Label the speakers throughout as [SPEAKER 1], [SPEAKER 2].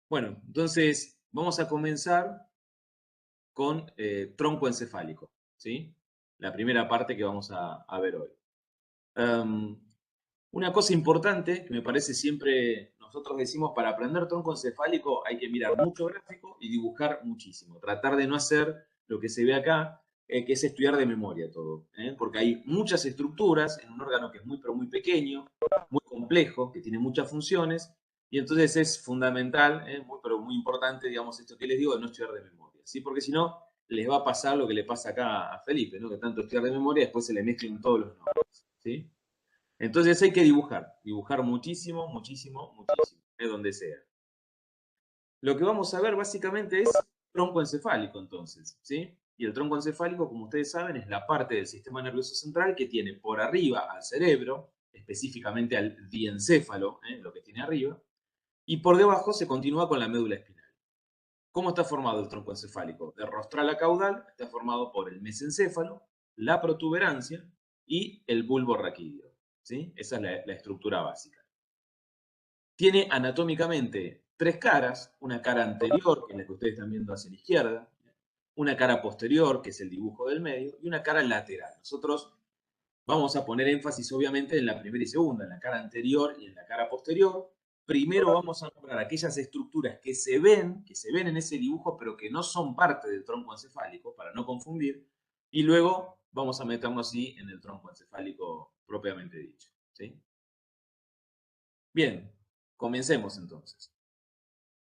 [SPEAKER 1] Bueno, entonces vamos a comenzar con tronco encefálico, ¿sí? La primera parte que vamos a ver hoy. Em, una cosa importante que me parece siempre, nosotros decimos, para aprender tronco encefálico hay que mirar mucho gráfico y dibujar muchísimo. Tratar de no hacer lo que se ve acá, que es estudiar de memoria todo, ¿eh? Porque hay muchas estructuras en un órgano que es muy, pero muy pequeño, muy complejo, que tiene muchas funciones, y entonces es fundamental, muy, pero muy importante, digamos, esto que les digo, de no estudiar de memoria, ¿sí? Porque si no, les va a pasar lo que le pasa acá a Felipe, ¿no? Que tanto estudiar de memoria, después se le mezclan todos los nombres, ¿sí? Entonces hay que dibujar muchísimo, muchísimo, muchísimo, de donde sea. Lo que vamos a ver básicamente es tronco encefálico entonces, ¿sí? Y el tronco encefálico, como ustedes saben, es la parte del sistema nervioso central que tiene por arriba al cerebro, específicamente al diencéfalo, lo que tiene arriba, y por debajo se continúa con la médula espinal. ¿Cómo está formado el tronco encefálico? De rostral a caudal está formado por el mesencéfalo, la protuberancia y el bulbo raquídeo, ¿sí? Esa es la estructura básica. Tiene anatómicamente tres caras, una cara anterior, que es la que ustedes están viendo hacia la izquierda, una cara posterior, que es el dibujo del medio, y una cara lateral. Nosotros vamos a poner énfasis obviamente en la primera y segunda, en la cara anterior y en la cara posterior. Primero vamos a nombrar aquellas estructuras que se ven en ese dibujo, pero que no son parte del tronco encefálico, para no confundir, y luego vamos a meternos así en el tronco encefálico propiamente dicho, ¿sí? Bien, comencemos entonces.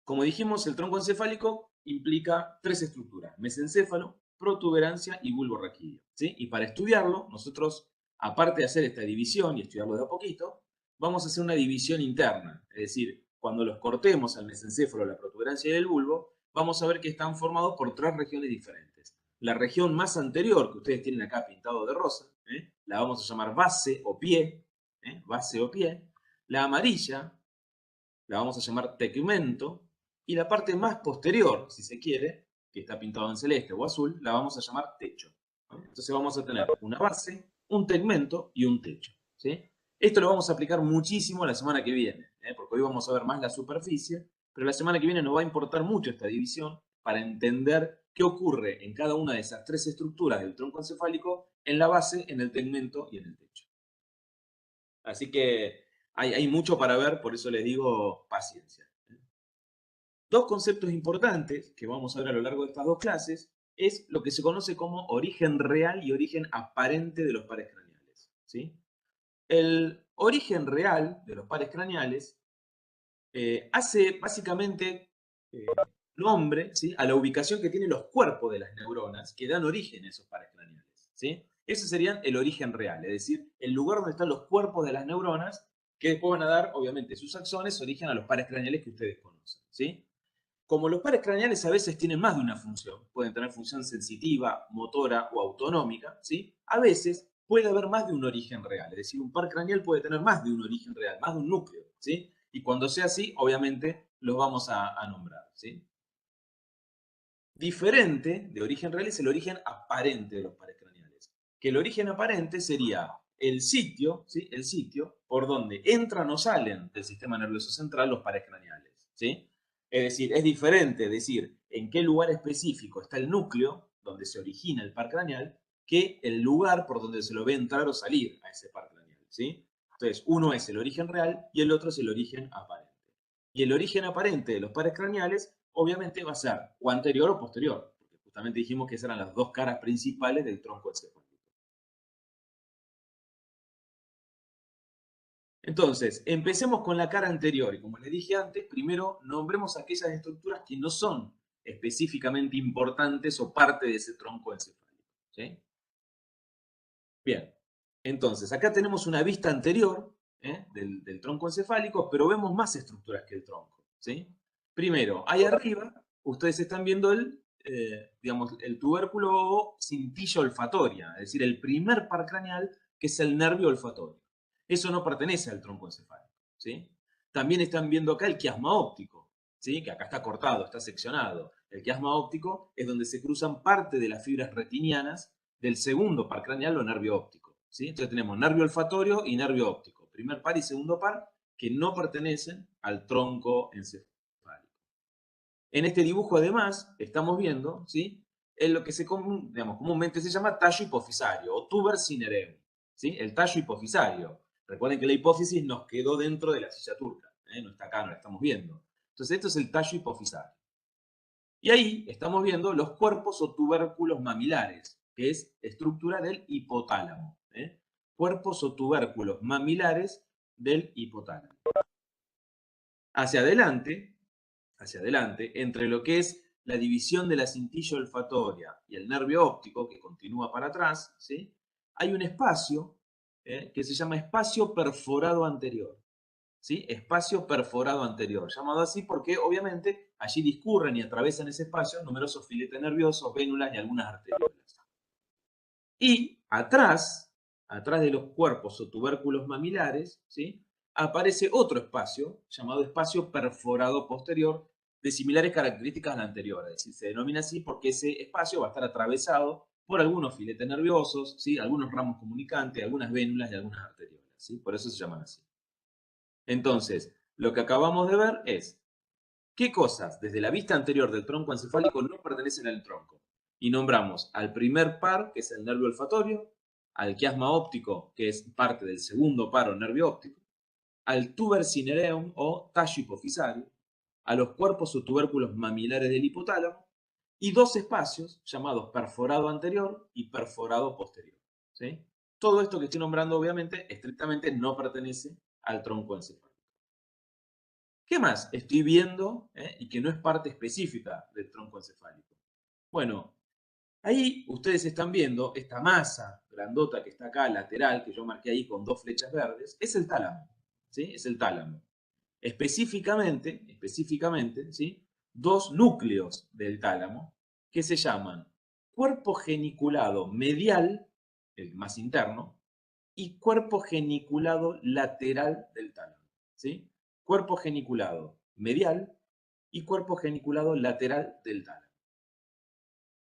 [SPEAKER 1] Como dijimos, el tronco encefálico implica tres estructuras: mesencéfalo, protuberancia y bulbo raquídeo, ¿sí? Y para estudiarlo, nosotros, aparte de hacer esta división y estudiarlo de a poquito, vamos a hacer una división interna. Es decir, cuando los cortemos al mesencéfalo, la protuberancia y el bulbo, vamos a ver que están formados por tres regiones diferentes. La región más anterior, que ustedes tienen acá pintado de rosa, la vamos a llamar base o pie, base o pie. La amarilla la vamos a llamar tegmento, y la parte más posterior, si se quiere, que está pintado en celeste o azul, la vamos a llamar techo. Entonces vamos a tener una base, un tegmento y un techo, ¿sí? Esto lo vamos a aplicar muchísimo la semana que viene, porque hoy vamos a ver más la superficie, pero la semana que viene nos va a importar mucho esta división para entender qué ocurre en cada una de esas tres estructuras del tronco encefálico, en la base, en el tegmento y en el techo. Así que hay mucho para ver, por eso les digo paciencia. Dos conceptos importantes que vamos a ver a lo largo de estas dos clases es lo que se conoce como origen real y origen aparente de los pares craneales, ¿sí? El origen real de los pares craneales hace básicamente eh, nombre, ¿sí?, a la ubicación que tienen los cuerpos de las neuronas que dan origen a esos pares craneales, ¿sí? Ese sería el origen real, es decir, el lugar donde están los cuerpos de las neuronas que después van a dar, obviamente, sus axones, origen a los pares craneales que ustedes conocen, ¿sí? Como los pares craneales a veces tienen más de una función, pueden tener función sensitiva, motora o autonómica, ¿sí? A veces puede haber más de un origen real, es decir, un par craneal puede tener más de un origen real, más de un núcleo, ¿sí? Y cuando sea así, obviamente los vamos a nombrar, ¿sí? Diferente de origen real es el origen aparente de los pares craneales, que el origen aparente sería el sitio, ¿sí?, el sitio por donde entran o salen del sistema nervioso central los pares craneales, ¿sí? Es decir, es diferente decir en qué lugar específico está el núcleo donde se origina el par craneal que el lugar por donde se lo ve entrar o salir a ese par craneal, ¿sí? Entonces, uno es el origen real y el otro es el origen aparente. Y el origen aparente de los pares craneales obviamente va a ser o anterior o posterior, porque justamente dijimos que esas eran las dos caras principales del tronco encefálico. Entonces, empecemos con la cara anterior, y como les dije antes, primero nombremos aquellas estructuras que no son específicamente importantes o parte de ese tronco encefálico, ¿sí? Bien, entonces acá tenemos una vista anterior, del tronco encefálico, pero vemos más estructuras que el tronco, ¿sí? Primero, ahí arriba, ustedes están viendo digamos, el tubérculo o cintilla olfatoria, es decir, el primer par craneal, que es el nervio olfatorio. Eso no pertenece al tronco encefálico, ¿sí? También están viendo acá el quiasma óptico, ¿sí?, que acá está cortado, está seccionado. El quiasma óptico es donde se cruzan parte de las fibras retinianas del segundo par craneal o nervio óptico, ¿sí? Entonces tenemos nervio olfatorio y nervio óptico, primer par y segundo par, que no pertenecen al tronco encefálico. En este dibujo, además, estamos viendo, ¿sí? En lo que digamos, comúnmente se llama tallo hipofisario o tuber cinereum, ¿sí? El tallo hipofisario. Recuerden que la hipófisis nos quedó dentro de la silla turca, ¿eh? No está acá, no la estamos viendo. Entonces, esto es el tallo hipofisario. Y ahí estamos viendo los cuerpos o tubérculos mamilares, que es estructura del hipotálamo, ¿eh? Cuerpos o tubérculos mamilares del hipotálamo. Hacia adelante, entre lo que es la división de la cintilla olfatoria y el nervio óptico, que continúa para atrás, ¿sí? Hay un espacio que se llama espacio perforado anterior. ¿Sí? Espacio perforado anterior, llamado así porque obviamente allí discurren y atraviesan ese espacio numerosos filetes nerviosos, vénulas y algunas arteriolas. Y atrás de los cuerpos o tubérculos mamilares, ¿sí? Aparece otro espacio, llamado espacio perforado posterior, de similares características al anterior. Es decir, se denomina así porque ese espacio va a estar atravesado por algunos filetes nerviosos, ¿sí? Algunos ramos comunicantes, algunas vénulas y algunas arteriolas. ¿Sí? Por eso se llaman así. Entonces, lo que acabamos de ver es qué cosas desde la vista anterior del tronco encefálico no pertenecen al tronco. Y nombramos al primer par, que es el nervio olfatorio, al quiasma óptico, que es parte del segundo par o nervio óptico, al tuber cinereum o tallo hipofisario, a los cuerpos o tubérculos mamilares del hipotálamo, y dos espacios llamados perforado anterior y perforado posterior. ¿Sí? Todo esto que estoy nombrando, obviamente, estrictamente no pertenece al tronco encefálico. ¿Qué más estoy viendo y que no es parte específica del tronco encefálico? Bueno, ahí ustedes están viendo esta masa grandota que está acá, lateral, que yo marqué ahí con dos flechas verdes, es el tálamo. ¿Sí? Es el tálamo. Específicamente, ¿sí? Dos núcleos del tálamo que se llaman cuerpo geniculado medial, el más interno, y cuerpo geniculado lateral del tálamo. ¿Sí? Cuerpo geniculado medial y cuerpo geniculado lateral del tálamo.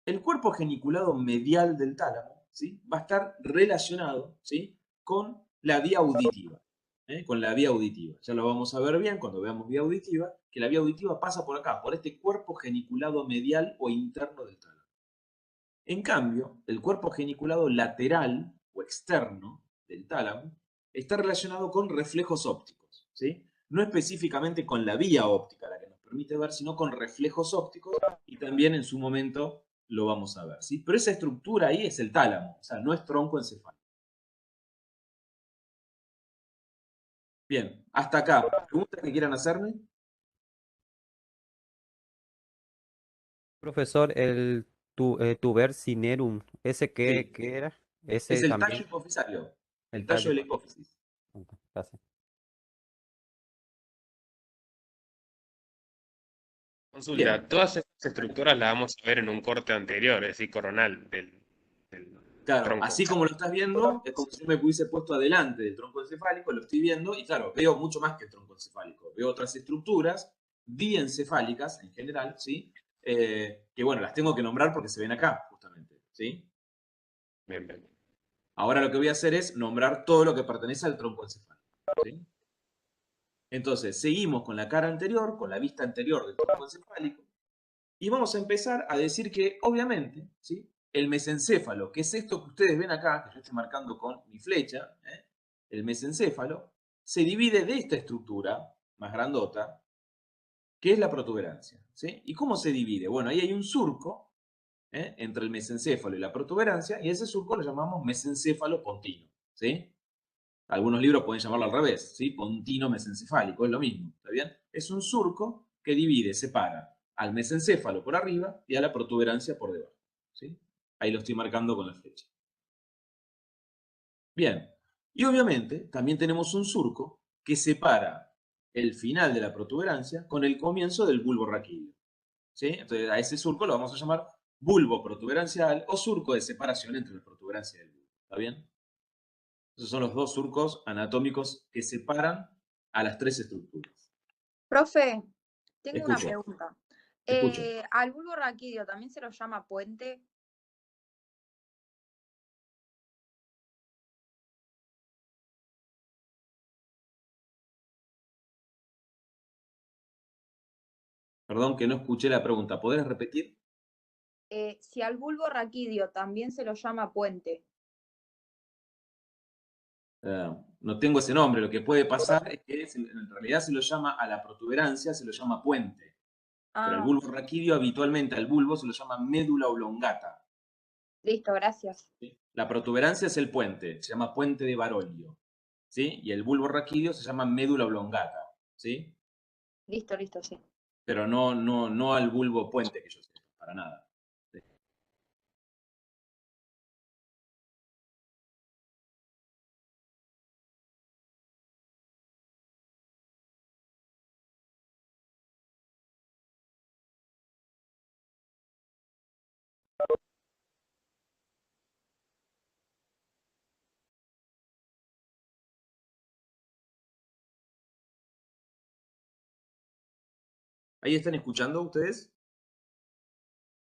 [SPEAKER 1] El cuerpo geniculado medial del tálamo, ¿sí? Va a estar relacionado, ¿sí? Con la vía auditiva. Con la vía auditiva. Ya lo vamos a ver bien cuando veamos vía auditiva, que la vía auditiva pasa por acá, por este cuerpo geniculado medial o interno del tálamo. En cambio, el cuerpo geniculado lateral o externo del tálamo está relacionado con reflejos ópticos, ¿sí? No específicamente con la vía óptica, la que nos permite ver, sino con reflejos ópticos, y también en su momento lo vamos a ver, ¿sí? Pero esa estructura ahí es el tálamo, o sea, no es tronco encefálico. Bien, hasta acá. ¿Preguntas que quieran hacerme?
[SPEAKER 2] Profesor, tuber cinerum, ¿ese qué,
[SPEAKER 1] Sí,
[SPEAKER 2] qué era?
[SPEAKER 1] es
[SPEAKER 2] Ese
[SPEAKER 1] el tallo
[SPEAKER 2] también,
[SPEAKER 1] hipofisario,
[SPEAKER 2] el
[SPEAKER 1] el tallo
[SPEAKER 2] tallo.
[SPEAKER 1] de la hipófisis.
[SPEAKER 2] Gracias.
[SPEAKER 1] Bien,
[SPEAKER 3] Consulta, todas estas estructuras las vamos a ver en un corte anterior, es decir, coronal del
[SPEAKER 1] claro,
[SPEAKER 3] tronco.
[SPEAKER 1] así como lo estás viendo, es como si yo me hubiese puesto adelante del tronco encefálico, lo estoy viendo y claro, veo mucho más que el tronco encefálico. Veo otras estructuras diencefálicas en general, ¿sí? Que bueno, las tengo que nombrar porque se ven acá, justamente, ¿sí?
[SPEAKER 3] Bien, bien.
[SPEAKER 1] Ahora lo que voy a hacer es nombrar todo lo que pertenece al tronco encefálico, ¿sí? Entonces, seguimos con la cara anterior, con la vista anterior del tronco encefálico, y vamos a empezar a decir que, obviamente, ¿sí? El mesencéfalo, que es esto que ustedes ven acá, que yo estoy marcando con mi flecha, el mesencéfalo, se divide de esta estructura más grandota, que es la protuberancia. ¿Sí? ¿Y cómo se divide? Bueno, ahí hay un surco entre el mesencéfalo y la protuberancia, y ese surco lo llamamos mesencéfalo pontino. ¿Sí? Algunos libros pueden llamarlo al revés, ¿sí? Pontino mesencefálico, es lo mismo, ¿está bien? Es un surco que divide, separa al mesencéfalo por arriba y a la protuberancia por debajo, ¿sí? Ahí lo estoy marcando con la flecha. Bien, y obviamente también tenemos un surco que separa el final de la protuberancia con el comienzo del bulbo raquídeo, ¿sí? Entonces a ese surco lo vamos a llamar bulbo protuberancial o surco de separación entre la protuberancia y el bulbo, ¿está bien? Esos son los dos surcos anatómicos que separan a las tres estructuras.
[SPEAKER 4] Profe, tengo una
[SPEAKER 1] Escucho,
[SPEAKER 4] pregunta.
[SPEAKER 1] escucho.
[SPEAKER 4] ¿Al bulbo raquídeo también se lo llama puente?
[SPEAKER 1] Perdón que no escuché la pregunta. ¿Podés repetir?
[SPEAKER 4] Si al bulbo raquídeo también se lo llama puente.
[SPEAKER 1] No tengo ese nombre. Lo que puede pasar es que en realidad se lo llama a la protuberancia, se lo llama puente. Pero al
[SPEAKER 4] Ah,
[SPEAKER 1] bulbo raquídeo, habitualmente al bulbo se lo llama médula oblongata.
[SPEAKER 4] listo, gracias.
[SPEAKER 1] ¿Sí? La protuberancia es el puente, se llama puente de Baroglio. ¿Sí? Y el bulbo raquídeo se llama médula oblongata. ¿Sí?
[SPEAKER 4] Listo, listo, sí.
[SPEAKER 1] Pero no al bulbo puente que yo sé, para nada. ¿Sí? ¿Ahí están escuchando ustedes?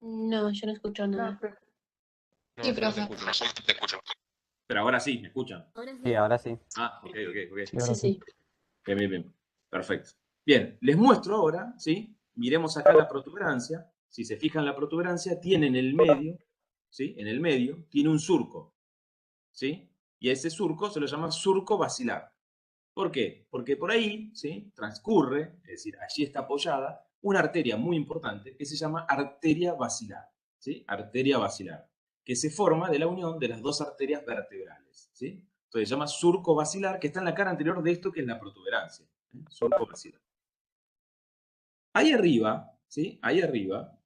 [SPEAKER 5] No, yo no escucho
[SPEAKER 4] No,
[SPEAKER 5] nada.
[SPEAKER 3] No,
[SPEAKER 5] Sí,
[SPEAKER 3] yo no te
[SPEAKER 5] profe.
[SPEAKER 3] escucho, no te escucho.
[SPEAKER 1] Pero ahora sí, ¿me escuchan?
[SPEAKER 2] Sí, ahora sí.
[SPEAKER 1] Ah, ok.
[SPEAKER 2] Sí, ahora
[SPEAKER 5] Sí, sí.
[SPEAKER 1] Bien. Perfecto. Bien, les muestro ahora, ¿sí? Miremos acá la protuberancia. Si se fijan, la protuberancia tiene en el medio, ¿sí? En el medio tiene un surco, ¿sí? Y a ese surco se lo llama surco basilar. ¿Por qué? Porque por ahí, ¿sí? Transcurre, es decir, allí está apoyada, una arteria muy importante que se llama arteria basilar, ¿sí? Arteria basilar, que se forma de la unión de las dos arterias vertebrales, ¿sí? Entonces se llama surco basilar, que está en la cara anterior de esto que es la protuberancia, ¿sí? Surco basilar. Ahí arriba, ¿sí? Ahí arriba,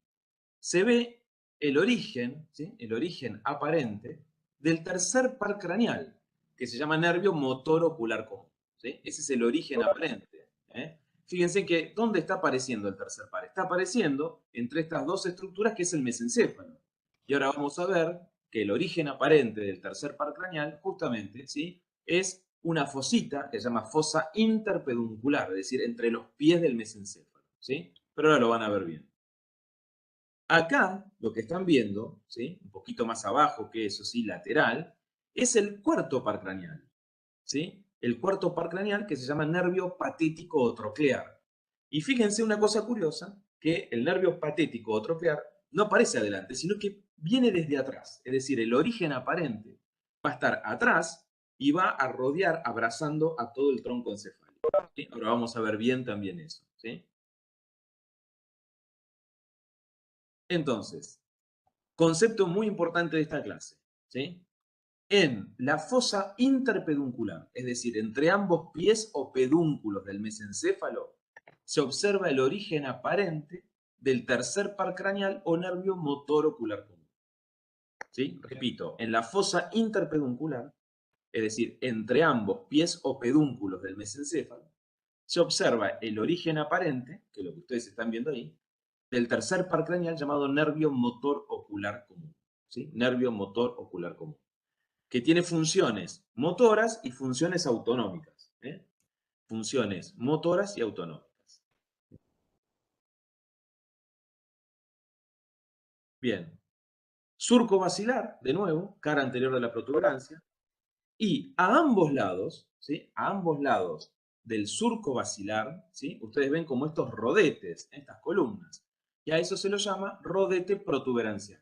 [SPEAKER 1] se ve el origen, ¿sí? El origen aparente del tercer par craneal, que se llama nervio motor ocular común, ¿sí? Ese es el origen aparente, ¿eh? Fíjense que, ¿dónde está apareciendo el tercer par? Está apareciendo entre estas dos estructuras que es el mesencéfalo. Y ahora vamos a ver que el origen aparente del tercer par craneal, justamente, ¿sí? Es una fosita que se llama fosa interpeduncular, es decir, entre los pies del mesencéfalo, ¿sí? Pero ahora lo van a ver bien. Acá, lo que están viendo, ¿sí? Un poquito más abajo que eso, sí, lateral, es el cuarto par craneal, ¿sí? El cuarto par craneal que se llama nervio patético o troclear. Y fíjense una cosa curiosa, que el nervio patético o troclear no aparece adelante, sino que viene desde atrás. Es decir, el origen aparente va a estar atrás y va a rodear, abrazando a todo el tronco encefálico, ¿sí? Ahora vamos a ver bien también eso, ¿sí? Entonces, concepto muy importante de esta clase, ¿sí? En la fosa interpeduncular, es decir, entre ambos pies o pedúnculos del mesencéfalo, se observa el origen aparente del tercer par craneal o nervio motor ocular común. ¿Sí? Repito, en la fosa interpeduncular, es decir, entre ambos pies o pedúnculos del mesencéfalo, se observa el origen aparente, que es lo que ustedes están viendo ahí, del tercer par craneal llamado nervio motor ocular común. ¿Sí? Nervio motor ocular común, que tiene funciones motoras y funciones autonómicas. Funciones motoras y autonómicas. Bien. Surco basilar, de nuevo, cara anterior de la protuberancia, y a ambos lados, ¿sí? A ambos lados del surco basilar, ¿sí? Ustedes ven como estos rodetes, estas columnas, y a eso se lo llama rodete protuberancial,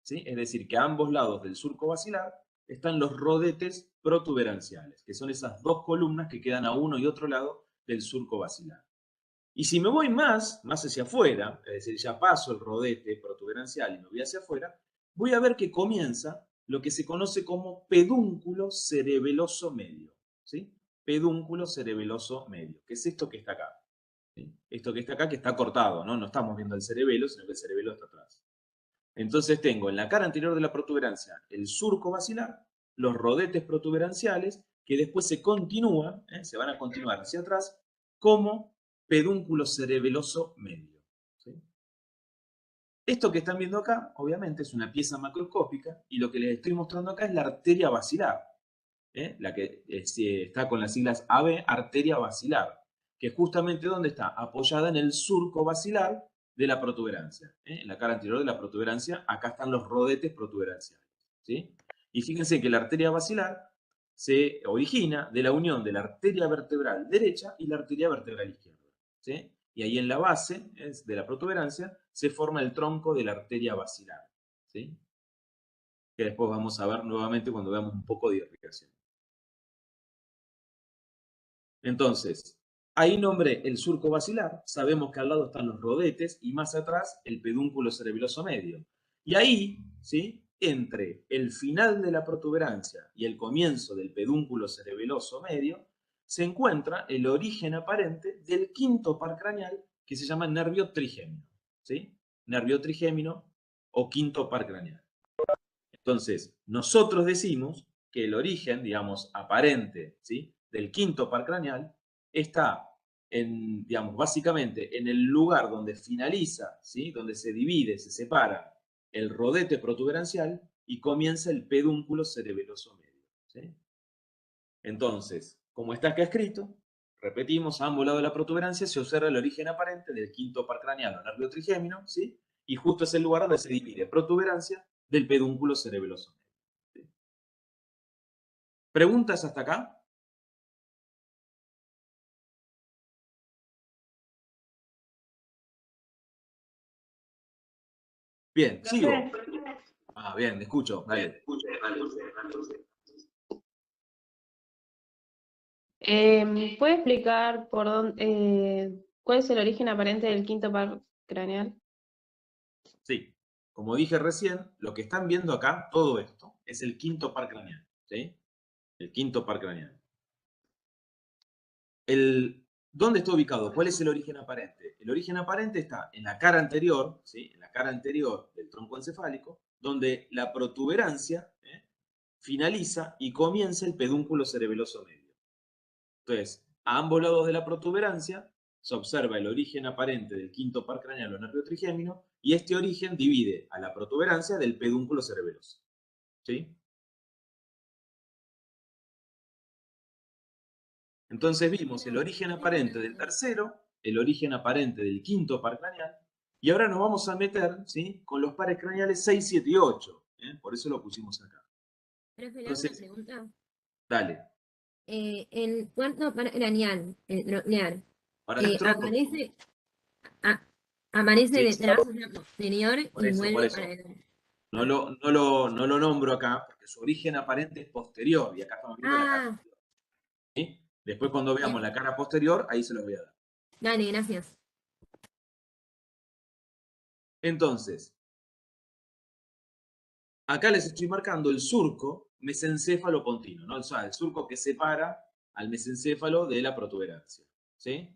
[SPEAKER 1] ¿sí? Es decir, que a ambos lados del surco basilar están los rodetes protuberanciales, que son esas dos columnas que quedan a uno y otro lado del surco basilar. Y si me voy más hacia afuera, es decir, ya paso el rodete protuberancial y me voy hacia afuera, voy a ver que comienza lo que se conoce como pedúnculo cerebeloso medio, ¿sí? Pedúnculo cerebeloso medio, que es esto que está acá, ¿sí? Esto que está acá, que está cortado, ¿no? No estamos viendo el cerebelo, sino que el cerebelo está atrás. Entonces tengo en la cara anterior de la protuberancia el surco basilar, los rodetes protuberanciales, que después se continúan, se van a continuar hacia atrás, como pedúnculo cerebeloso medio, ¿sí? Esto que están viendo acá, obviamente, es una pieza macroscópica, y lo que les estoy mostrando acá es la arteria basilar, la que está con las siglas AB, arteria basilar, que justamente ¿dónde está? Apoyada en el surco basilar de la protuberancia. En la cara anterior de la protuberancia, acá están los rodetes protuberanciales, ¿sí? Y fíjense que la arteria basilar se origina de la unión de la arteria vertebral derecha y la arteria vertebral izquierda, ¿sí? Y ahí en la base de la protuberancia se forma el tronco de la arteria basilar, ¿sí? Que después vamos a ver nuevamente cuando veamos un poco de irrigación. Entonces, ahí nombré el surco basilar, sabemos que al lado están los rodetes y más atrás el pedúnculo cerebeloso medio. Y ahí, ¿sí?, entre el final de la protuberancia y el comienzo del pedúnculo cerebeloso medio, se encuentra el origen aparente del quinto par craneal que se llama nervio trigémino, ¿sí? Nervio trigémino o quinto par craneal. Entonces, nosotros decimos que el origen, digamos, aparente, ¿sí?, del quinto par craneal está en, digamos, básicamente en el lugar donde finaliza, ¿sí?, donde se divide, se separa el rodete protuberancial y comienza el pedúnculo cerebeloso medio, ¿sí? Entonces, como está acá escrito, repetimos, a ambos lados de la protuberancia se observa el origen aparente del quinto par craneal o nervio trigémino, ¿sí? Y justo es el lugar donde se divide protuberancia del pedúnculo cerebeloso medio, ¿sí? ¿Preguntas hasta acá? Bien, sigo. Ah, bien, escucho. Dale.
[SPEAKER 5] ¿Puede explicar por cuál es el origen aparente del quinto par craneal?
[SPEAKER 1] Sí. Como dije recién, lo que están viendo acá, todo esto, es el quinto par craneal, ¿sí? El quinto par craneal. ¿Dónde está ubicado? ¿Cuál es el origen aparente? El origen aparente está en la cara anterior, ¿sí?, en la cara anterior del tronco encefálico, donde la protuberancia finaliza y comienza el pedúnculo cerebeloso medio. Entonces, a ambos lados de la protuberancia se observa el origen aparente del quinto par craneal o nervio trigémino, y este origen divide a la protuberancia del pedúnculo cerebeloso, ¿sí? Entonces vimos el origen aparente del tercero, el origen aparente del quinto par craneal, y ahora nos vamos a meter, ¿sí?, con los pares craneales 6, 7 y 8. Por eso lo pusimos acá.
[SPEAKER 6] Profe, le hago una
[SPEAKER 1] Entonces,
[SPEAKER 6] pregunta.
[SPEAKER 1] dale.
[SPEAKER 6] En cuarto par craneal,
[SPEAKER 1] Para el tronco,
[SPEAKER 6] aparece, a- aparece
[SPEAKER 1] sí,
[SPEAKER 6] de trazo posterior
[SPEAKER 1] por
[SPEAKER 6] y
[SPEAKER 1] eso, por
[SPEAKER 6] vuelve
[SPEAKER 1] eso.
[SPEAKER 6] para el...
[SPEAKER 1] No lo nombro acá, porque su origen aparente es posterior, y acá estamos viendo la cara
[SPEAKER 6] Ah,
[SPEAKER 1] anterior, ¿sí? Después cuando veamos la cara posterior, ahí se los voy a dar.
[SPEAKER 6] dale, gracias.
[SPEAKER 1] Entonces, acá les estoy marcando el surco mesencéfalo continuo, ¿no? O sea, el surco que separa al mesencéfalo de la protuberancia, ¿sí?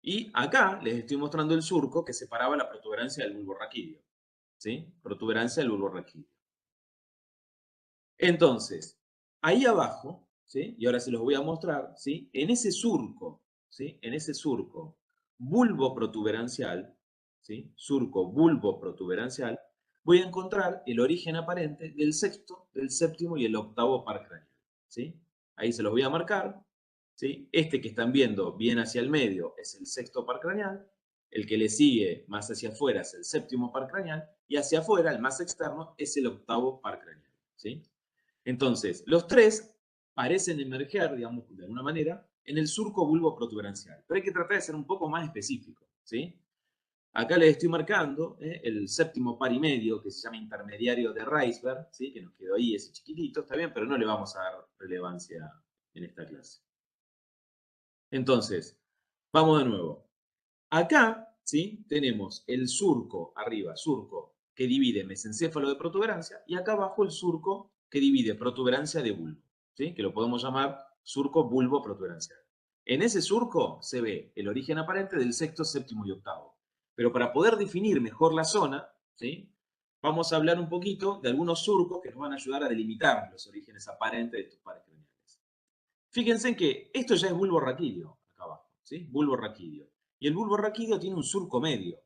[SPEAKER 1] Y acá les estoy mostrando el surco que separaba la protuberancia del bulbo raquídeo, ¿sí? Protuberancia del bulbo raquídeo. Entonces, ahí abajo, ¿sí?, y ahora se los voy a mostrar, ¿sí?, en ese surco, ¿sí?, en ese surco bulbo protuberancial, ¿sí?, surco bulbo protuberancial, voy a encontrar el origen aparente del sexto, del séptimo y el octavo par craneal, ¿sí? Ahí se los voy a marcar, ¿sí? Este que están viendo bien hacia el medio es el sexto par craneal, el que le sigue más hacia afuera es el séptimo par craneal, y hacia afuera, el más externo, es el octavo par craneal, ¿sí? Entonces, los tres parecen emerger, digamos, de alguna manera, en el surco bulbo protuberancial. Pero hay que tratar de ser un poco más específico, ¿sí? Acá les estoy marcando el séptimo par y medio, que se llama intermediario de Reisberg, ¿sí?, que nos quedó ahí ese chiquitito, está bien, pero no le vamos a dar relevancia en esta clase. Entonces, vamos de nuevo. Acá, ¿sí?, tenemos el surco arriba, surco que divide mesencéfalo de protuberancia, y acá abajo el surco que divide protuberancia de bulbo, ¿sí?, que lo podemos llamar surco bulbo protuberancial. En ese surco se ve el origen aparente del sexto, séptimo y octavo. Pero para poder definir mejor la zona, ¿sí?, vamos a hablar un poquito de algunos surcos que nos van a ayudar a delimitar los orígenes aparentes de estos pares craneales. Fíjense que esto ya es bulbo raquídeo, acá abajo, ¿sí? Bulbo raquídeo. Y el bulbo raquídeo tiene un surco medio,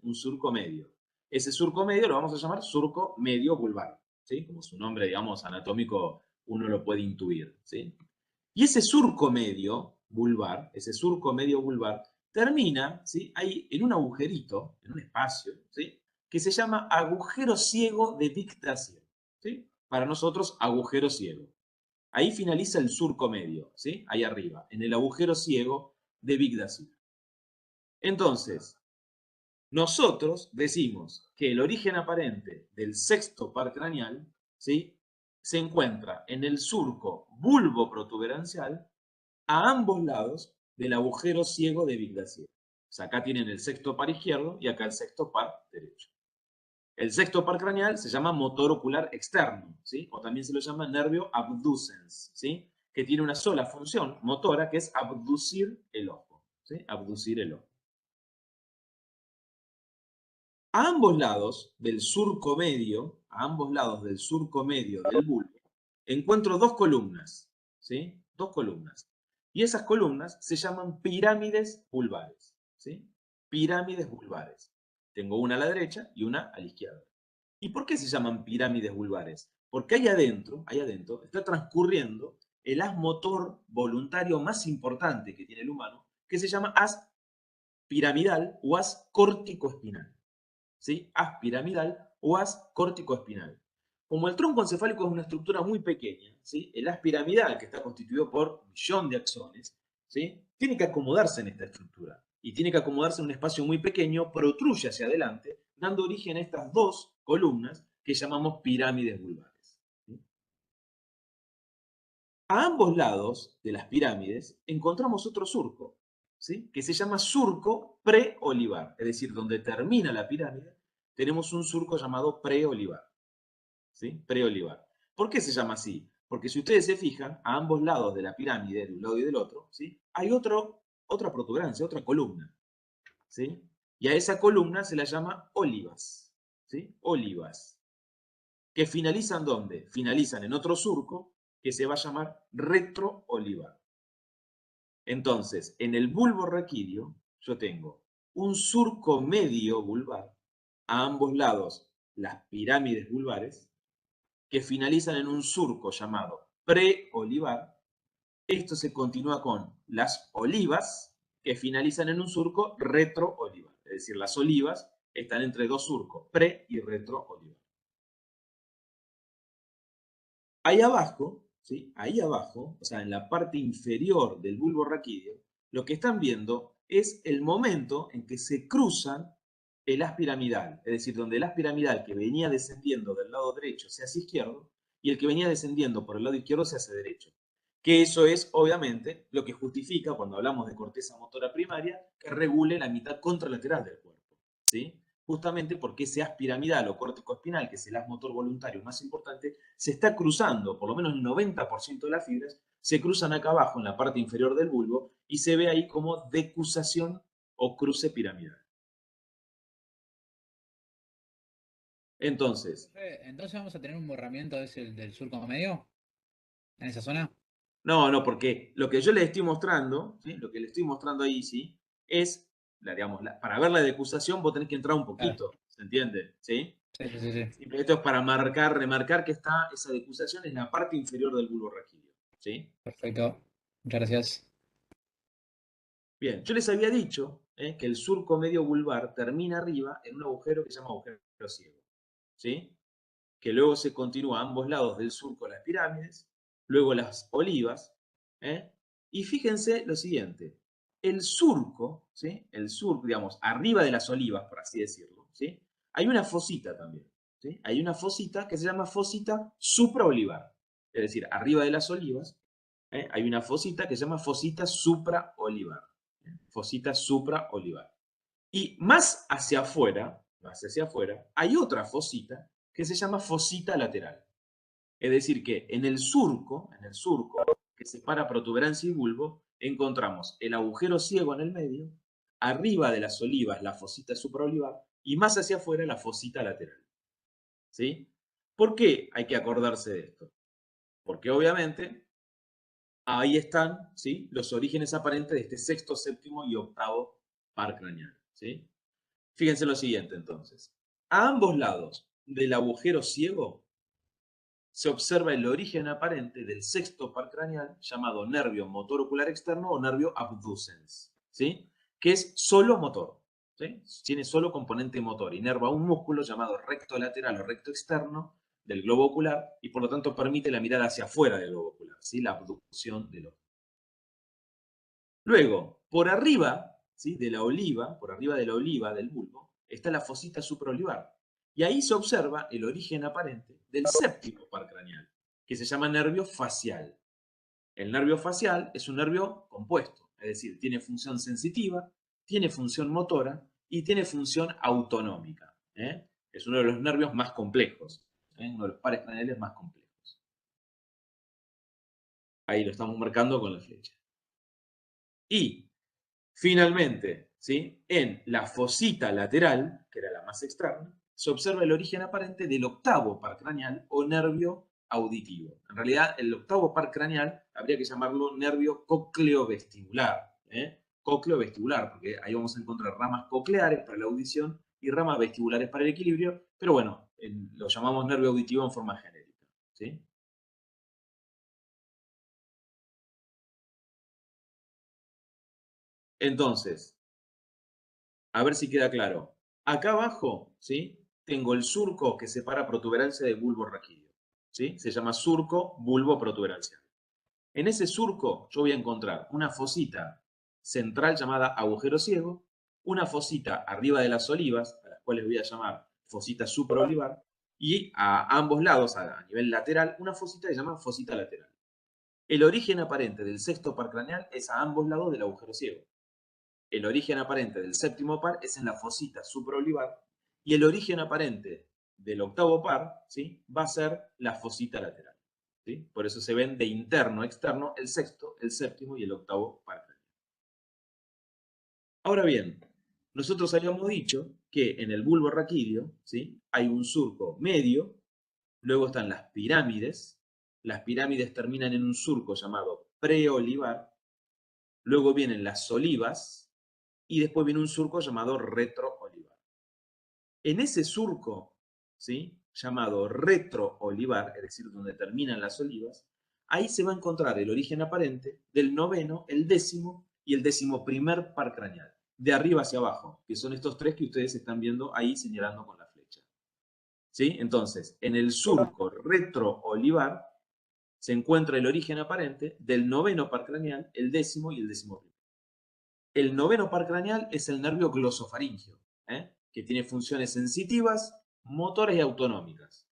[SPEAKER 1] un surco medio. Ese surco medio lo vamos a llamar surco medio vulvar, ¿sí? Como su nombre, digamos, anatómico, uno lo puede intuir, ¿sí? Y ese surco medio vulvar, termina, ¿sí?, ahí en un agujerito, en un espacio, ¿sí?, que se llama agujero ciego de Vic-Dacier, ¿sí? Para nosotros, agujero ciego. Ahí finaliza el surco medio, ¿sí?, ahí arriba, en el agujero ciego de Vic-Dacier. Entonces, nosotros decimos que el origen aparente del sexto par craneal, ¿sí?, se encuentra en el surco bulbo-protuberancial a ambos lados del agujero ciego de Bigdacier. O sea, acá tienen el sexto par izquierdo y acá el sexto par derecho. El sexto par craneal se llama motor ocular externo, ¿sí?, o también se lo llama nervio abducens, ¿sí?, que tiene una sola función motora, que es abducir el ojo, ¿sí?, abducir el ojo. A ambos lados del surco medio, del bulbo, encuentro dos columnas, ¿sí?, dos columnas. Y esas columnas se llaman pirámides vulvares, ¿sí?, pirámides vulvares. Tengo una a la derecha y una a la izquierda. ¿Y por qué se llaman pirámides vulvares? Porque ahí adentro está transcurriendo el haz motor voluntario más importante que tiene el humano, que se llama haz piramidal o haz córtico-espinal. ¿Sí? Haz piramidal o haz córtico-espinal. Como el tronco encefálico es una estructura muy pequeña, ¿sí?, el haz piramidal, que está constituido por un millón de axones, ¿sí?, tiene que acomodarse en esta estructura. Y tiene que acomodarse en un espacio muy pequeño, protruye hacia adelante, dando origen a estas dos columnas que llamamos pirámides vulvares, ¿sí? A ambos lados de las pirámides encontramos otro surco, ¿sí?, que se llama surco preolivar, es decir, donde termina la pirámide, tenemos un surco llamado preolivar, ¿sí?, preolivar. ¿Por qué se llama así? Porque si ustedes se fijan, a ambos lados de la pirámide, de un lado y del otro, ¿sí?, hay otra protuberancia, otra columna, ¿sí? Y a esa columna se la llama olivas, ¿sí?, olivas, que finalizan ¿dónde? Finalizan en otro surco que se va a llamar retroolivar. Entonces, en el bulbo raquídeo, yo tengo un surco medio vulvar, a ambos lados las pirámides vulvares, que finalizan en un surco llamado preolivar. Esto se continúa con las olivas, que finalizan en un surco retroolivar. Es decir, las olivas están entre dos surcos, pre y retroolivar. Ahí abajo, ¿sí?, ahí abajo, o sea, en la parte inferior del bulbo raquídeo, lo que están viendo es el momento en que se cruzan el haz piramidal, es decir, donde el haz piramidal que venía descendiendo del lado derecho se hace izquierdo y el que venía descendiendo por el lado izquierdo se hace derecho. Que eso es, obviamente, lo que justifica, cuando hablamos de corteza motora primaria, que regule la mitad contralateral del cuerpo, ¿sí? Justamente porque ese haz piramidal o córtico-espinal, que es el haz motor voluntario más importante, se está cruzando, por lo menos el 90% de las fibras, se cruzan acá abajo en la parte inferior del bulbo y se ve ahí como decusación o cruce piramidal. Entonces,
[SPEAKER 7] Entonces vamos a tener un borramiento del surco medio en esa zona.
[SPEAKER 1] no, porque lo que yo les estoy mostrando, ¿sí?, lo que les estoy mostrando ahí, ¿sí?, es, para ver la decusación vos tenés que entrar un poquito, ¿se entiende? ¿Sí?
[SPEAKER 7] Sí.
[SPEAKER 1] Esto es para remarcar que está esa decusación en la parte inferior del bulbo raquídeo, ¿sí?
[SPEAKER 7] Perfecto. Muchas gracias.
[SPEAKER 1] Bien, yo les había dicho que el surco medio vulvar termina arriba en un agujero que se llama agujero ciego, ¿sí?, que luego se continúa a ambos lados del surco las pirámides, luego las olivas, y fíjense lo siguiente, el surco, ¿sí?, el surco, digamos, arriba de las olivas, por así decirlo, ¿sí?, hay una fosita también, ¿sí?, hay una fosita que se llama fosita supraolivar, es decir, arriba de las olivas, hay una fosita que se llama fosita supraolivar, fosita supraolivar. Y más hacia afuera, hay otra fosita que se llama fosita lateral. Es decir, que en el surco que separa protuberancia y bulbo, encontramos el agujero ciego en el medio, arriba de las olivas la fosita supraolivar y más hacia afuera la fosita lateral. ¿Sí? ¿Por qué hay que acordarse de esto? Porque obviamente ahí están, ¿sí?, los orígenes aparentes de este sexto, séptimo y octavo par craneal, ¿sí? Fíjense lo siguiente, entonces. A ambos lados del agujero ciego se observa el origen aparente del sexto par craneal llamado nervio motor ocular externo o nervio abducens, ¿sí?, que es solo motor, ¿sí?, tiene solo componente motor, inerva un músculo llamado recto lateral o recto externo del globo ocular y por lo tanto permite la mirada hacia afuera del globo ocular, ¿sí?, la abducción del ojo. Luego, por arriba ¿sí? De la oliva, por arriba de la oliva del bulbo, está la fosita supraolivar. Y ahí se observa el origen aparente del séptimo par craneal, que se llama nervio facial. El nervio facial es un nervio compuesto, es decir, tiene función sensitiva, tiene función motora y tiene función autonómica. Es uno de los nervios más complejos, uno de los pares craneales más complejos. Ahí lo estamos marcando con la flecha. Y, finalmente, ¿sí? En la fosita lateral, que era la más externa, se observa el origen aparente del octavo par craneal o nervio auditivo. En realidad, el octavo par craneal habría que llamarlo nervio cócleo-vestibular. Cócleo-vestibular, porque ahí vamos a encontrar ramas cocleares para la audición y ramas vestibulares para el equilibrio, pero bueno, lo llamamos nervio auditivo en forma genérica. ¿Sí? Entonces, a ver si queda claro. Acá abajo, ¿sí? Tengo el surco que separa protuberancia de bulbo raquídeo. ¿Sí? Se llama surco bulbo protuberancial. En ese surco yo voy a encontrar una fosita central llamada agujero ciego, una fosita arriba de las olivas, a las cuales voy a llamar fosita supraolivar, y a ambos lados, a nivel lateral, una fosita que se llama fosita lateral. El origen aparente del sexto par craneal es a ambos lados del agujero ciego. El origen aparente del séptimo par es en la fosita supraolivar y el origen aparente del octavo par, ¿sí? Va a ser la fosita lateral. ¿Sí? Por eso se ven de interno a externo el sexto, el séptimo y el octavo par craneal. Ahora bien, nosotros habíamos dicho que en el bulbo raquídeo, ¿sí? Hay un surco medio, luego están las pirámides terminan en un surco llamado preolivar, luego vienen las olivas, y después viene un surco llamado retroolivar. En ese surco, ¿sí? Llamado retroolivar, es decir, donde terminan las olivas, ahí se va a encontrar el origen aparente del noveno, el décimo y el decimoprimer par craneal, de arriba hacia abajo, que son estos tres que ustedes están viendo ahí señalando con la flecha. ¿Sí? Entonces, en el surco retroolivar se encuentra el origen aparente del noveno par craneal, el décimo y el decimoprimer. El noveno par craneal es el nervio glosofaringio, que tiene funciones sensitivas, motoras y autonómicas.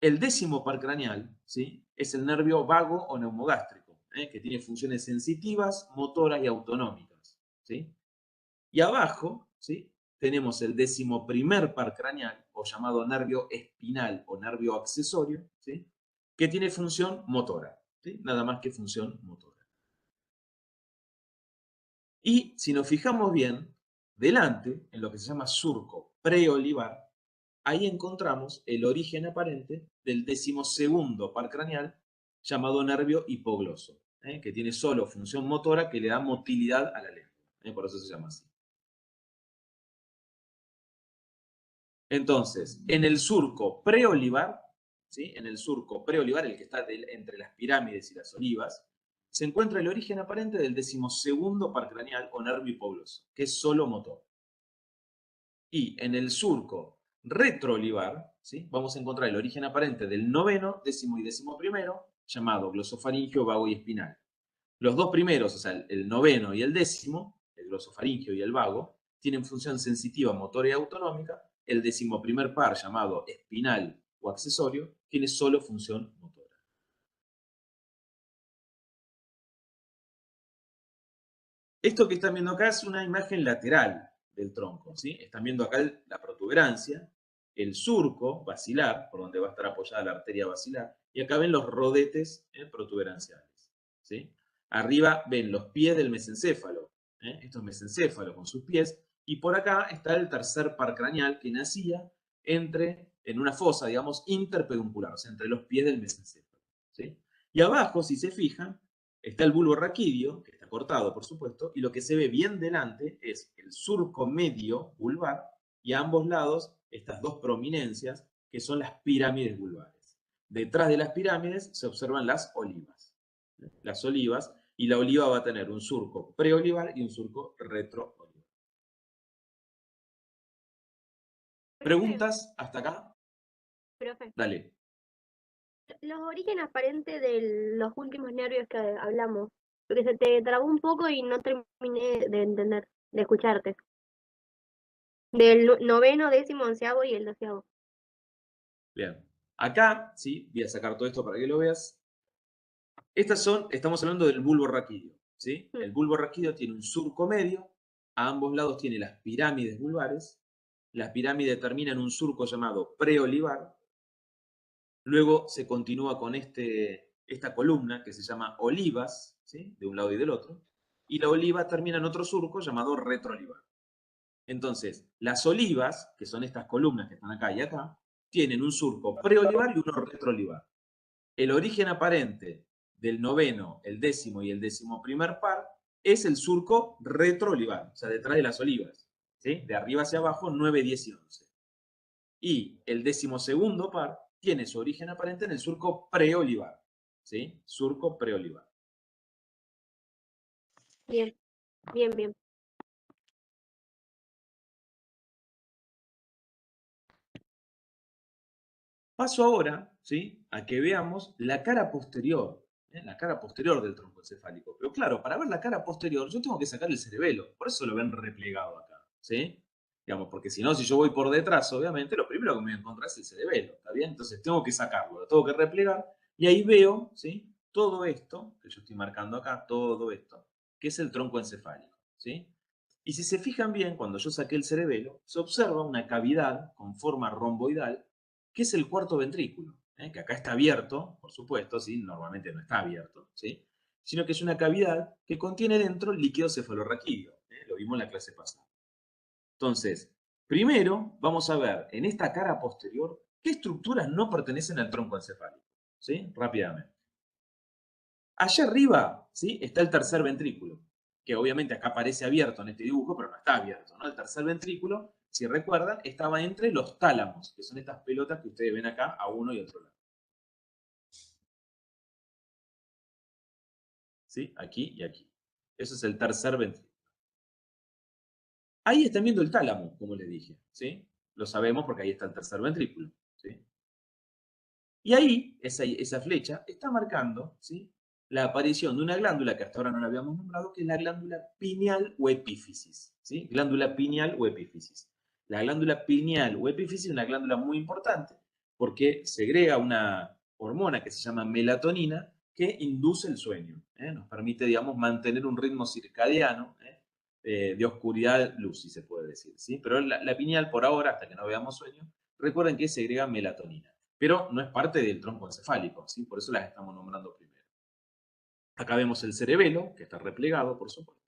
[SPEAKER 1] El décimo par craneal, ¿sí? Es el nervio vago o neumogástrico, que tiene funciones sensitivas, motoras y autonómicas. ¿Sí? Y abajo, ¿sí? Tenemos el decimoprimer par craneal, o llamado nervio espinal o nervio accesorio, ¿sí? Que tiene función motora, ¿sí? Nada más que función motora. Y si nos fijamos bien, delante, en lo que se llama surco preolivar, ahí encontramos el origen aparente del decimosegundo par craneal llamado nervio hipogloso, que tiene solo función motora que le da motilidad a la lengua. Por eso se llama así. Entonces, en el surco preolivar, ¿sí? En el surco preolivar, el que está entre las pirámides y las olivas, se encuentra el origen aparente del decimosegundo par craneal o nervio hipogloso, que es solo motor. Y en el surco retroolivar, ¿sí? Vamos a encontrar el origen aparente del noveno, décimo y decimoprimero, llamado glosofaringio, vago y espinal. Los dos primeros, o sea, el noveno y el décimo, el glosofaringio y el vago, tienen función sensitiva, motora y autonómica. El decimoprimer par, llamado espinal o accesorio, tiene solo función motora. Esto que están viendo acá es una imagen lateral del tronco, ¿sí? Están viendo acá la protuberancia, el surco basilar, por donde va a estar apoyada la arteria basilar, y acá ven los rodetes protuberanciales, ¿sí? Arriba ven los pies del mesencéfalo, esto es mesencéfalo con sus pies, y por acá está el tercer par craneal que nacía en una fosa, digamos, interpeduncular, o sea, entre los pies del mesencéfalo, ¿sí? Y abajo, si se fijan, está el bulbo raquídeo, que está cortado, por supuesto, y lo que se ve bien delante es el surco medio vulvar, y a ambos lados estas dos prominencias, que son las pirámides vulvares. Detrás de las pirámides se observan las olivas. Las olivas, y la oliva va a tener un surco preolivar y un surco retroolivar. ¿Preguntas hasta acá?
[SPEAKER 8] Profe,
[SPEAKER 1] Dale.
[SPEAKER 8] los orígenes aparentes de los últimos nervios que hablamos, Porque se te trabó un poco y no terminé de entender, de escucharte. Del noveno, décimo, onceavo y el doceavo.
[SPEAKER 1] Bien. Acá, ¿sí? Voy a sacar todo esto para que lo veas. Estamos hablando del bulbo raquídeo, ¿sí? El bulbo raquídeo tiene un surco medio, a ambos lados tiene las pirámides vulvares, la pirámide termina en un surco llamado preolivar, luego se continúa con esta columna que se llama olivas, ¿sí? De un lado y del otro, y la oliva termina en otro surco llamado retroolivar. Entonces, las olivas, que son estas columnas que están acá y acá, tienen un surco preolivar y uno retroolivar. El origen aparente del noveno, el décimo y el decimoprimer par es el surco retroolivar, o sea, detrás de las olivas, ¿sí? De arriba hacia abajo, 9, 10 y 11. Y el decimosegundo par tiene su origen aparente en el surco preolivar, ¿sí? Surco preolivar.
[SPEAKER 8] Bien, bien, bien.
[SPEAKER 1] Paso ahora, ¿sí? A que veamos la cara posterior, la cara posterior del tronco encefálico. Pero claro, para ver la cara posterior yo tengo que sacar el cerebelo, por eso lo ven replegado acá, ¿sí? Digamos, porque si no, si yo voy por detrás, obviamente, lo primero que me voy a encontrar es el cerebelo, ¿está bien? Entonces tengo que sacarlo, lo tengo que replegar, y ahí veo, ¿sí? Todo esto, que yo estoy marcando acá, todo esto, que es el tronco encefálico, ¿sí? Y si se fijan bien, cuando yo saqué el cerebelo, se observa una cavidad con forma romboidal, que es el cuarto ventrículo, que acá está abierto, por supuesto, ¿sí? Normalmente no está abierto, ¿sí? Sino que es una cavidad que contiene dentro el líquido cefalorraquídeo, lo vimos en la clase pasada. Entonces, primero vamos a ver en esta cara posterior qué estructuras no pertenecen al tronco encefálico, ¿sí? Rápidamente. Allá arriba, ¿sí? Está el tercer ventrículo, que obviamente acá aparece abierto en este dibujo, pero no está abierto, ¿no? El tercer ventrículo, si recuerdan, estaba entre los tálamos, que son estas pelotas que ustedes ven acá a uno y otro lado. ¿Sí? Aquí y aquí. Eso es el tercer ventrículo. Ahí están viendo el tálamo, como les dije, ¿sí? Lo sabemos porque ahí está el tercer ventrículo, ¿sí? Y ahí, esa flecha, está marcando, ¿sí? La aparición de una glándula que hasta ahora no la habíamos nombrado, que es la glándula pineal o epífisis, ¿sí? Glándula pineal o epífisis. La glándula pineal o epífisis es una glándula muy importante porque segrega una hormona que se llama melatonina que induce el sueño, nos permite, digamos, mantener un ritmo circadiano, de oscuridad-luz, si se puede decir, ¿sí? Pero la pineal, por ahora, hasta que no veamos sueño, recuerden que segrega melatonina, pero no es parte del tronco encefálico, ¿sí? Por eso las estamos nombrando primero. Acá vemos el cerebelo, que está replegado, por supuesto.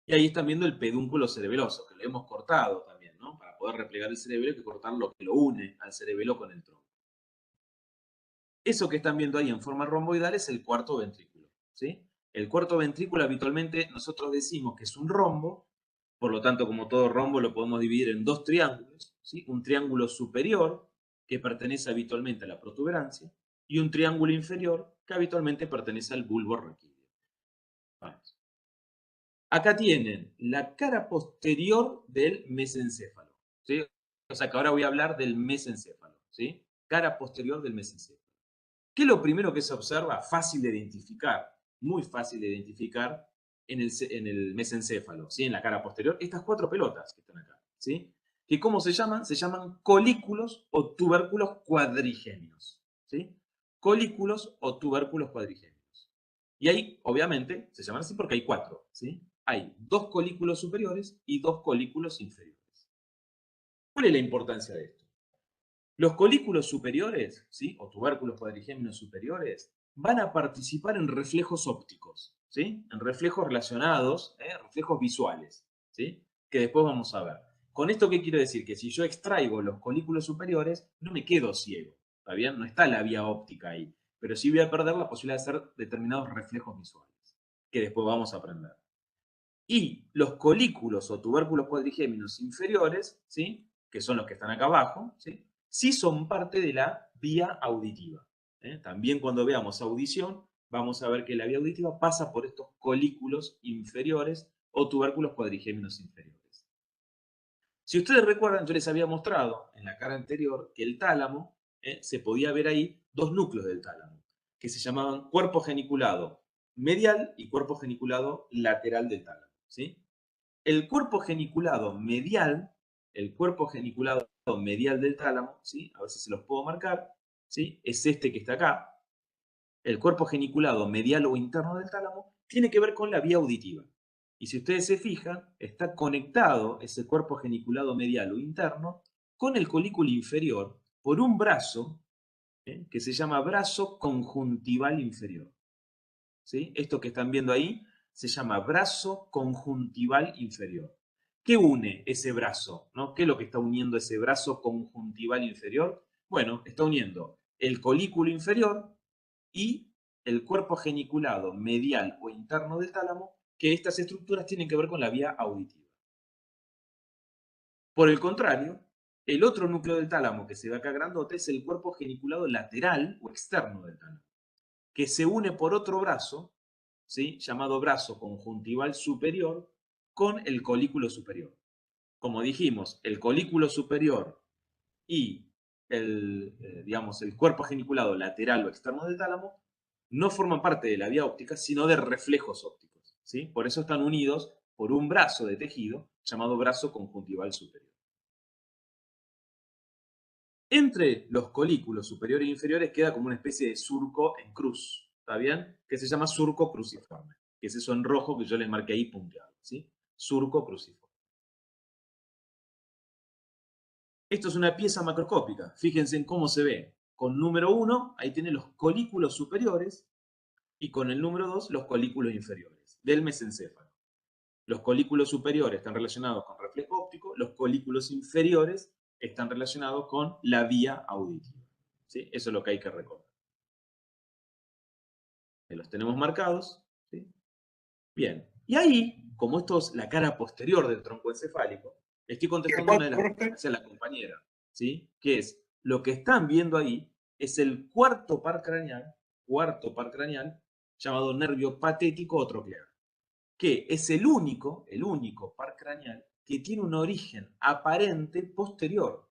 [SPEAKER 1] Y ahí están viendo el pedúnculo cerebeloso, que lo hemos cortado también, ¿no? Para poder replegar el cerebelo hay que cortar lo que lo une al cerebelo con el tronco. Eso que están viendo ahí en forma romboidal es el cuarto ventrículo, ¿sí? El cuarto ventrículo habitualmente nosotros decimos que es un rombo, por lo tanto, como todo rombo, lo podemos dividir en dos triángulos, ¿sí? Un triángulo superior, que pertenece habitualmente a la protuberancia, y un triángulo inferior, que habitualmente pertenece al bulbo raquídeo. Vamos. Acá tienen la cara posterior del mesencéfalo, ¿sí? O sea que ahora voy a hablar del mesencéfalo, ¿sí? Cara posterior del mesencéfalo. ¿Qué es lo primero que se observa? Fácil de identificar, muy fácil de identificar en el mesencéfalo, ¿sí? En la cara posterior, estas cuatro pelotas que están acá, ¿sí? ¿Que cómo se llaman? Se llaman colículos o tubérculos cuadrigémeos, ¿sí? Colículos o tubérculos cuadrigémeos. Y ahí, obviamente, se llaman así porque hay cuatro, ¿sí? Hay dos colículos superiores y dos colículos inferiores. ¿Cuál es la importancia de esto? Los colículos superiores, ¿sí? O tubérculos cuadrigémeos superiores, van a participar en reflejos ópticos, ¿sí? En reflejos relacionados, reflejos visuales, ¿sí? Que después vamos a ver. ¿Con esto qué quiero decir? Que si yo extraigo los colículos superiores, no me quedo ciego, ¿está bien? No está la vía óptica ahí, pero sí voy a perder la posibilidad de hacer determinados reflejos visuales, que después vamos a aprender. Y los colículos o tubérculos cuadrigémeos inferiores, ¿sí? Que son los que están acá abajo, ¿sí? Sí son parte de la vía auditiva. También cuando veamos audición, vamos a ver que la vía auditiva pasa por estos colículos inferiores o tubérculos cuadrigémeos inferiores. Si ustedes recuerdan, yo les había mostrado en la cara anterior que el tálamo, se podía ver ahí dos núcleos del tálamo, que se llamaban cuerpo geniculado medial y cuerpo geniculado lateral del tálamo, ¿sí? El cuerpo geniculado medial del tálamo, ¿sí? A ver si se los puedo marcar, ¿sí? Es este que está acá. El cuerpo geniculado medial o interno del tálamo tiene que ver con la vía auditiva. Y si ustedes se fijan, está conectado ese cuerpo geniculado medial o interno con el colículo inferior por un brazo que se llama brazo conjuntival inferior. ¿Sí? Esto que están viendo ahí se llama brazo conjuntival inferior. ¿Qué une ese brazo? ¿No? ¿Qué es lo que está uniendo ese brazo conjuntival inferior? Bueno, está uniendo el colículo inferior y el cuerpo geniculado medial o interno del tálamo, que estas estructuras tienen que ver con la vía auditiva. Por el contrario, el otro núcleo del tálamo que se ve acá grandote es el cuerpo geniculado lateral o externo del tálamo, que se une por otro brazo, ¿sí? Llamado brazo conjuntival superior, con el colículo superior. Como dijimos, el colículo superior y digamos, el cuerpo geniculado lateral o externo del tálamo no forman parte de la vía óptica, sino de reflejos ópticos, ¿sí? Por eso están unidos por un brazo de tejido llamado brazo conjuntival superior. Entre los colículos superiores e inferiores queda como una especie de surco en cruz, ¿está bien? Que se llama surco cruciforme, que es eso en rojo que yo les marqué ahí punteado, ¿sí? Surco cruciforme. Esto es una pieza macroscópica. Fíjense en cómo se ve. Con número 1, ahí tiene los colículos superiores, y con el número 2, los colículos inferiores del mesencéfalo. Los colículos superiores están relacionados con reflejo óptico, los colículos inferiores están relacionados con la vía auditiva, ¿sí? Eso es lo que hay que recordar. Los tenemos marcados, ¿sí? Bien. Y ahí, como esto es la cara posterior del tronco encefálico, estoy contestando una de las preguntas que hacía la compañera, ¿sí? Que es, lo que están viendo ahí es el cuarto par craneal, llamado nervio patético o troclear, que es el único par craneal que tiene un origen aparente posterior,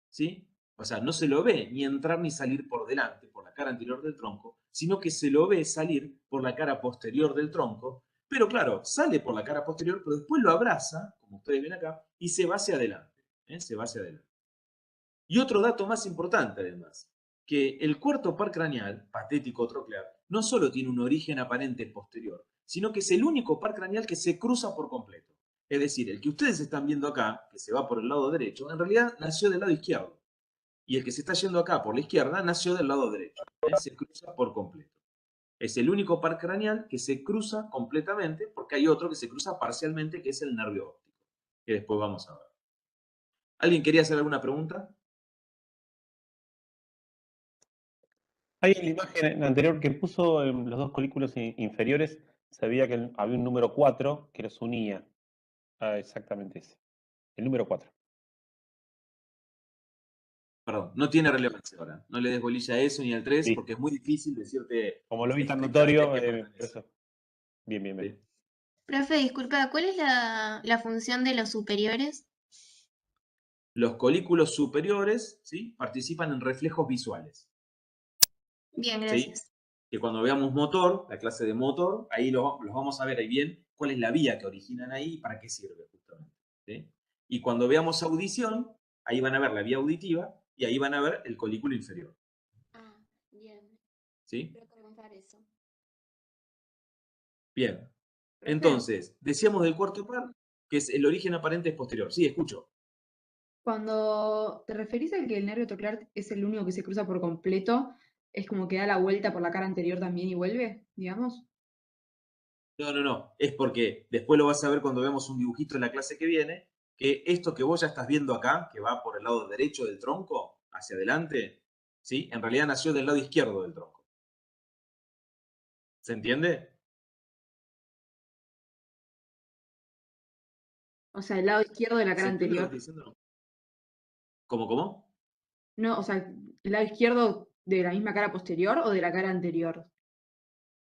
[SPEAKER 1] ¿sí? O sea, no se lo ve ni entrar ni salir por delante, por la cara anterior del tronco, sino que se lo ve salir por la cara posterior del tronco, pero claro, sale por la cara posterior, pero después lo abraza, como ustedes ven acá, y se va hacia adelante, se va hacia adelante. Y otro dato más importante además, que el cuarto par craneal, patético troclear, no solo tiene un origen aparente posterior, sino que es el único par craneal que se cruza por completo. Es decir, el que ustedes están viendo acá, que se va por el lado derecho, en realidad nació del lado izquierdo. Y el que se está yendo acá por la izquierda nació del lado derecho. Se cruza por completo. Es el único par craneal que se cruza completamente, porque hay otro que se cruza parcialmente, que es el nervio óptico, que después vamos a ver. ¿Alguien quería hacer alguna pregunta?
[SPEAKER 9] Ahí en la imagen anterior que puso en los dos colículos inferiores, se veía que había un número 4 que los unía. Ah, exactamente ese. El número 4.
[SPEAKER 1] Perdón, no tiene relevancia ahora. No le des bolilla a eso ni al 3,
[SPEAKER 9] Sí.
[SPEAKER 1] porque es muy difícil decirte...
[SPEAKER 9] Como lo vi tan
[SPEAKER 1] exactamente
[SPEAKER 9] notorio,
[SPEAKER 1] a qué
[SPEAKER 9] por
[SPEAKER 1] pertenece.
[SPEAKER 9] eso. Bien, bien, bien.
[SPEAKER 1] Sí.
[SPEAKER 8] Profe, disculpa, ¿cuál es la función de los superiores?
[SPEAKER 1] Los colículos superiores, ¿sí? Participan en reflejos visuales.
[SPEAKER 8] Bien,
[SPEAKER 1] ¿Sí?
[SPEAKER 8] gracias.
[SPEAKER 1] Que cuando veamos motor, la clase de motor, ahí los vamos a ver ahí bien cuál es la vía que originan ahí y para qué sirve justamente. ¿Sí? Y cuando veamos audición, ahí van a ver la vía auditiva y ahí van a ver el colículo inferior.
[SPEAKER 8] Ah, bien.
[SPEAKER 1] ¿Sí?
[SPEAKER 8] Quiero preguntar eso.
[SPEAKER 1] Bien. Entonces, decíamos del cuarto par, que es el origen aparente es posterior. Sí, escucho.
[SPEAKER 10] Cuando te referís a que el nervio troclear es el único que se cruza por completo, es como que da la vuelta por la cara anterior también y vuelve, digamos.
[SPEAKER 1] No. Es porque después lo vas a ver cuando veamos un dibujito en la clase que viene, que esto que vos ya estás viendo acá, que va por el lado derecho del tronco, hacia adelante, ¿sí? En realidad nació del lado izquierdo del tronco. ¿Se entiende?
[SPEAKER 10] O sea, el lado izquierdo de la cara
[SPEAKER 1] ¿Se entiende lo
[SPEAKER 10] anterior.
[SPEAKER 1] que estoy diciendo? ¿Cómo?
[SPEAKER 10] No, o sea, el lado izquierdo de la misma cara posterior o de la cara anterior.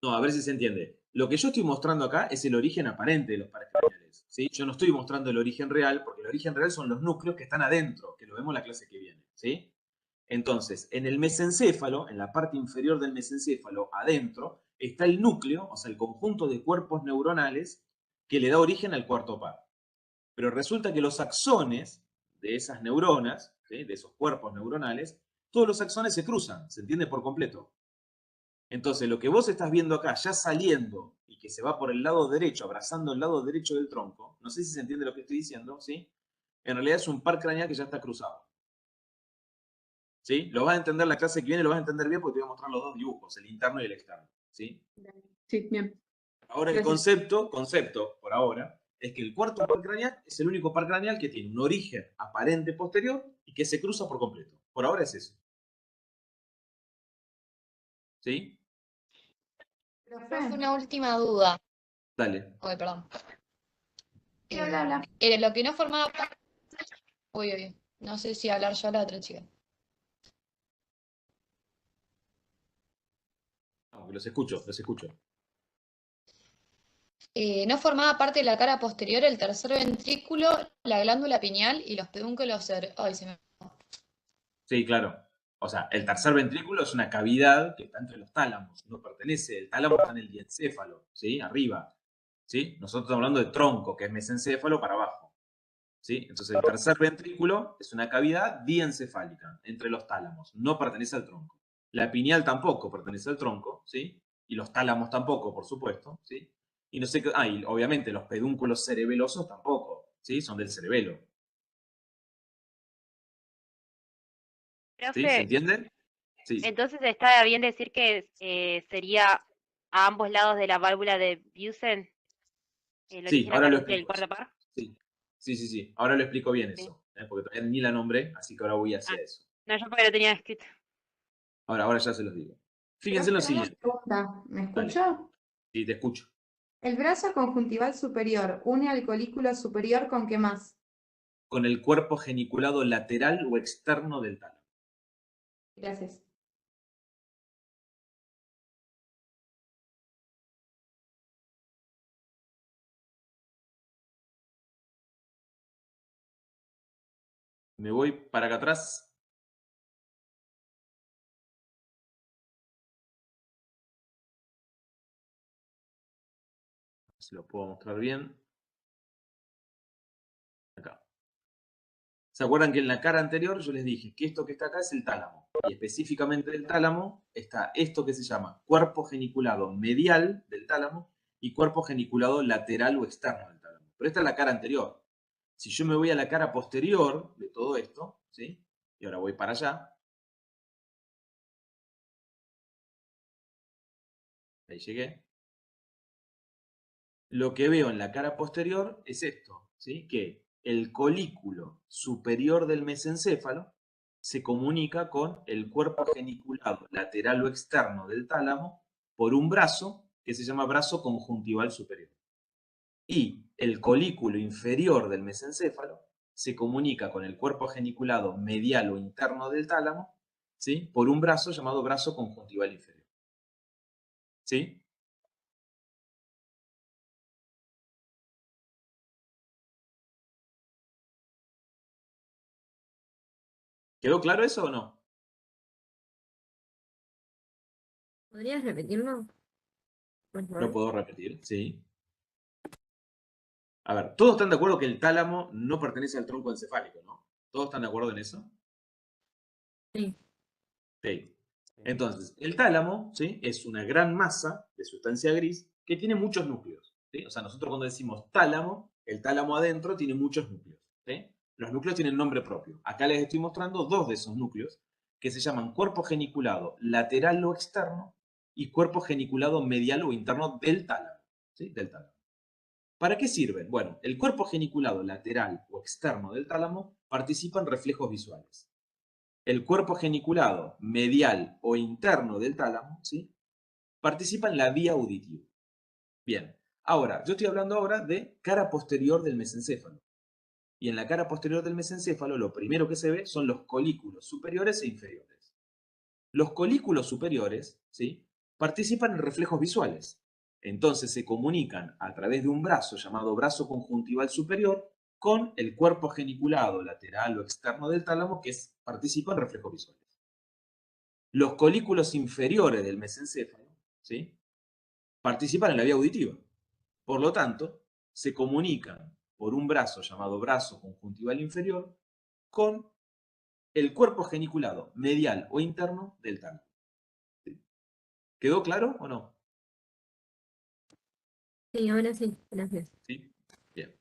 [SPEAKER 1] No, a ver si se entiende. Lo que yo estoy mostrando acá es el origen aparente de los pares craneales, ¿sí? Yo no estoy mostrando el origen real, porque el origen real son los núcleos que están adentro, que lo vemos en la clase que viene, ¿sí? Entonces, en el mesencéfalo, en la parte inferior del mesencéfalo, adentro, está el núcleo, o sea, el conjunto de cuerpos neuronales que le da origen al cuarto par. Pero resulta que los axones de esas neuronas, ¿sí?, de esos cuerpos neuronales, todos los axones se cruzan, se entiende por completo. Entonces, lo que vos estás viendo acá, ya saliendo y que se va por el lado derecho, abrazando el lado derecho del tronco, no sé si se entiende lo que estoy diciendo, ¿sí? En realidad es un par craneal que ya está cruzado. ¿Sí? Lo vas a entender la clase que viene, lo vas a entender bien porque te voy a mostrar los dos dibujos, el interno y el externo. ¿Sí?
[SPEAKER 10] Sí, bien.
[SPEAKER 1] Ahora el
[SPEAKER 10] Gracias.
[SPEAKER 1] concepto, por ahora, es que el cuarto par craneal es el único par craneal que tiene un origen aparente posterior y que se cruza por completo. Por ahora es eso. ¿Sí?
[SPEAKER 11] Profe, una última duda.
[SPEAKER 1] Dale.
[SPEAKER 11] Uy, perdón.
[SPEAKER 4] Sí, habla.
[SPEAKER 11] Lo que no formaba parte. Uy. No sé si hablar yo a la otra chica.
[SPEAKER 1] No, los escucho, los escucho.
[SPEAKER 11] No formaba parte de la cara posterior el tercer ventrículo, la glándula pineal y los pedúnculos. Ay, se me.
[SPEAKER 1] Sí, claro. O sea, el tercer ventrículo es una cavidad que está entre los tálamos. No pertenece, el tálamo está en el diencéfalo, ¿sí? Arriba. ¿Sí? Nosotros estamos hablando de tronco, que es mesencéfalo para abajo. ¿Sí? Entonces el tercer ventrículo es una cavidad diencefálica entre los tálamos. No pertenece al tronco. La pineal tampoco pertenece al tronco, ¿sí? Y los tálamos tampoco, por supuesto, ¿sí? Y no sé qué. Y obviamente los pedúnculos cerebelosos tampoco, ¿sí? Son del cerebelo. ¿Sí? ¿Se
[SPEAKER 12] Profe,
[SPEAKER 1] entiende? Sí.
[SPEAKER 12] entonces está bien decir que sería a ambos lados de la válvula de Busen el
[SPEAKER 1] Sí,
[SPEAKER 12] origen
[SPEAKER 1] ahora lo
[SPEAKER 12] aparente del
[SPEAKER 1] explico.
[SPEAKER 12] cuarto par.
[SPEAKER 1] Sí. Ahora lo explico bien
[SPEAKER 12] Sí.
[SPEAKER 1] eso, porque todavía ni la nombré, así que ahora voy
[SPEAKER 12] Ah,
[SPEAKER 1] hacia eso.
[SPEAKER 12] no, yo porque lo tenía escrito.
[SPEAKER 1] Ahora ya se los digo. Fíjense en lo
[SPEAKER 4] Profe, una
[SPEAKER 1] siguiente.
[SPEAKER 4] pregunta. ¿Me
[SPEAKER 1] Dale.
[SPEAKER 4] escucha?
[SPEAKER 1] Sí, te escucho.
[SPEAKER 4] El brazo conjuntival superior une al colículo superior ¿con qué más?
[SPEAKER 1] Con el cuerpo geniculado lateral o externo del tálamo.
[SPEAKER 4] Gracias.
[SPEAKER 1] Me voy para acá atrás. Si lo puedo mostrar bien. Acá. ¿Se acuerdan que en la cara anterior yo les dije que esto que está acá es el tálamo? Y específicamente del tálamo está esto que se llama cuerpo geniculado medial del tálamo y cuerpo geniculado lateral o externo del tálamo. Pero esta es la cara anterior. Si yo me voy a la cara posterior de todo esto, ¿sí? Y ahora voy para allá. Ahí llegué. Lo que veo en la cara posterior es esto, ¿sí? Que el colículo superior del mesencéfalo se comunica con el cuerpo geniculado lateral o externo del tálamo por un brazo que se llama brazo conjuntival superior. Y el colículo inferior del mesencéfalo se comunica con el cuerpo geniculado medial o interno del tálamo, ¿sí? Por un brazo llamado brazo conjuntival inferior. ¿Sí? ¿Quedó claro eso o no?
[SPEAKER 6] ¿Podrías repetirlo? Por
[SPEAKER 1] Lo
[SPEAKER 6] favor.
[SPEAKER 1] puedo repetir, sí. A ver, todos están de acuerdo que el tálamo no pertenece al tronco encefálico, ¿no? ¿Todos están de acuerdo en eso?
[SPEAKER 6] Sí.
[SPEAKER 1] Sí. Entonces, el tálamo, ¿sí?, es una gran masa de sustancia gris que tiene muchos núcleos, ¿sí? O sea, nosotros cuando decimos tálamo, el tálamo adentro tiene muchos núcleos, ¿sí? Los núcleos tienen nombre propio. Acá les estoy mostrando dos de esos núcleos que se llaman cuerpo geniculado lateral o externo y cuerpo geniculado medial o interno del tálamo, ¿sí? Del tálamo. ¿Para qué sirven? Bueno, el cuerpo geniculado lateral o externo del tálamo participa en reflejos visuales. El cuerpo geniculado medial o interno del tálamo, ¿sí?, participa en la vía auditiva. Bien, ahora, yo estoy hablando ahora de cara posterior del mesencéfalo. Y en la cara posterior del mesencéfalo lo primero que se ve son los colículos superiores e inferiores. Los colículos superiores, ¿sí?, participan en reflejos visuales. Entonces se comunican a través de un brazo llamado brazo conjuntival superior con el cuerpo geniculado lateral o externo del tálamo que participa en reflejos visuales. Los colículos inferiores del mesencéfalo, ¿sí?, participan en la vía auditiva. Por lo tanto, se comunican por un brazo llamado brazo conjuntival inferior con el cuerpo geniculado medial o interno del tálamo. ¿Sí? ¿Quedó claro o no?
[SPEAKER 6] Sí, ahora sí, gracias.
[SPEAKER 1] ¿Sí? Bien.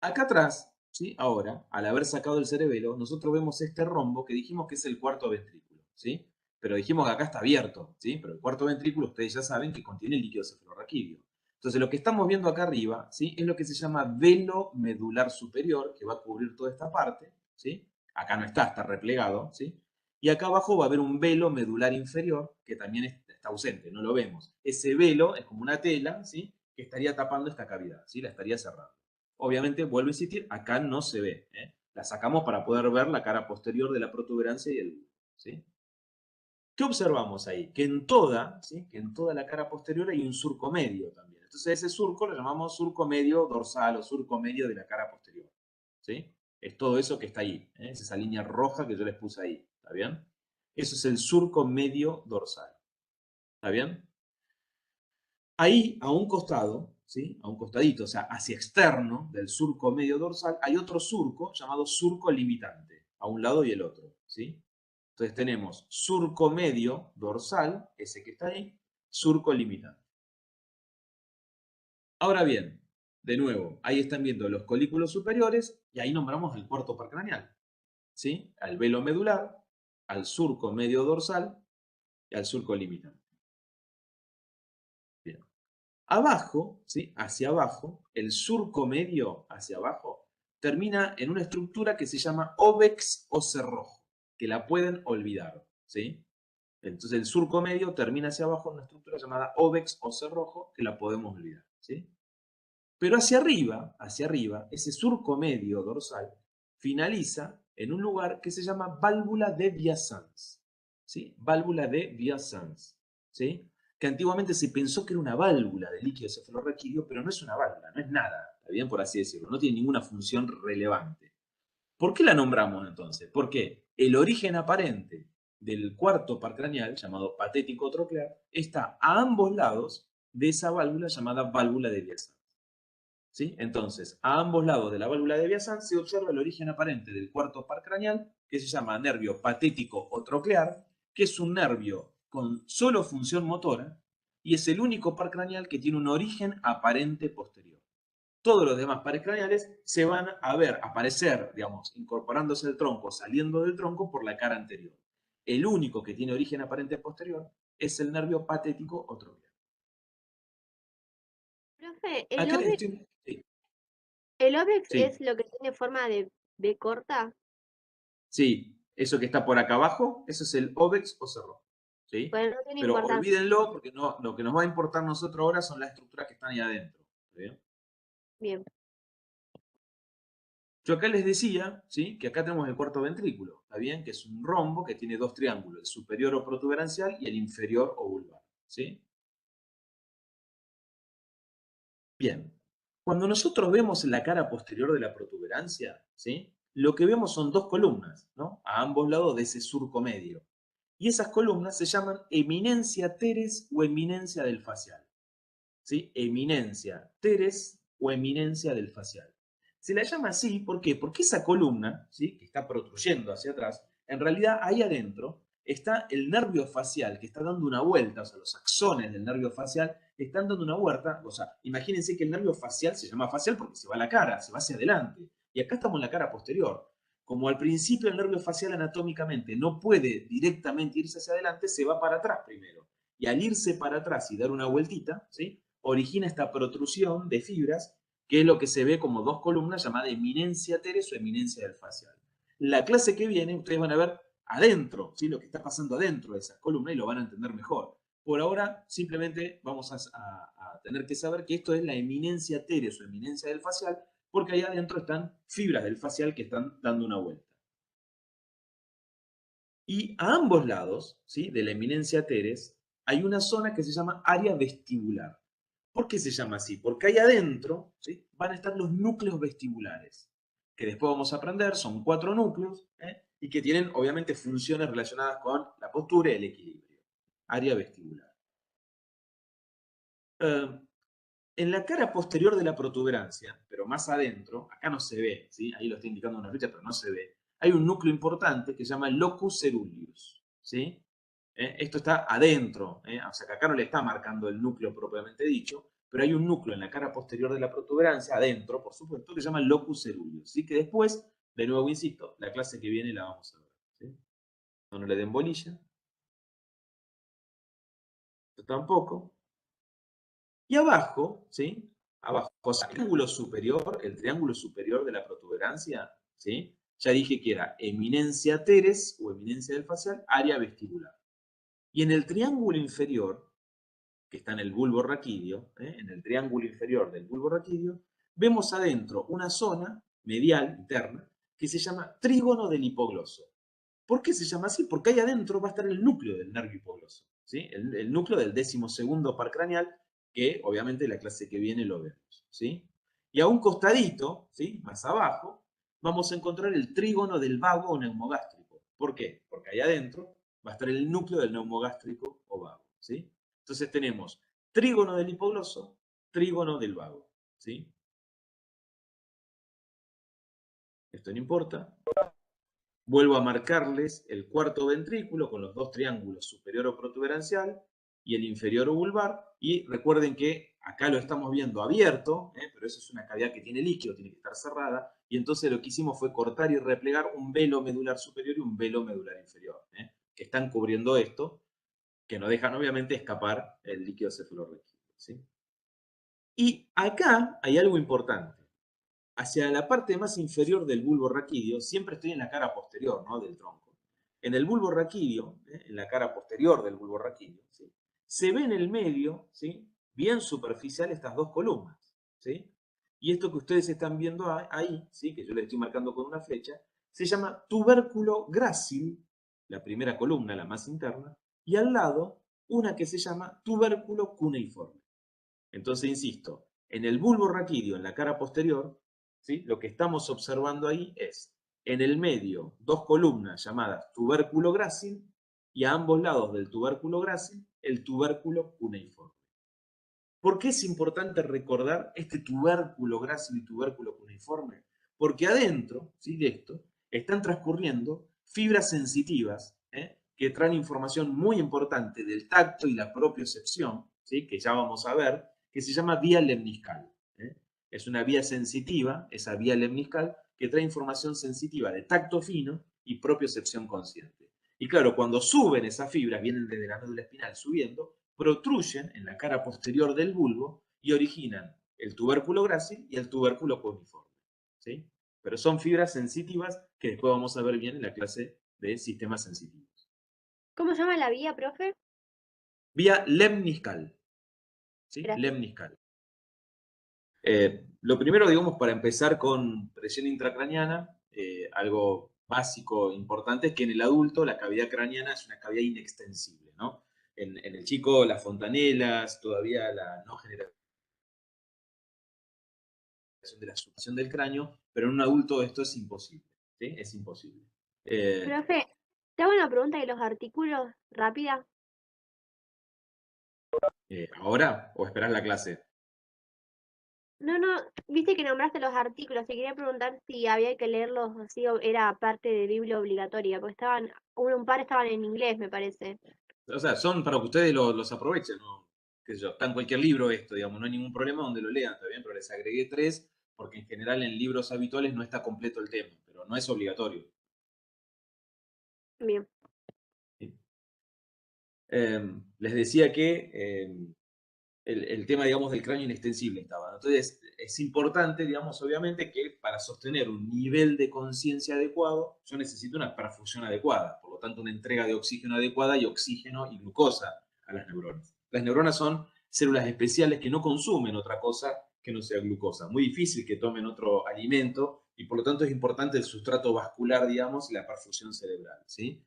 [SPEAKER 1] Acá atrás, ¿sí? Ahora, al haber sacado el cerebelo, nosotros vemos este rombo que dijimos que es el cuarto ventrículo, ¿sí? Pero dijimos que acá está abierto, ¿sí? Pero el cuarto ventrículo, ustedes ya saben que contiene líquido cefalorraquídeo. Entonces, lo que estamos viendo acá arriba, ¿sí? Es lo que se llama velo medular superior, que va a cubrir toda esta parte, ¿sí? Acá no está replegado, ¿sí? Y acá abajo va a haber un velo medular inferior, que también está ausente, no lo vemos. Ese velo es como una tela, ¿sí? Que estaría tapando esta cavidad, ¿sí? La estaría cerrando. Obviamente, vuelvo a insistir, acá no se ve, ¿eh? La sacamos para poder ver la cara posterior de la protuberancia y el bulbo, ¿sí? ¿Qué observamos ahí? Que en toda, ¿sí? Que en toda la cara posterior hay un surco medio también. Entonces ese surco lo llamamos surco medio dorsal o surco medio de la cara posterior, ¿sí? Es todo eso que está ahí, ¿eh? Es esa línea roja que yo les puse ahí, ¿está bien? Eso es el surco medio dorsal, ¿está bien? Ahí, a un costado, ¿sí? A un costadito, o sea, hacia externo del surco medio dorsal, hay otro surco llamado surco limitante, a un lado y el otro, ¿sí? Entonces tenemos surco medio dorsal, ese que está ahí, surco limitante. Ahora bien, de nuevo, ahí están viendo los colículos superiores y ahí nombramos el cuarto par craneal, ¿sí? Al velo medular, al surco medio dorsal y al surco limitante. Bien. Abajo, ¿sí? Hacia abajo, el surco medio hacia abajo, termina en una estructura que se llama óvex o cerrojo, que la pueden olvidar, ¿sí? Entonces el surco medio termina hacia abajo en una estructura llamada óvex o cerrojo, que la podemos olvidar, ¿sí? Pero hacia arriba, ese surco medio dorsal finaliza en un lugar que se llama válvula de Biasans, ¿sí? Válvula de Biasans, ¿sí? Que antiguamente se pensó que era una válvula de líquido cefalorraquídeo, pero no es una válvula, no es nada, ¿está bien? Por así decirlo, no tiene ninguna función relevante. ¿Por qué la nombramos entonces? Porque el origen aparente del cuarto par craneal, llamado patético troclear, está a ambos lados de esa válvula llamada válvula de Biasans, ¿sí? Entonces, a ambos lados de la válvula de Biasans se observa el origen aparente del cuarto par craneal, que se llama nervio patético o troclear, que es un nervio con solo función motora y es el único par craneal que tiene un origen aparente posterior. Todos los demás pares craneales se van a ver aparecer, digamos, incorporándose al tronco, saliendo del tronco por la cara anterior. El único que tiene origen aparente posterior es el nervio patético o troclear.
[SPEAKER 8] Profe,
[SPEAKER 1] Acá les estoy... Sí.
[SPEAKER 8] ¿el óvex
[SPEAKER 1] Sí.
[SPEAKER 8] es lo que tiene forma de B corta?
[SPEAKER 1] Sí, eso que está por acá abajo, eso es el óvex o cerrojo, ¿sí?
[SPEAKER 8] Bueno, no tiene
[SPEAKER 1] Pero
[SPEAKER 8] importancia.
[SPEAKER 1] olvídenlo porque no, lo que nos va a importar a nosotros ahora son las estructuras que están ahí adentro. ¿Está bien?
[SPEAKER 8] Bien.
[SPEAKER 1] Yo acá les decía, ¿sí? Que acá tenemos el cuarto ventrículo, ¿está bien? Que es un rombo que tiene dos triángulos, el superior o protuberancial y el inferior o vulvar, ¿sí? Bien. Cuando nosotros vemos la cara posterior de la protuberancia, ¿sí? Lo que vemos son dos columnas, ¿no? A ambos lados de ese surco medio. Y esas columnas se llaman eminencia teres o eminencia del facial, ¿sí? Eminencia teres o eminencia del facial. Se la llama así, ¿por qué? Porque esa columna, ¿sí? Que está protruyendo hacia atrás, en realidad ahí adentro está el nervio facial que está dando una vuelta, o sea, los axones del nervio facial están dando una vuelta, o sea, imagínense que el nervio facial se llama facial porque se va a la cara, se va hacia adelante, y acá estamos en la cara posterior. Como al principio el nervio facial anatómicamente no puede directamente irse hacia adelante, se va para atrás primero. Y al irse para atrás y dar una vueltita, ¿sí? Origina esta protrusión de fibras, que es lo que se ve como dos columnas llamada eminencia teres o eminencia del facial. La clase que viene, ustedes van a ver adentro, ¿sí? Lo que está pasando adentro de esas columnas y lo van a entender mejor. Por ahora, simplemente vamos a tener que saber que esto es la eminencia teres o eminencia del facial, porque ahí adentro están fibras del facial que están dando una vuelta. Y a ambos lados, ¿sí? De la eminencia teres hay una zona que se llama área vestibular. ¿Por qué se llama así? Porque ahí adentro, ¿sí? Van a estar los núcleos vestibulares, que después vamos a aprender, son 4 núcleos, y que tienen obviamente funciones relacionadas con la postura y el equilibrio. Área vestibular. En la cara posterior de la protuberancia, pero más adentro, acá no se ve, ¿sí? Ahí lo estoy indicando una flecha, pero no se ve, hay un núcleo importante que se llama el locus ceruleus, ¿sí? Esto está adentro, o sea que acá no le está marcando el núcleo propiamente dicho, pero hay un núcleo en la cara posterior de la protuberancia, adentro, por supuesto, que se llama el locus ceruleus, ¿sí? Que después, de nuevo insisto, la clase que viene la vamos a ver, ¿sí? No le den bolilla. Esto tampoco. Y abajo, ¿sí? Abajo, o sea, el triángulo superior de la protuberancia, ¿sí? Ya dije que era eminencia teres o eminencia del facial, área vestibular. Y en el triángulo inferior, que está en el bulbo raquídeo, en el triángulo inferior del bulbo raquídeo, vemos adentro una zona medial, interna, que se llama trígono del hipogloso. ¿Por qué se llama así? Porque ahí adentro va a estar el núcleo del nervio hipogloso, ¿sí? El núcleo del 12º par craneal, que obviamente en la clase que viene lo vemos, ¿sí? Y a un costadito, ¿sí? Más abajo, vamos a encontrar el trígono del vago o neumogástrico. ¿Por qué? Porque ahí adentro va a estar el núcleo del neumogástrico o vago, ¿sí? Entonces tenemos trígono del hipogloso, trígono del vago, ¿sí? Esto no importa. Vuelvo a marcarles el cuarto ventrículo con los dos triángulos superior o protuberancial y el inferior o vulvar. Y recuerden que acá lo estamos viendo abierto, pero eso es una cavidad que tiene líquido, tiene que estar cerrada. Y entonces lo que hicimos fue cortar y replegar un velo medular superior y un velo medular inferior, que están cubriendo esto, que no dejan obviamente escapar el líquido cefalorraquídeo, ¿sí? Y acá hay algo importante. Hacia la parte más inferior del bulbo raquídeo, siempre estoy en la cara posterior, ¿no? Del tronco. En el bulbo raquídeo, en la cara posterior del bulbo raquídeo, ¿sí? Se ve en el medio, ¿sí? Bien superficial estas dos columnas, ¿sí? Y esto que ustedes están viendo ahí, ¿sí? Que yo le estoy marcando con una flecha, se llama tubérculo grácil, la primera columna, la más interna, y al lado una que se llama tubérculo cuneiforme. Entonces, insisto, en el bulbo raquídeo, en la cara posterior, ¿sí? Lo que estamos observando ahí es, en el medio, dos columnas llamadas tubérculo grácil y a ambos lados del tubérculo grácil, el tubérculo cuneiforme. ¿Por qué es importante recordar este tubérculo grácil y tubérculo cuneiforme? Porque adentro, ¿sí? De esto están transcurriendo fibras sensitivas que traen información muy importante del tacto y la propiocepción, ¿sí? Que ya vamos a ver, que se llama vía lemniscal. Es una vía sensitiva, esa vía lemniscal, que trae información sensitiva de tacto fino y propiocepción consciente. Y claro, cuando suben esas fibras, vienen desde la médula espinal subiendo, protruyen en la cara posterior del bulbo y originan el tubérculo grácil y el tubérculo cuneiforme, ¿sí? Pero son fibras sensitivas que después vamos a ver bien en la clase de sistemas sensitivos.
[SPEAKER 8] ¿Cómo se llama la vía, profe?
[SPEAKER 1] Vía lemniscal, ¿sí?
[SPEAKER 8] Gracias.
[SPEAKER 1] Lemniscal. Lo primero, digamos, para empezar con presión intracraniana, algo básico, importante, es que en el adulto la cavidad craneana es una cavidad inextensible, ¿no? En el chico, las fontanelas, todavía la no generación de la supresión del cráneo, pero en un adulto esto es imposible, ¿sí? Es imposible.
[SPEAKER 8] Profe, te hago una pregunta de los artículos rápida.
[SPEAKER 1] ¿Ahora o esperar la clase?
[SPEAKER 8] No, viste que nombraste los artículos, te quería preguntar si había que leerlos así o era parte de Biblia obligatoria, porque un par estaban en inglés, me parece.
[SPEAKER 1] O sea, son para que ustedes los aprovechen, ¿no? Qué sé yo, está en cualquier libro esto, digamos, no hay ningún problema donde lo lean, está bien, pero les agregué 3 porque en general en libros habituales no está completo el tema, pero no es obligatorio.
[SPEAKER 8] Bien.
[SPEAKER 1] ¿Sí? Les decía que el tema, digamos, del cráneo inextensible estaba. Entonces, es importante, digamos, obviamente, que para sostener un nivel de conciencia adecuado, yo necesito una perfusión adecuada, por lo tanto, una entrega de oxígeno adecuada y oxígeno y glucosa a las neuronas. Las neuronas son células especiales que no consumen otra cosa que no sea glucosa. Muy difícil que tomen otro alimento y, por lo tanto, es importante el sustrato vascular, digamos, y la perfusión cerebral, ¿sí?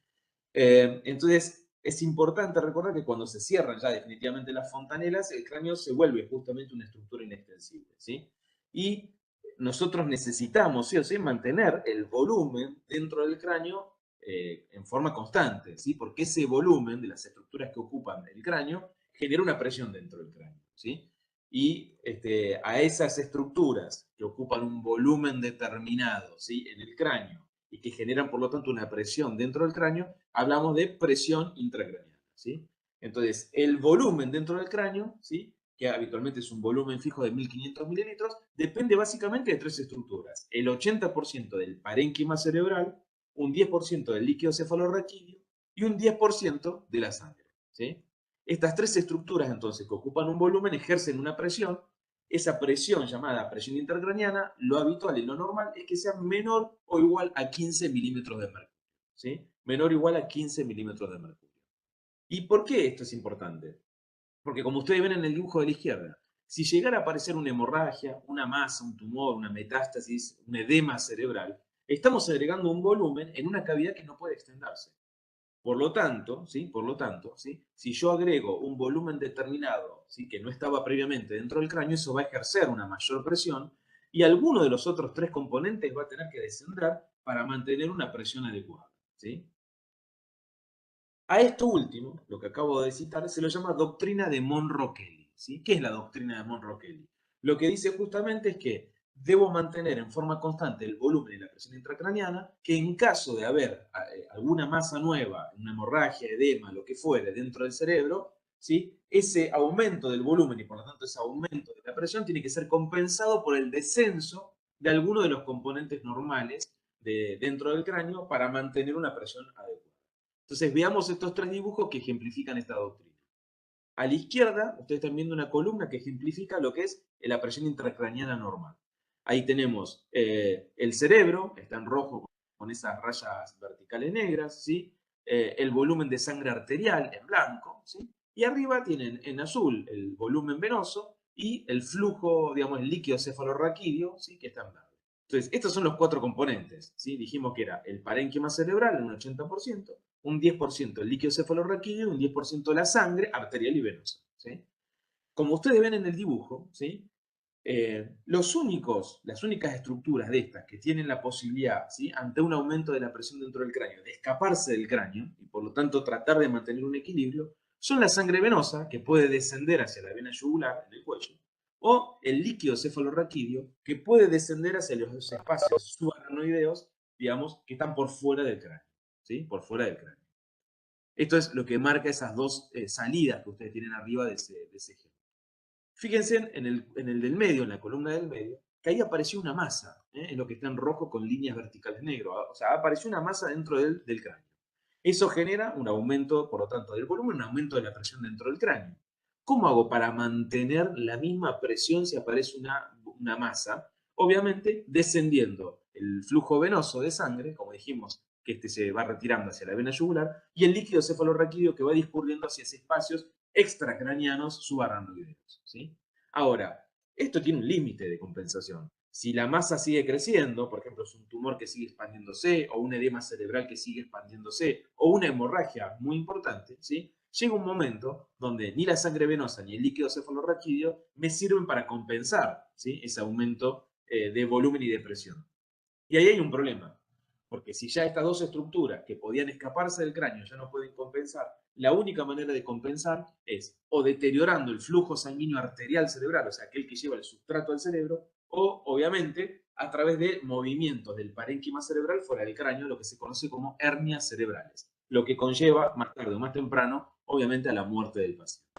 [SPEAKER 1] Entonces, es importante recordar que cuando se cierran ya definitivamente las fontanelas, el cráneo se vuelve justamente una estructura inextensible, ¿sí? Y nosotros necesitamos, sí o sí, mantener el volumen dentro del cráneo en forma constante, ¿sí? Porque ese volumen de las estructuras que ocupan el cráneo genera una presión dentro del cráneo, ¿sí? Y a esas estructuras que ocupan un volumen determinado, ¿sí? En el cráneo y que generan, por lo tanto, una presión dentro del cráneo, hablamos de presión intracraneana, ¿sí? Entonces, el volumen dentro del cráneo, ¿sí? Que habitualmente es un volumen fijo de 1500 mililitros, depende básicamente de tres estructuras. El 80% del parénquima cerebral, un 10% del líquido cefalorraquídeo y un 10% de la sangre, ¿sí? Estas tres estructuras, entonces, que ocupan un volumen, ejercen una presión. Esa presión, llamada presión intracraneana, lo habitual y lo normal es que sea menor o igual a 15 milímetros de mercurio, ¿sí? Menor o igual a 15 milímetros de mercurio. ¿Y por qué esto es importante? Porque como ustedes ven en el dibujo de la izquierda, si llegara a aparecer una hemorragia, una masa, un tumor, una metástasis, un edema cerebral, estamos agregando un volumen en una cavidad que no puede extenderse. Por lo tanto, ¿sí? Si yo agrego un volumen determinado, ¿sí? Que no estaba previamente dentro del cráneo, eso va a ejercer una mayor presión y alguno de los otros tres componentes va a tener que descender para mantener una presión adecuada, ¿sí? A esto último, lo que acabo de citar, se lo llama doctrina de Monro-Kelly, ¿sí? ¿Qué es la doctrina de Monro-Kelly? Lo que dice justamente es que debo mantener en forma constante el volumen y la presión intracraneana, que en caso de haber alguna masa nueva, una hemorragia, edema, lo que fuere dentro del cerebro, ¿sí? Ese aumento del volumen y por lo tanto ese aumento de la presión tiene que ser compensado por el descenso de alguno de los componentes normales dentro del cráneo para mantener una presión adecuada. Entonces veamos estos tres dibujos que ejemplifican esta doctrina. A la izquierda, ustedes están viendo una columna que ejemplifica lo que es la presión intracraneana normal. Ahí tenemos el cerebro, está en rojo con esas rayas verticales negras, ¿sí? El volumen de sangre arterial en blanco, ¿sí? Y arriba tienen en azul el volumen venoso y el flujo, digamos, el líquido cefalorraquídeo, ¿sí? Que está en verde. Entonces, estos son los cuatro componentes, ¿sí? Dijimos que era el parénquima cerebral en un 80%, un 10% el líquido cefalorraquídeo y un 10% la sangre arterial y venosa, ¿sí? Como ustedes ven en el dibujo, ¿sí? Las únicas estructuras de estas que tienen la posibilidad, ¿sí? Ante un aumento de la presión dentro del cráneo, de escaparse del cráneo y por lo tanto tratar de mantener un equilibrio, son la sangre venosa, que puede descender hacia la vena yugular en el cuello, o el líquido cefalorraquídeo, que puede descender hacia los espacios subaracnoideos, digamos, que están por fuera del cráneo, ¿sí? Por fuera del cráneo. Esto es lo que marca esas dos salidas que ustedes tienen arriba de ese ejemplo. Fíjense en el del medio, en la columna del medio, que ahí apareció una masa, en lo que está en rojo con líneas verticales negro. O sea, apareció una masa dentro del cráneo. Eso genera un aumento, por lo tanto, del volumen, un aumento de la presión dentro del cráneo. ¿Cómo hago para mantener la misma presión si aparece una masa? Obviamente, descendiendo el flujo venoso de sangre, como dijimos, que se va retirando hacia la vena yugular, y el líquido cefalorraquídeo que va discurriendo hacia esos espacios extracranianos subaracnoideos, ¿sí? Ahora, esto tiene un límite de compensación. Si la masa sigue creciendo, por ejemplo, es un tumor que sigue expandiéndose, o un edema cerebral que sigue expandiéndose, o una hemorragia muy importante, ¿sí? Llega un momento donde ni la sangre venosa ni el líquido cefalorraquídeo me sirven para compensar, ¿sí? Ese aumento de volumen y de presión. Y ahí hay un problema, porque si ya estas dos estructuras que podían escaparse del cráneo ya no pueden compensar, la única manera de compensar es o deteriorando el flujo sanguíneo arterial cerebral, o sea, aquel que lleva el sustrato al cerebro, o obviamente a través de movimientos del parénquima cerebral fuera del cráneo, lo que se conoce como hernias cerebrales, lo que conlleva más tarde o más temprano, obviamente, a la muerte del paciente.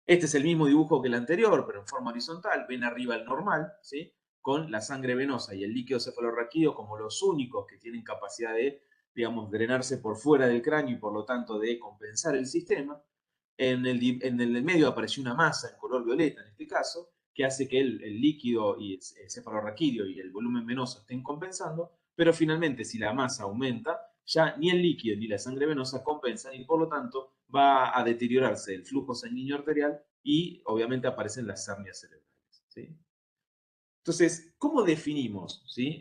[SPEAKER 1] Este es el mismo dibujo que el anterior, pero en forma horizontal. Ven arriba el normal, ¿sí? Con la sangre venosa y el líquido cefalorraquídeo como los únicos que tienen capacidad de, digamos, drenarse por fuera del cráneo y por lo tanto de compensar el sistema. En el medio apareció una masa en color violeta, en este caso, que hace que el líquido y el cefalorraquídeo y el volumen venoso estén compensando, pero finalmente si la masa aumenta, ya ni el líquido ni la sangre venosa compensan y por lo tanto va a deteriorarse el flujo sanguíneo arterial y obviamente aparecen las hernias cerebrales, ¿sí? Entonces, ¿cómo definimos, ¿sí?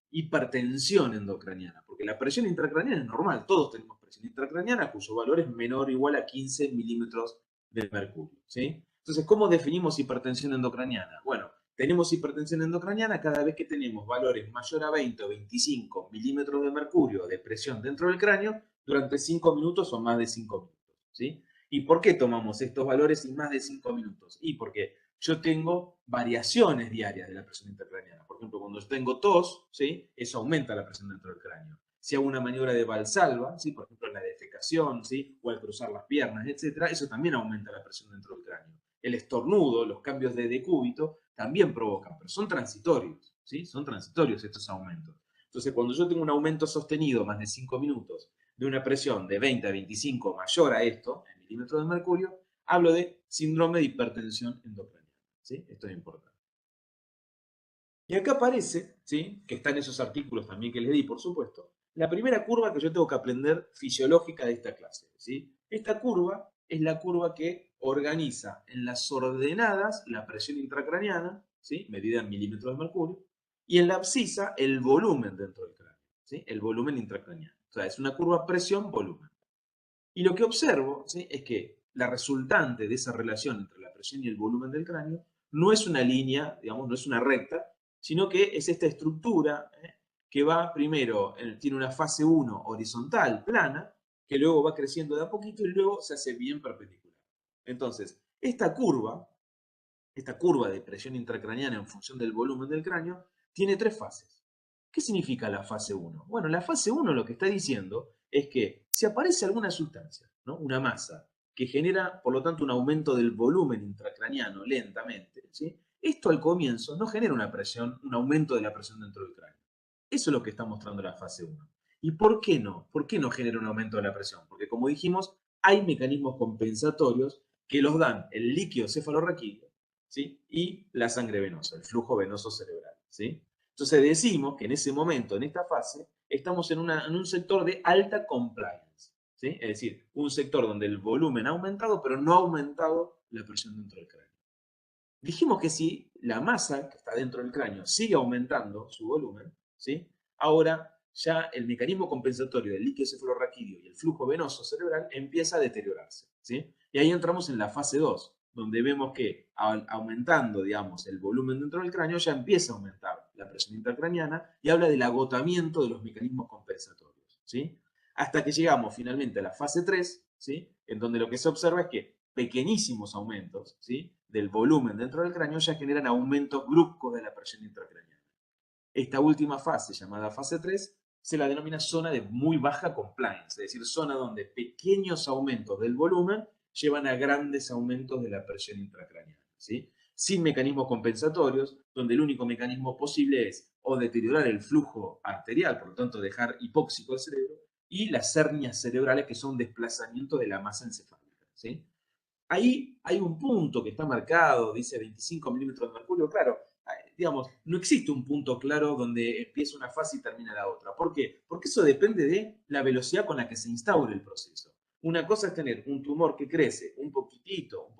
[SPEAKER 1] Hipertensión endocraniana? Porque la presión intracraniana es normal, todos tenemos presión intracraniana cuyo valor es menor o igual a 15 milímetros de mercurio, ¿sí? Entonces, ¿cómo definimos hipertensión endocraniana? Bueno, tenemos hipertensión endocraniana cada vez que tenemos valores mayor a 20 o 25 milímetros de mercurio de presión dentro del cráneo durante 5 minutos o más de 5 minutos, ¿sí? ¿Y por qué tomamos estos valores y más de 5 minutos? Y porque yo tengo variaciones diarias de la presión intracraneana. Por ejemplo, cuando yo tengo tos, ¿sí? Eso aumenta la presión dentro del cráneo. Si hago una maniobra de Valsalva, ¿sí? Por ejemplo, la defecación, ¿sí? O al cruzar las piernas, etc., eso también aumenta la presión dentro del cráneo. El estornudo, los cambios de decúbito, también provocan, pero son transitorios, ¿sí? Son transitorios estos aumentos. Entonces, cuando yo tengo un aumento sostenido más de 5 minutos de una presión de 20 a 25 mayor a esto, en milímetros de mercurio, hablo de síndrome de hipertensión endocraniana, ¿sí? Esto es importante. Y acá aparece, ¿sí? Que está en esos artículos también que les di, por supuesto, la primera curva que yo tengo que aprender fisiológica de esta clase, ¿sí? Esta curva es la curva que organiza en las ordenadas la presión intracraneana, ¿sí? Medida en milímetros de mercurio, y en la abscisa el volumen dentro del cráneo, ¿sí? El volumen intracraneano. O sea, es una curva presión-volumen. Y lo que observo, ¿sí? Es que la resultante de esa relación entre la presión y el volumen del cráneo no es una línea, digamos, no es una recta, sino que es esta estructura que va primero, tiene una fase 1 horizontal, plana, que luego va creciendo de a poquito y luego se hace bien perpendicular. Entonces, esta curva de presión intracraneana en función del volumen del cráneo, tiene 3 fases. ¿Qué significa la fase 1? Bueno, la fase 1 lo que está diciendo es que si aparece alguna sustancia, ¿no? Una masa, que genera, por lo tanto, un aumento del volumen intracraneano lentamente, ¿sí? Esto al comienzo no genera una presión, un aumento de la presión dentro del cráneo. Eso es lo que está mostrando la fase 1. ¿Y por qué no? ¿Por qué no genera un aumento de la presión? Porque, como dijimos, hay mecanismos compensatorios que los dan el líquido cefalorraquídeo, ¿sí? Y la sangre venosa, el flujo venoso cerebral, ¿sí? Entonces decimos que en ese momento, en esta fase, estamos en un sector de alta compliance, ¿sí? Es decir, un sector donde el volumen ha aumentado, pero no ha aumentado la presión dentro del cráneo. Dijimos que si la masa que está dentro del cráneo sigue aumentando su volumen, ¿sí? Ahora ya el mecanismo compensatorio del líquido cefalorraquídeo y el flujo venoso cerebral empieza a deteriorarse, ¿sí? Y ahí entramos en la fase 2, donde vemos que aumentando, digamos, el volumen dentro del cráneo, ya empieza a aumentar la presión intracraneana y habla del agotamiento de los mecanismos compensatorios, ¿sí? Hasta que llegamos finalmente a la fase 3, ¿sí? En donde lo que se observa es que pequeñísimos aumentos, ¿sí? Del volumen dentro del cráneo ya generan aumentos bruscos de la presión intracraneana. Esta última fase, llamada fase 3, se la denomina zona de muy baja compliance, es decir, zona donde pequeños aumentos del volumen llevan a grandes aumentos de la presión intracraneana, ¿sí? Sin mecanismos compensatorios, donde el único mecanismo posible es o deteriorar el flujo arterial, por lo tanto dejar hipóxico el cerebro, y las hernias cerebrales, que son desplazamiento de la masa encefálica, ¿sí? Ahí hay un punto que está marcado, dice 25 milímetros de mercurio, claro, digamos, no existe un punto claro donde empieza una fase y termina la otra. ¿Por qué? Porque eso depende de la velocidad con la que se instaure el proceso. Una cosa es tener un tumor que crece un poquitito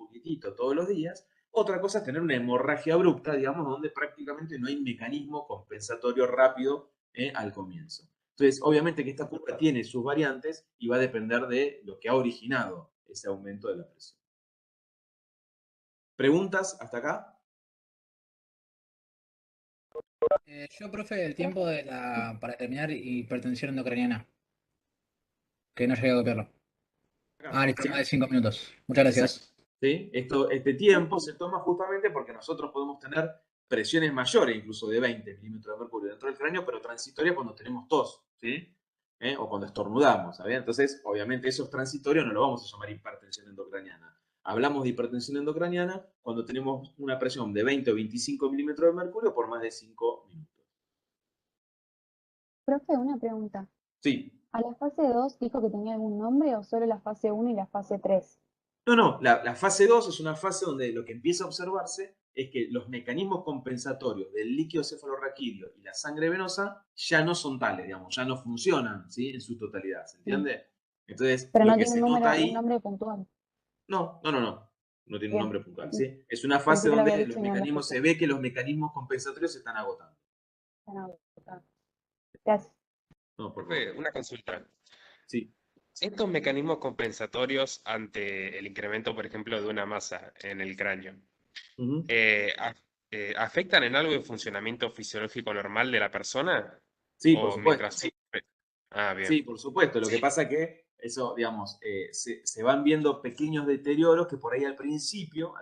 [SPEAKER 1] todos los días, otra cosa es tener una hemorragia abrupta, digamos, donde prácticamente no hay mecanismo compensatorio rápido al comienzo. Entonces, obviamente que esta curva tiene sus variantes y va a depender de lo que ha originado ese aumento de la presión. ¿Preguntas hasta acá?
[SPEAKER 7] Yo, profe, el tiempo para determinar hipertensión endocraniana, que no llegué a copiarlo. Listo, más de 5 minutos. Muchas gracias.
[SPEAKER 1] Exacto. ¿Sí? Este tiempo se toma justamente porque nosotros podemos tener presiones mayores, incluso de 20 milímetros de mercurio dentro del cráneo, pero transitorias cuando tenemos tos, ¿sí? O cuando estornudamos, ¿sabes? Entonces, obviamente, esos transitorios no lo vamos a llamar hipertensión endocraniana. Hablamos de hipertensión endocraniana cuando tenemos una presión de 20 o 25 milímetros de mercurio por más de 5 minutos.
[SPEAKER 13] Profe, una pregunta.
[SPEAKER 1] Sí.
[SPEAKER 13] ¿A la fase 2 dijo que tenía algún nombre o solo la fase 1 y la fase 3?
[SPEAKER 1] No, la fase 2 es una fase donde lo que empieza a observarse es que los mecanismos compensatorios del líquido cefalorraquídeo y la sangre venosa ya no son tales, digamos, ya no funcionan, ¿sí? En su totalidad, ¿se entiende? Entonces,
[SPEAKER 13] Pero
[SPEAKER 1] lo
[SPEAKER 13] no
[SPEAKER 1] que
[SPEAKER 13] tiene
[SPEAKER 1] se nota ahí...
[SPEAKER 13] un nombre puntual.
[SPEAKER 1] No tiene un
[SPEAKER 13] Bien.
[SPEAKER 1] nombre puntual, ¿sí? Es una fase
[SPEAKER 13] Pensé que lo había
[SPEAKER 1] donde
[SPEAKER 13] dicho
[SPEAKER 1] los
[SPEAKER 13] y no lo
[SPEAKER 1] mecanismos,
[SPEAKER 13] escuché.
[SPEAKER 1] se ve que los mecanismos compensatorios se están agotando.
[SPEAKER 13] Están agotados. Gracias.
[SPEAKER 1] No, por
[SPEAKER 3] Profe,
[SPEAKER 1] favor.
[SPEAKER 3] una consulta.
[SPEAKER 1] Sí.
[SPEAKER 3] Estos mecanismos compensatorios ante el incremento, por ejemplo, de una masa en el cráneo,
[SPEAKER 1] Ujú.
[SPEAKER 3] ¿afectan en algo el funcionamiento fisiológico normal de la persona?
[SPEAKER 1] Sí,
[SPEAKER 3] ¿O
[SPEAKER 1] por supuesto.
[SPEAKER 3] mientras sí? Ah, bien.
[SPEAKER 1] Sí, por supuesto. Lo que pasa es que eso, digamos, se van viendo pequeños deterioros que por ahí al principio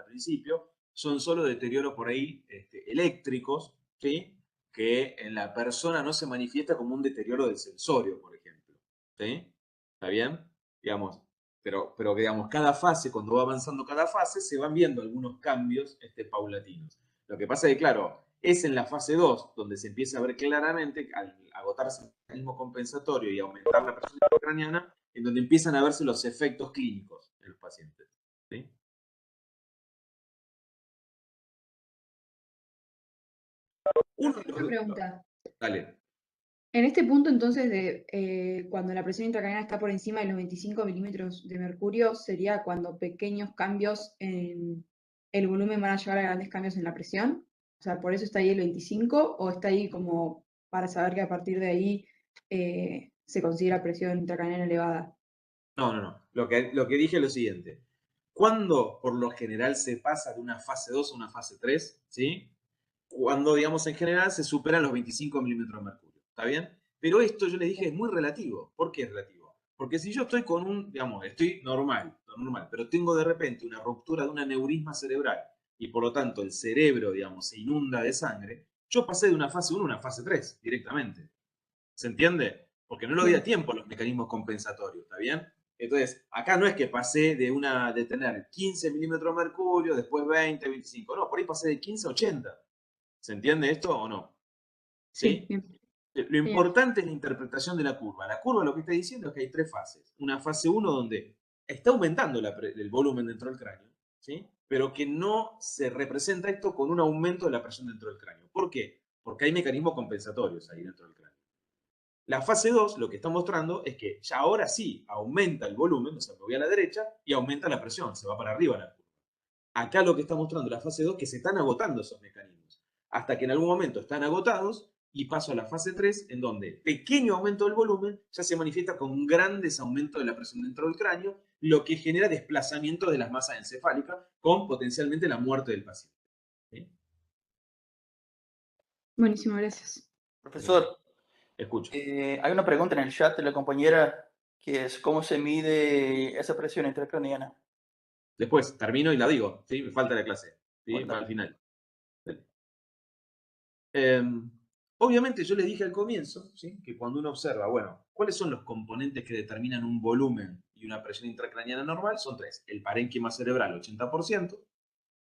[SPEAKER 1] son solo deterioros por ahí eléctricos, ¿sí? Que en la persona no se manifiesta como un deterioro del sensorio, por ejemplo. ¿Sí? ¿Está bien? Digamos, pero digamos, cada fase, cuando va avanzando cada fase, se van viendo algunos cambios paulatinos. Lo que pasa es que, claro, es en la fase 2 donde se empieza a ver claramente, al agotarse el mecanismo compensatorio y aumentar la presión intracraniana, en donde empiezan a verse los efectos clínicos en los pacientes. ¿Sí?
[SPEAKER 10] Una pregunta.
[SPEAKER 1] Dale.
[SPEAKER 10] En este punto, entonces, de cuando la presión intracraniana está por encima de los 25 milímetros de mercurio, sería cuando pequeños cambios en el volumen van a llevar a grandes cambios en la presión. O sea, ¿por eso está ahí el 25? ¿O está ahí como para saber que a partir de ahí se considera presión intracraniana elevada?
[SPEAKER 1] No. Lo que dije es lo siguiente. Cuando por lo general se pasa de una fase 2 a una fase 3, ¿sí? Cuando, digamos, en general se superan los 25 milímetros de mercurio. ¿Está bien? Pero esto, yo le dije, es muy relativo. ¿Por qué es relativo? Porque si yo estoy con estoy normal, pero tengo de repente una ruptura de un aneurisma cerebral y por lo tanto el cerebro, digamos, se inunda de sangre, yo pasé de una fase 1 a una fase 3 directamente. ¿Se entiende? Porque no le doy a tiempo a los mecanismos compensatorios, ¿está bien? Entonces, acá no es que pasé de tener 15 milímetros de mercurio, después 20, 25. No, por ahí pasé de 15 a 80. ¿Se entiende esto o no? ¿Sí? Lo importante es la interpretación de la curva. La curva lo que está diciendo es que hay 3 fases. Una fase 1 donde está aumentando el volumen dentro del cráneo, ¿sí? Pero que no se representa esto con un aumento de la presión dentro del cráneo. ¿Por qué? Porque hay mecanismos compensatorios ahí dentro del cráneo. La fase 2 lo que está mostrando es que ya ahora sí aumenta el volumen, o sea, me voy a la derecha y aumenta la presión, se va para arriba la curva. Acá lo que está mostrando la fase 2 es que se están agotando esos mecanismos, hasta que en algún momento están agotados y paso a la fase 3, en donde pequeño aumento del volumen ya se manifiesta con grandes aumentos de la presión dentro del cráneo, lo que genera desplazamiento de las masas encefálicas con potencialmente la muerte del paciente. ¿Sí?
[SPEAKER 10] Buenísimo, gracias.
[SPEAKER 14] Profesor,
[SPEAKER 1] escucho.
[SPEAKER 14] Hay una pregunta en el chat de la compañera que es ¿cómo se mide esa presión intracraniana?
[SPEAKER 1] Después, termino y la digo, ¿sí? Me falta la clase, ¿sí?
[SPEAKER 14] Bueno,
[SPEAKER 1] Para el final. Obviamente yo le dije al comienzo, ¿sí? Que cuando uno observa, bueno, ¿cuáles son los componentes que determinan un volumen y una presión intracraniana normal? Son 3. El parénquima cerebral, 80%,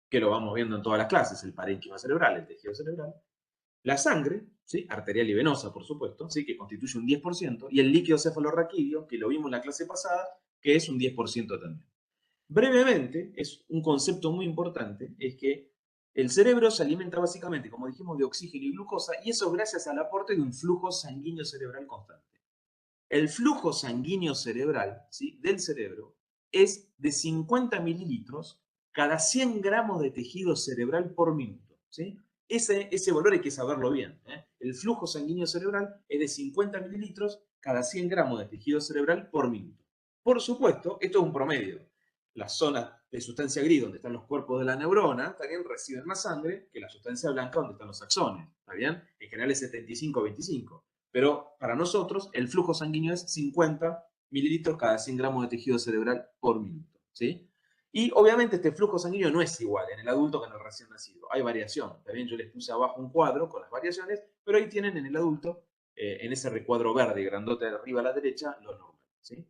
[SPEAKER 1] que lo vamos viendo en todas las clases, el parénquima cerebral, el tejido cerebral. La sangre, ¿sí? Arterial y venosa, por supuesto, ¿sí? Que constituye un 10%, y el líquido cefalorraquídeo, que lo vimos en la clase pasada, que es un 10% también. Brevemente, es un concepto muy importante, es que el cerebro se alimenta básicamente, como dijimos, de oxígeno y glucosa, y eso gracias al aporte de un flujo sanguíneo cerebral constante. El flujo sanguíneo cerebral, ¿sí? Del cerebro es de 50 mililitros cada 100 gramos de tejido cerebral por minuto, ¿sí? Ese valor hay que saberlo bien, ¿eh? El flujo sanguíneo cerebral es de 50 mililitros cada 100 gramos de tejido cerebral por minuto. Por supuesto, esto es un promedio. Las zonas de sustancia gris donde están los cuerpos de la neurona también reciben más sangre que la sustancia blanca donde están los axones, ¿está bien? En general es 75-25. Pero para nosotros el flujo sanguíneo es 50 mililitros cada 100 gramos de tejido cerebral por minuto, ¿sí? Y obviamente este flujo sanguíneo no es igual en el adulto que en el recién nacido. Hay variación. También yo les puse abajo un cuadro con las variaciones, pero ahí tienen en el adulto, en ese recuadro verde grandote de arriba a la derecha, lo normal, ¿sí?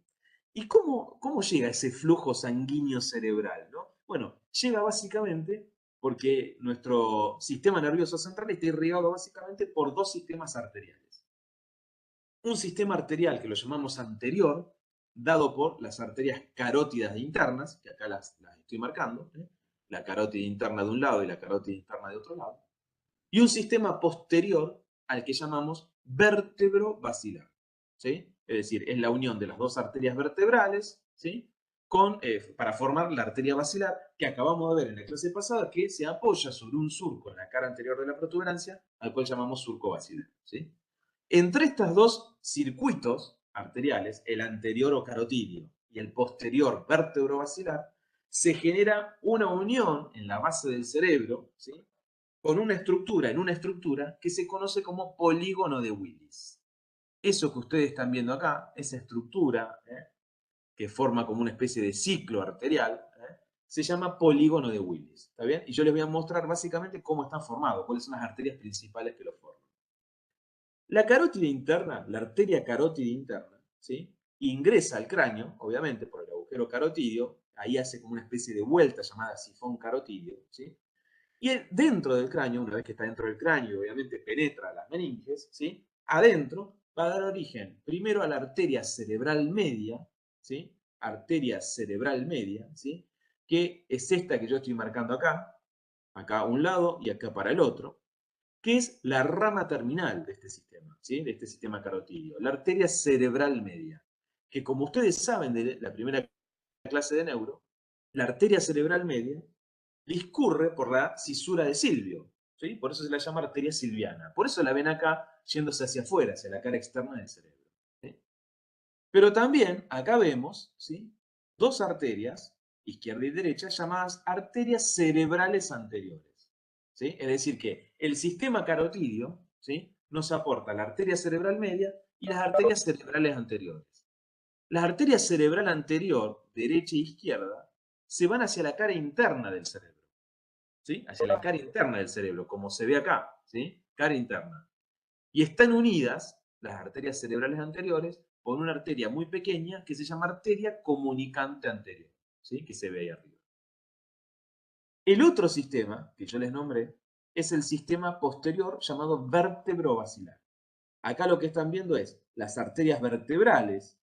[SPEAKER 1] ¿Y cómo llega ese flujo sanguíneo cerebral, ¿no? Bueno, llega básicamente porque nuestro sistema nervioso central está irrigado básicamente por 2 sistemas arteriales. Un sistema arterial que lo llamamos anterior, dado por las arterias carótidas internas, que acá las estoy marcando, ¿eh? La carótida interna de un lado y la carótida interna de otro lado. Y un sistema posterior al que llamamos vértebro-basilar, ¿sí? Es decir, es la unión de las 2 arterias vertebrales, ¿sí? Para formar la arteria basilar que acabamos de ver en la clase pasada, que se apoya sobre un surco en la cara anterior de la protuberancia, al cual llamamos surco basilar, ¿sí? Entre estos 2 circuitos arteriales, el anterior o carotídeo y el posterior vértebro-basilar, se genera una unión en la base del cerebro, ¿sí? Con una estructura que se conoce como polígono de Willis. Eso que ustedes están viendo acá, esa estructura, que forma como una especie de ciclo arterial, se llama polígono de Willis. ¿Está bien? Y yo les voy a mostrar básicamente cómo están formados, cuáles son las arterias principales que lo forman. La carótida interna, la arteria carótida interna, ¿sí? Ingresa al cráneo, obviamente, por el agujero carotidio, ahí hace como una especie de vuelta llamada sifón carotidio, ¿sí? Y dentro del cráneo, una vez que está dentro del cráneo, obviamente penetra las meninges, ¿sí? Adentro va a dar origen primero a la arteria cerebral media, ¿sí? Arteria cerebral media, ¿sí? Que es esta que yo estoy marcando acá a un lado y acá para el otro, que es la rama terminal de este sistema, ¿sí? De este sistema carotidio, la arteria cerebral media, que como ustedes saben de la primera clase de neuro, la arteria cerebral media discurre por la cisura de Silvio, ¿sí? Por eso se la llama arteria silviana. Por eso la ven acá yéndose hacia afuera, hacia la cara externa del cerebro, ¿sí? Pero también acá vemos, ¿sí? Dos arterias, izquierda y derecha, llamadas arterias cerebrales anteriores, ¿sí? Es decir que el sistema carotidio, ¿sí? Nos aporta la arteria cerebral media y las arterias cerebrales anteriores. Las arterias cerebral anterior, derecha e izquierda, se van hacia la cara interna del cerebro, ¿sí? Hacia la cara interna del cerebro, como se ve acá, ¿sí? Cara interna. Y están unidas, las arterias cerebrales anteriores, por una arteria muy pequeña que se llama arteria comunicante anterior, ¿sí? Que se ve ahí arriba. El otro sistema que yo les nombré es el sistema posterior llamado vértebro-basilar. Acá lo que están viendo es las arterias vertebrales,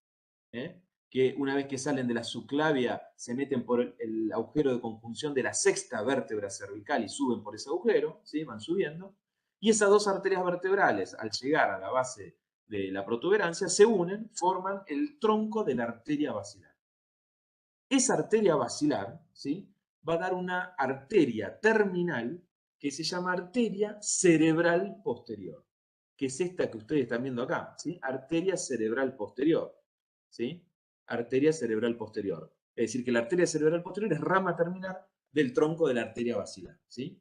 [SPEAKER 1] que una vez que salen de la subclavia se meten por el agujero de conjunción de la sexta vértebra cervical y suben por ese agujero, ¿sí? Van subiendo. Y esas dos arterias vertebrales, al llegar a la base de la protuberancia, se unen, forman el tronco de la arteria basilar. Esa arteria basilar, ¿sí? Va a dar una arteria terminal que se llama arteria cerebral posterior, que es esta que ustedes están viendo acá, ¿sí? Arteria cerebral posterior, ¿sí? Arteria cerebral posterior. Es decir, que la arteria cerebral posterior es rama terminal del tronco de la arteria basilar, ¿sí?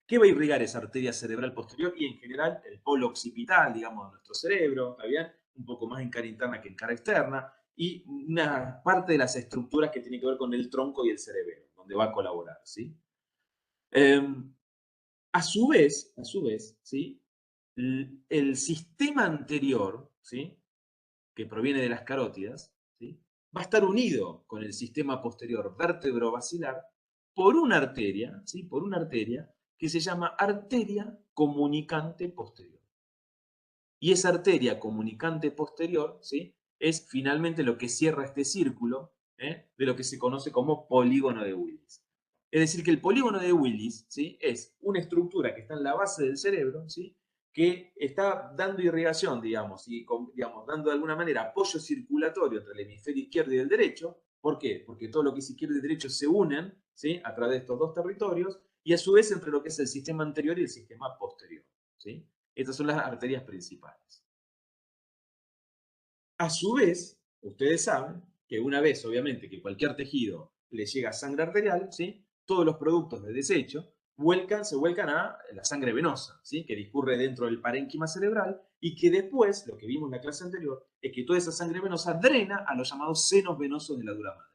[SPEAKER 1] ¿Qué va a irrigar esa arteria cerebral posterior? Y en general el polo occipital, digamos, de nuestro cerebro, ¿está bien? Un poco más en cara interna que en cara externa, y una parte de las estructuras que tienen que ver con el tronco y el cerebelo, donde va a colaborar, ¿sí? A su vez, ¿sí? El sistema anterior, ¿sí? Que proviene de las carótidas, ¿sí? Va a estar unido con el sistema posterior vértebro-basilar por una arteria, ¿sí? Por una arteria que se llama arteria comunicante posterior. Y esa arteria comunicante posterior, ¿sí? Es finalmente lo que cierra este círculo, de lo que se conoce como polígono de Willis. Es decir, que el polígono de Willis, ¿sí? Es una estructura que está en la base del cerebro, ¿sí? Que está dando irrigación, digamos, y dando de alguna manera apoyo circulatorio entre el hemisferio izquierdo y el derecho. ¿Por qué? Porque todo lo que es izquierdo y derecho se unen, ¿sí? A través de estos dos territorios, y a su vez entre lo que es el sistema anterior y el sistema posterior, ¿sí? Estas son las arterias principales. A su vez, ustedes saben que una vez, obviamente, que cualquier tejido le llega sangre arterial, ¿sí? Todos los productos de desecho se vuelcan a la sangre venosa, ¿sí? Que discurre dentro del parénquima cerebral y que después, lo que vimos en la clase anterior, es que toda esa sangre venosa drena a los llamados senos venosos de la dura madre,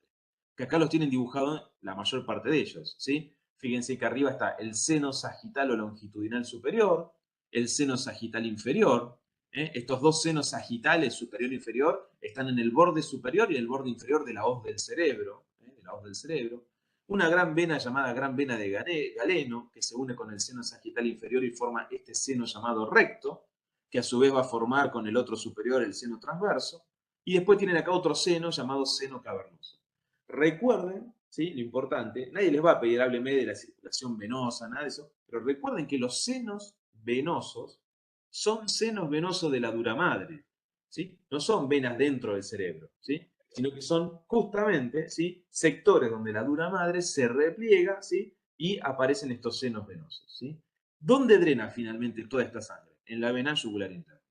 [SPEAKER 1] que acá los tienen dibujados la mayor parte de ellos, ¿sí? Fíjense que arriba está el seno sagital o longitudinal superior, el seno sagital inferior. Estos dos senos sagitales, superior e inferior, están en el borde superior y el borde inferior de la hoz del cerebro, Una gran vena llamada gran vena de Galeno, que se une con el seno sagital inferior y forma este seno llamado recto, que a su vez va a formar con el otro superior el seno transverso. Y después tienen acá otro seno llamado seno cavernoso. Recuerden, ¿sí? Lo importante, nadie les va a pedir hábleme de la circulación venosa, nada de eso, pero recuerden que los senos venosos son senos venosos de la dura madre, ¿sí? No son venas dentro del cerebro, ¿sí? Sino que son justamente, ¿sí? Sectores donde la dura madre se repliega, ¿sí? Y aparecen estos senos venosos, ¿sí? ¿Dónde drena finalmente toda esta sangre? En la vena yugular interna,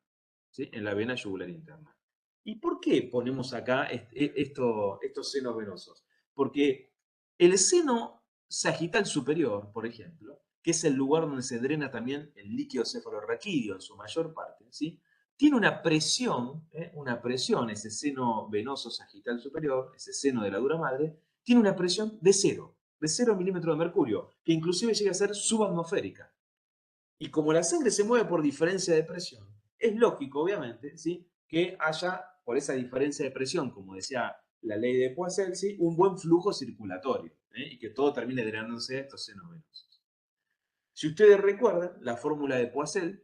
[SPEAKER 1] ¿sí? En la vena yugular interna. ¿Y por qué ponemos acá estos senos venosos? Porque el seno sagital superior, por ejemplo, que es el lugar donde se drena también el líquido cefalorraquídeo en su mayor parte, ¿sí? tiene una presión, ese seno venoso sagital superior, ese seno de la dura madre, tiene una presión de 0 milímetros de mercurio, que inclusive llega a ser subatmosférica. Y como la sangre se mueve por diferencia de presión, es lógico, obviamente, ¿sí?, que haya, por esa diferencia de presión, como decía la ley de Poiseuille, ¿sí?, un buen flujo circulatorio, y que todo termine drenándose a estos senos venosos. Si ustedes recuerdan, la fórmula de Poiseuille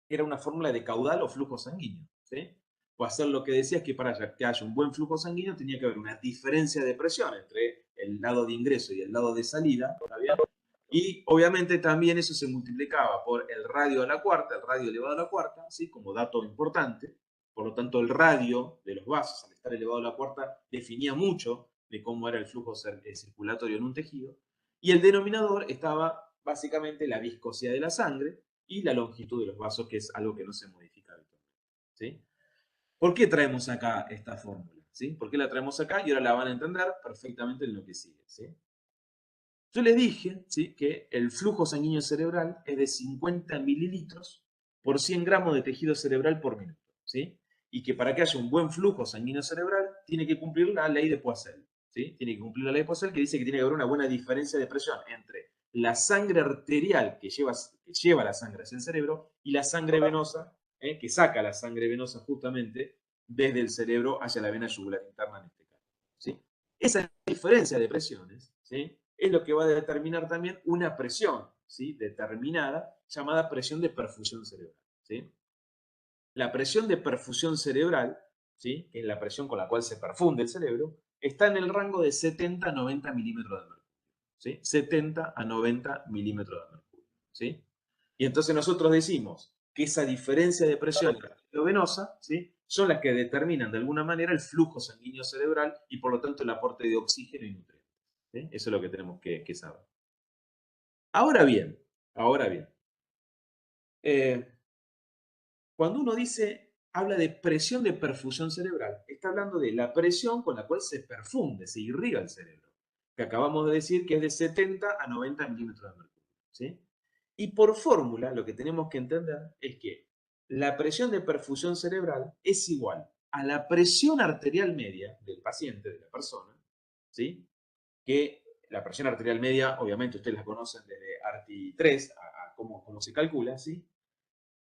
[SPEAKER 1] era una fórmula de caudal o flujo sanguíneo, ¿sí? Poiseuille lo que decía es que para que haya un buen flujo sanguíneo tenía que haber una diferencia de presión entre el lado de ingreso y el lado de salida, ¿está bien? Y obviamente también eso se multiplicaba por el radio a la cuarta, el radio elevado a la cuarta, ¿sí?, como dato importante. Por lo tanto, el radio de los vasos, al estar elevado a la cuarta, definía mucho de cómo era el flujo circulatorio en un tejido. Y el denominador estaba básicamente la viscosidad de la sangre y la longitud de los vasos, que es algo que no se modifica habitualmente, ¿sí? ¿Por qué traemos acá esta fórmula? ¿Sí? ¿Por qué la traemos acá? Y ahora la van a entender perfectamente en lo que sigue, ¿sí? Yo les dije, ¿sí?, que el flujo sanguíneo cerebral es de 50 mililitros por 100 gramos de tejido cerebral por minuto, ¿sí? Y que para que haya un buen flujo sanguíneo cerebral tiene que cumplir la ley de Poiseuille, ¿sí? Tiene que cumplir la ley de Poiseuille, que dice que tiene que haber una buena diferencia de presión entre la sangre arterial que lleva la sangre hacia el cerebro y la sangre venosa, que saca la sangre venosa justamente desde el cerebro hacia la vena yugular interna en este caso, ¿sí? Esa diferencia de presiones, ¿sí?, es lo que va a determinar también una presión, ¿sí?, determinada, llamada presión de perfusión cerebral, ¿sí? La presión de perfusión cerebral, ¿sí?, que es la presión con la cual se perfunde el cerebro, está en el rango de 70 a 90 milímetros de mercurio, ¿sí? 70 a 90 milímetros de mercurio, ¿sí? Y entonces nosotros decimos que esa diferencia de presión arteriovenosa, ¿sí?, son las que determinan de alguna manera el flujo sanguíneo cerebral y por lo tanto el aporte de oxígeno y nutrientes, ¿sí? Eso es lo que tenemos que saber. Ahora bien, cuando uno habla de presión de perfusión cerebral, está hablando de la presión con la cual se perfunde, se irriga el cerebro, que acabamos de decir que es de 70 a 90 milímetros de mercurio, ¿sí? Y por fórmula, lo que tenemos que entender es que la presión de perfusión cerebral es igual a la presión arterial media del paciente, de la persona, ¿sí?, que la presión arterial media, obviamente ustedes la conocen desde ARTI 3, a cómo se calcula, ¿sí?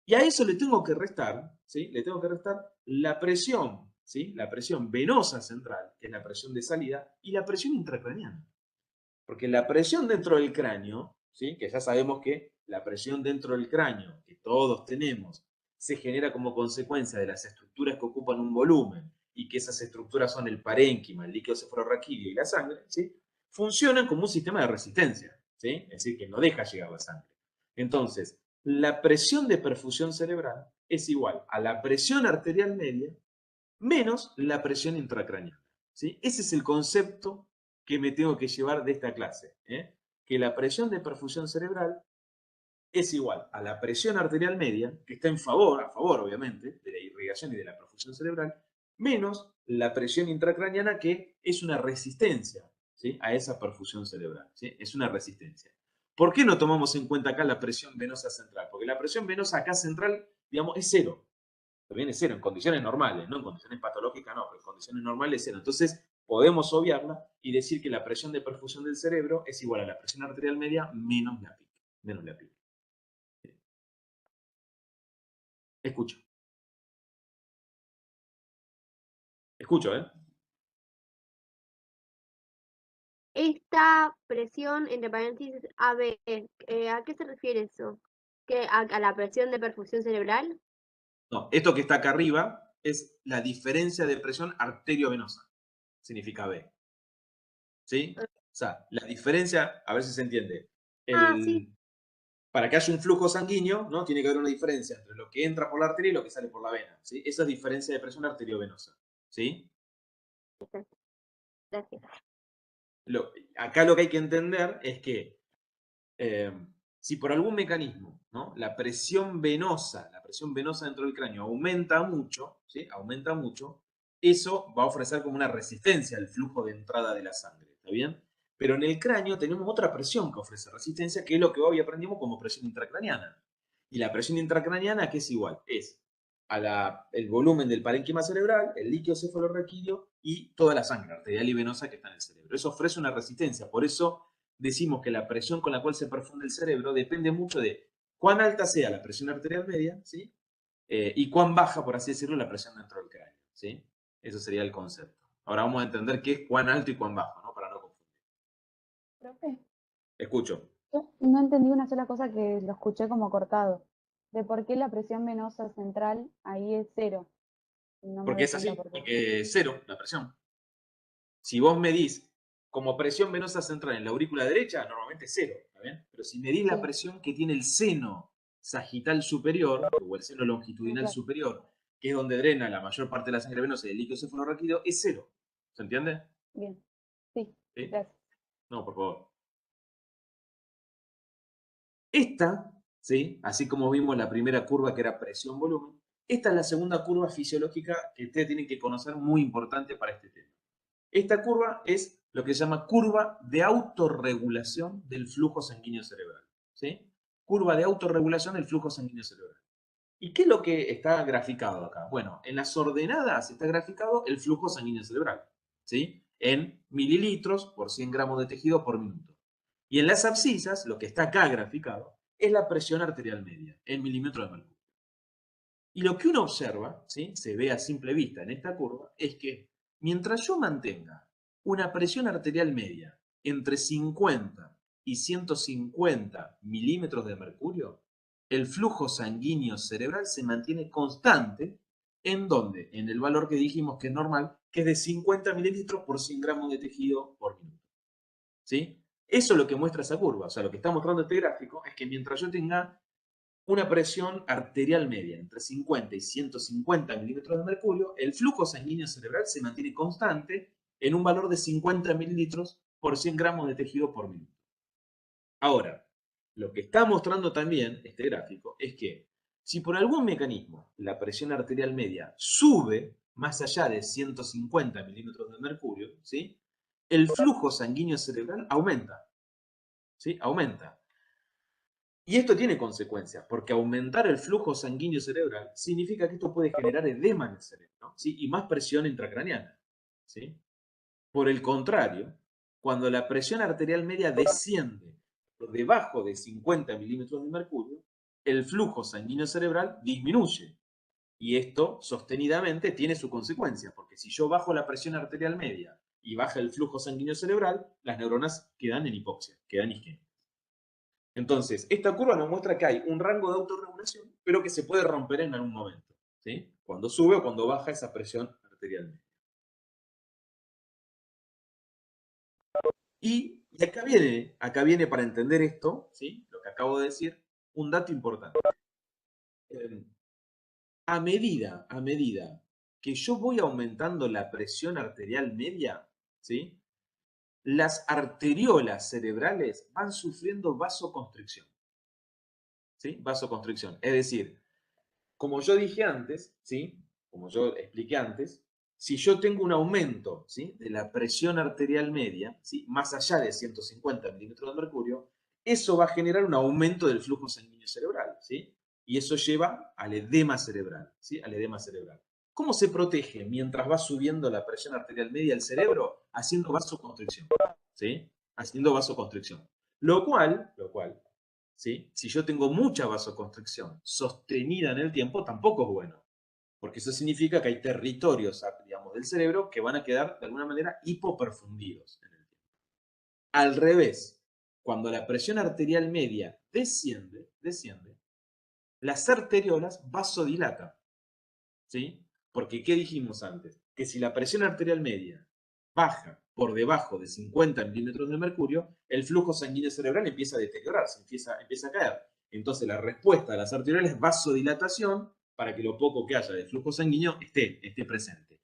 [SPEAKER 1] Y a eso le tengo que restar, ¿sí?, le tengo que restar la presión, ¿sí?, la presión venosa central, que es la presión de salida, y la presión intracraneana. Porque la presión dentro del cráneo, ¿sí?, que ya sabemos que la presión dentro del cráneo, que todos tenemos, se genera como consecuencia de las estructuras que ocupan un volumen, y que esas estructuras son el parénquima, el líquido cefalorraquídeo y la sangre, ¿sí?, funcionan como un sistema de resistencia, ¿sí?, es decir, que no deja llegar la sangre. Entonces, la presión de perfusión cerebral es igual a la presión arterial media menos la presión intracraneana, ¿sí? Ese es el concepto que me tengo que llevar de esta clase, que la presión de perfusión cerebral es igual a la presión arterial media, que está a favor obviamente, de la irrigación y de la perfusión cerebral, menos la presión intracraneana, que es una resistencia, ¿sí?, a esa perfusión cerebral, ¿sí? Es una resistencia. ¿Por qué no tomamos en cuenta acá la presión venosa central? Porque la presión venosa acá central, digamos, es 0. También es 0 en condiciones normales, no en condiciones patológicas, no, pero en condiciones normales es 0. Entonces, podemos obviarla y decir que la presión de perfusión del cerebro es igual a la presión arterial media menos la PIC. Escucho. Escucho, ¿eh?
[SPEAKER 8] Esta presión, entre paréntesis, AB, ¿a qué se refiere eso? ¿A la presión de perfusión cerebral?
[SPEAKER 1] No, esto que está acá arriba es la diferencia de presión arteriovenosa. Significa B. ¿Sí? O sea, la diferencia, a ver si se entiende.
[SPEAKER 8] Sí.
[SPEAKER 1] Para que haya un flujo sanguíneo, ¿no?, tiene que haber una diferencia entre lo que entra por la arteria y lo que sale por la vena, ¿sí? Esa es diferencia de presión arteriovenosa, ¿sí?
[SPEAKER 8] Gracias.
[SPEAKER 1] Acá lo que hay que entender es que si por algún mecanismo, ¿no?, la presión venosa dentro del cráneo aumenta mucho, ¿sí?, aumenta mucho, eso va a ofrecer como una resistencia al flujo de entrada de la sangre, ¿está bien? Pero en el cráneo tenemos otra presión que ofrece resistencia, que es lo que hoy aprendimos como presión intracraneana. Y la presión intracraneana, ¿qué es igual? Es el volumen del parénquima cerebral, el líquido cefalorraquídeo y toda la sangre arterial y venosa que está en el cerebro. Eso ofrece una resistencia. Por eso decimos que la presión con la cual se perfunde el cerebro depende mucho de cuán alta sea la presión arterial media, ¿sí? Y cuán baja, por así decirlo, la presión dentro del cráneo, ¿sí? Eso sería el concepto. Ahora vamos a entender qué es cuán alto y cuán bajo, ¿no? Para no confundir.
[SPEAKER 13] Profe,
[SPEAKER 1] Escucho.
[SPEAKER 13] yo no entendí una sola cosa que lo escuché como cortado. De por qué la presión venosa central ahí es 0. No me
[SPEAKER 1] Porque
[SPEAKER 13] doy
[SPEAKER 1] es así,
[SPEAKER 13] cuenta por qué.
[SPEAKER 1] porque es 0 la presión. Si vos medís como presión venosa central en la aurícula derecha, normalmente es 0, ¿está bien? Pero si medís la
[SPEAKER 13] Sí.
[SPEAKER 1] presión que tiene el seno sagital superior, o el seno longitudinal
[SPEAKER 13] Claro.
[SPEAKER 1] superior, que es donde drena la mayor parte de la sangre venosa y el líquido cefalorraquídeo, es 0. ¿Se entiende?
[SPEAKER 13] Bien. Sí,
[SPEAKER 1] ¿Sí?
[SPEAKER 13] gracias.
[SPEAKER 1] No, por favor. Esta, ¿sí? Así como vimos la primera curva que era presión-volumen, esta es la segunda curva fisiológica que ustedes tienen que conocer, muy importante para este tema. Esta curva es lo que se llama curva de autorregulación del flujo sanguíneo cerebral, ¿sí? Curva de autorregulación del flujo sanguíneo cerebral. ¿Y qué es lo que está graficado acá? Bueno, en las ordenadas está graficado el flujo sanguíneo cerebral, ¿sí? En mililitros por 100 gramos de tejido por minuto. Y en las abscisas, lo que está acá graficado, es la presión arterial media, en milímetros de mercurio. Y lo que uno observa, ¿sí? Se ve a simple vista en esta curva, es que mientras yo mantenga una presión arterial media entre 50 y 150 milímetros de mercurio, el flujo sanguíneo cerebral se mantiene constante. ¿En dónde? En el valor que dijimos que es normal, que es de 50 mililitros por 100 gramos de tejido por minuto. ¿Sí? Eso es lo que muestra esa curva. O sea, lo que está mostrando este gráfico es que mientras yo tenga una presión arterial media entre 50 y 150 milímetros de mercurio, el flujo sanguíneo cerebral se mantiene constante en un valor de 50 mililitros por 100 gramos de tejido por minuto. Ahora, lo que está mostrando también este gráfico es que si por algún mecanismo la presión arterial media sube más allá de 150 milímetros de mercurio, ¿sí? El flujo sanguíneo cerebral aumenta, ¿sí? Aumenta. Y esto tiene consecuencias, porque aumentar el flujo sanguíneo cerebral significa que esto puede generar edema en el cerebro, ¿sí? Y más presión intracraniana, ¿sí? Por el contrario, cuando la presión arterial media desciende por debajo de 50 milímetros de mercurio, el flujo sanguíneo cerebral disminuye. Y esto sostenidamente tiene su consecuencia, porque si yo bajo la presión arterial media y baja el flujo sanguíneo cerebral, las neuronas quedan en hipoxia, quedan isquémicas. Entonces, esta curva nos muestra que hay un rango de autorregulación, pero que se puede romper en algún momento, ¿sí? Cuando sube o cuando baja esa presión arterial media. Y acá viene para entender esto, ¿sí? Lo que acabo de decir, un dato importante. A medida que yo voy aumentando la presión arterial media, ¿sí? Las arteriolas cerebrales van sufriendo vasoconstricción. ¿Sí? Vasoconstricción. Es decir, como yo dije antes, ¿sí? Como yo expliqué antes, si yo tengo un aumento, ¿sí? De la presión arterial media, ¿sí? Más allá de 150 milímetros de mercurio, eso va a generar un aumento del flujo sanguíneo cerebral, ¿sí? Y eso lleva al edema cerebral, ¿sí? Al edema cerebral. ¿Cómo se protege mientras va subiendo la presión arterial media del cerebro? Haciendo vasoconstricción, ¿sí? Haciendo vasoconstricción. Lo cual, ¿sí? Si yo tengo mucha vasoconstricción sostenida en el tiempo, tampoco es bueno. Porque eso significa que hay territorios, digamos, del cerebro que van a quedar, de alguna manera, hipoperfundidos en el tiempo. Al revés, cuando la presión arterial media desciende, las arteriolas vasodilatan. ¿Sí? Porque, ¿qué dijimos antes? Que si la presión arterial media baja por debajo de 50 milímetros de mercurio, el flujo sanguíneo cerebral empieza a deteriorarse, empieza a caer. Entonces la respuesta a las arteriolas es vasodilatación para que lo poco que haya de flujo sanguíneo esté presente.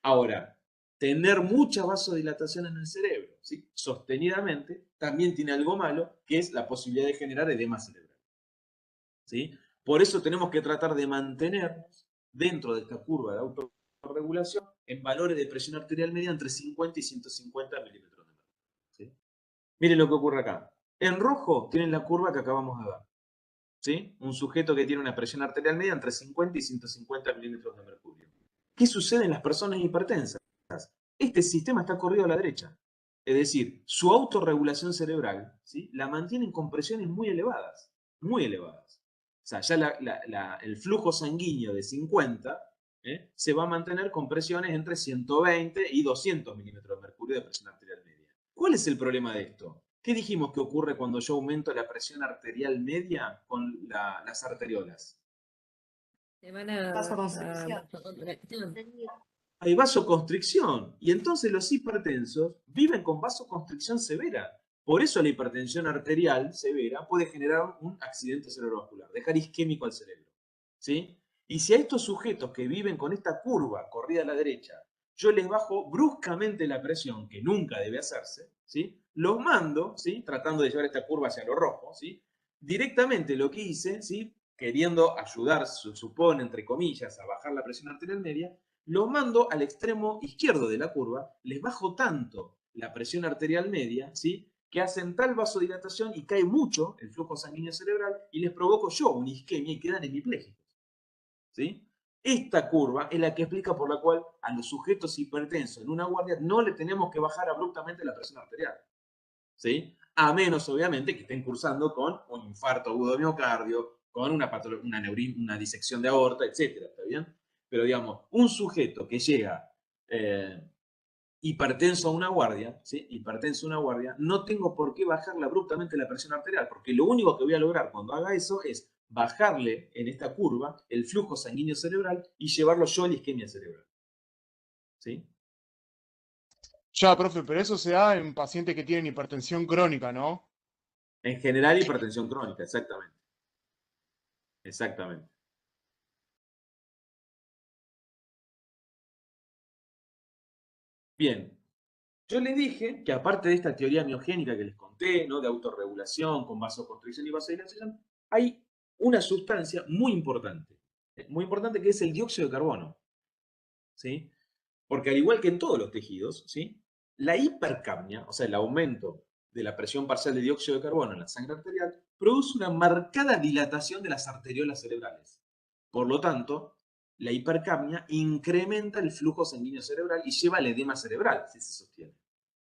[SPEAKER 1] Ahora, tener mucha vasodilatación en el cerebro, ¿sí? Sostenidamente, también tiene algo malo, que es la posibilidad de generar edema cerebral, ¿sí? Por eso tenemos que tratar de mantenernos dentro de esta curva de autorregulación en valores de presión arterial media entre 50 y 150 milímetros de mercurio, ¿sí? Miren lo que ocurre acá. En rojo tienen la curva que acabamos de ver. ¿sí? Un sujeto que tiene una presión arterial media entre 50 y 150 milímetros de mercurio. ¿Qué sucede en las personas hipertensas? Este sistema está corrido a la derecha. Es decir, su autorregulación cerebral, ¿sí? La mantienen con presiones muy elevadas. Muy elevadas. O sea, ya el flujo sanguíneo de 50 se va a mantener con presiones entre 120 y 200 milímetros de mercurio de presión arterial media. ¿Cuál es el problema de esto? ¿Qué dijimos que ocurre cuando yo aumento la presión arterial media con las arteriolas?
[SPEAKER 6] Se van a
[SPEAKER 4] Vasoconstricción.
[SPEAKER 6] vasoconstricción.
[SPEAKER 1] Hay vasoconstricción. Y entonces los hipertensos viven con vasoconstricción severa. Por eso la hipertensión arterial severa puede generar un accidente cerebrovascular, dejar isquémico al cerebro. ¿Sí? Y si a estos sujetos que viven con esta curva corrida a la derecha, yo les bajo bruscamente la presión, que nunca debe hacerse, ¿sí? Los mando, ¿sí? Tratando de llevar esta curva hacia lo rojo, ¿sí? Directamente lo que hice, ¿sí? Queriendo ayudar, se supone, entre comillas, a bajar la presión arterial media, los mando al extremo izquierdo de la curva, les bajo tanto la presión arterial media, ¿sí? Que hacen tal vasodilatación y cae mucho el flujo sanguíneo cerebral y les provoco yo una isquemia y quedan hemipléjicos. ¿Sí? Esta curva es la que explica por la cual a los sujetos hipertensos en una guardia no le tenemos que bajar abruptamente la presión arterial. ¿Sí? A menos, obviamente, que estén cursando con un infarto agudo de miocardio, con una disección de aorta, etc. ¿Está bien? Pero, digamos, un sujeto que llega hipertenso a una guardia, ¿sí? Hipertenso a una guardia, no tengo por qué bajarle abruptamente la presión arterial, porque lo único que voy a lograr cuando haga eso es bajarle en esta curva el flujo sanguíneo cerebral y llevarlo yo a la isquemia cerebral. ¿Sí?
[SPEAKER 15] Ya, profe, pero eso se da en pacientes que tienen hipertensión crónica, ¿no?
[SPEAKER 1] En general, hipertensión crónica, exactamente. Exactamente. Bien, yo les dije que aparte de esta teoría miogénica que les conté, ¿no? De autorregulación con vasoconstricción y vasodilatación, hay una sustancia muy importante que es el dióxido de carbono. ¿Sí? Porque al igual que en todos los tejidos, ¿sí? La hipercapnia, o sea, el aumento de la presión parcial de dióxido de carbono en la sangre arterial, produce una marcada dilatación de las arteriolas cerebrales. Por lo tanto, la hipercapnia incrementa el flujo sanguíneo cerebral y lleva al edema cerebral, si se sostiene.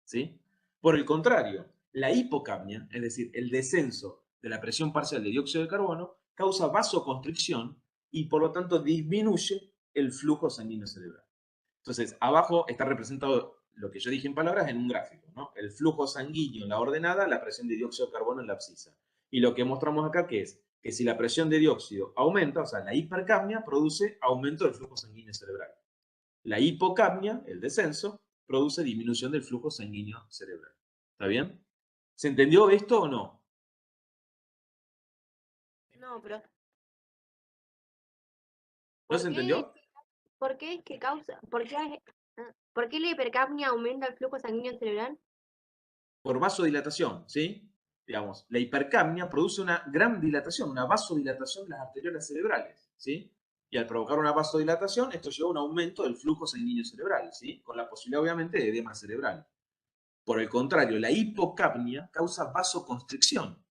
[SPEAKER 1] ¿Sí? Por el contrario, la hipocapnia, es decir, el descenso de la presión parcial de dióxido de carbono, causa vasoconstricción y por lo tanto disminuye el flujo sanguíneo cerebral. Entonces, abajo está representado lo que yo dije en palabras en un gráfico, ¿no? El flujo sanguíneo en la ordenada, la presión de dióxido de carbono en la abscisa. Y lo que mostramos acá que es que si la presión de dióxido aumenta, o sea, la hipercapnia produce aumento del flujo sanguíneo cerebral. La hipocapnia, el descenso, produce disminución del flujo sanguíneo cerebral. ¿Está bien? ¿Se entendió esto o no?
[SPEAKER 8] No, pero
[SPEAKER 1] ¿No se entendió?
[SPEAKER 8] ¿por qué es que causa, por qué la hipercapnia aumenta el flujo sanguíneo cerebral?
[SPEAKER 1] Por vasodilatación, ¿sí? Digamos, la hipercapnia produce una gran dilatación, una vasodilatación de las arteriolas cerebrales, ¿sí? Y al provocar una vasodilatación, esto lleva a un aumento del flujo sanguíneo cerebral, ¿sí? Con la posibilidad, obviamente, de edema cerebral. Por el contrario, la hipocapnia causa vasoconstricción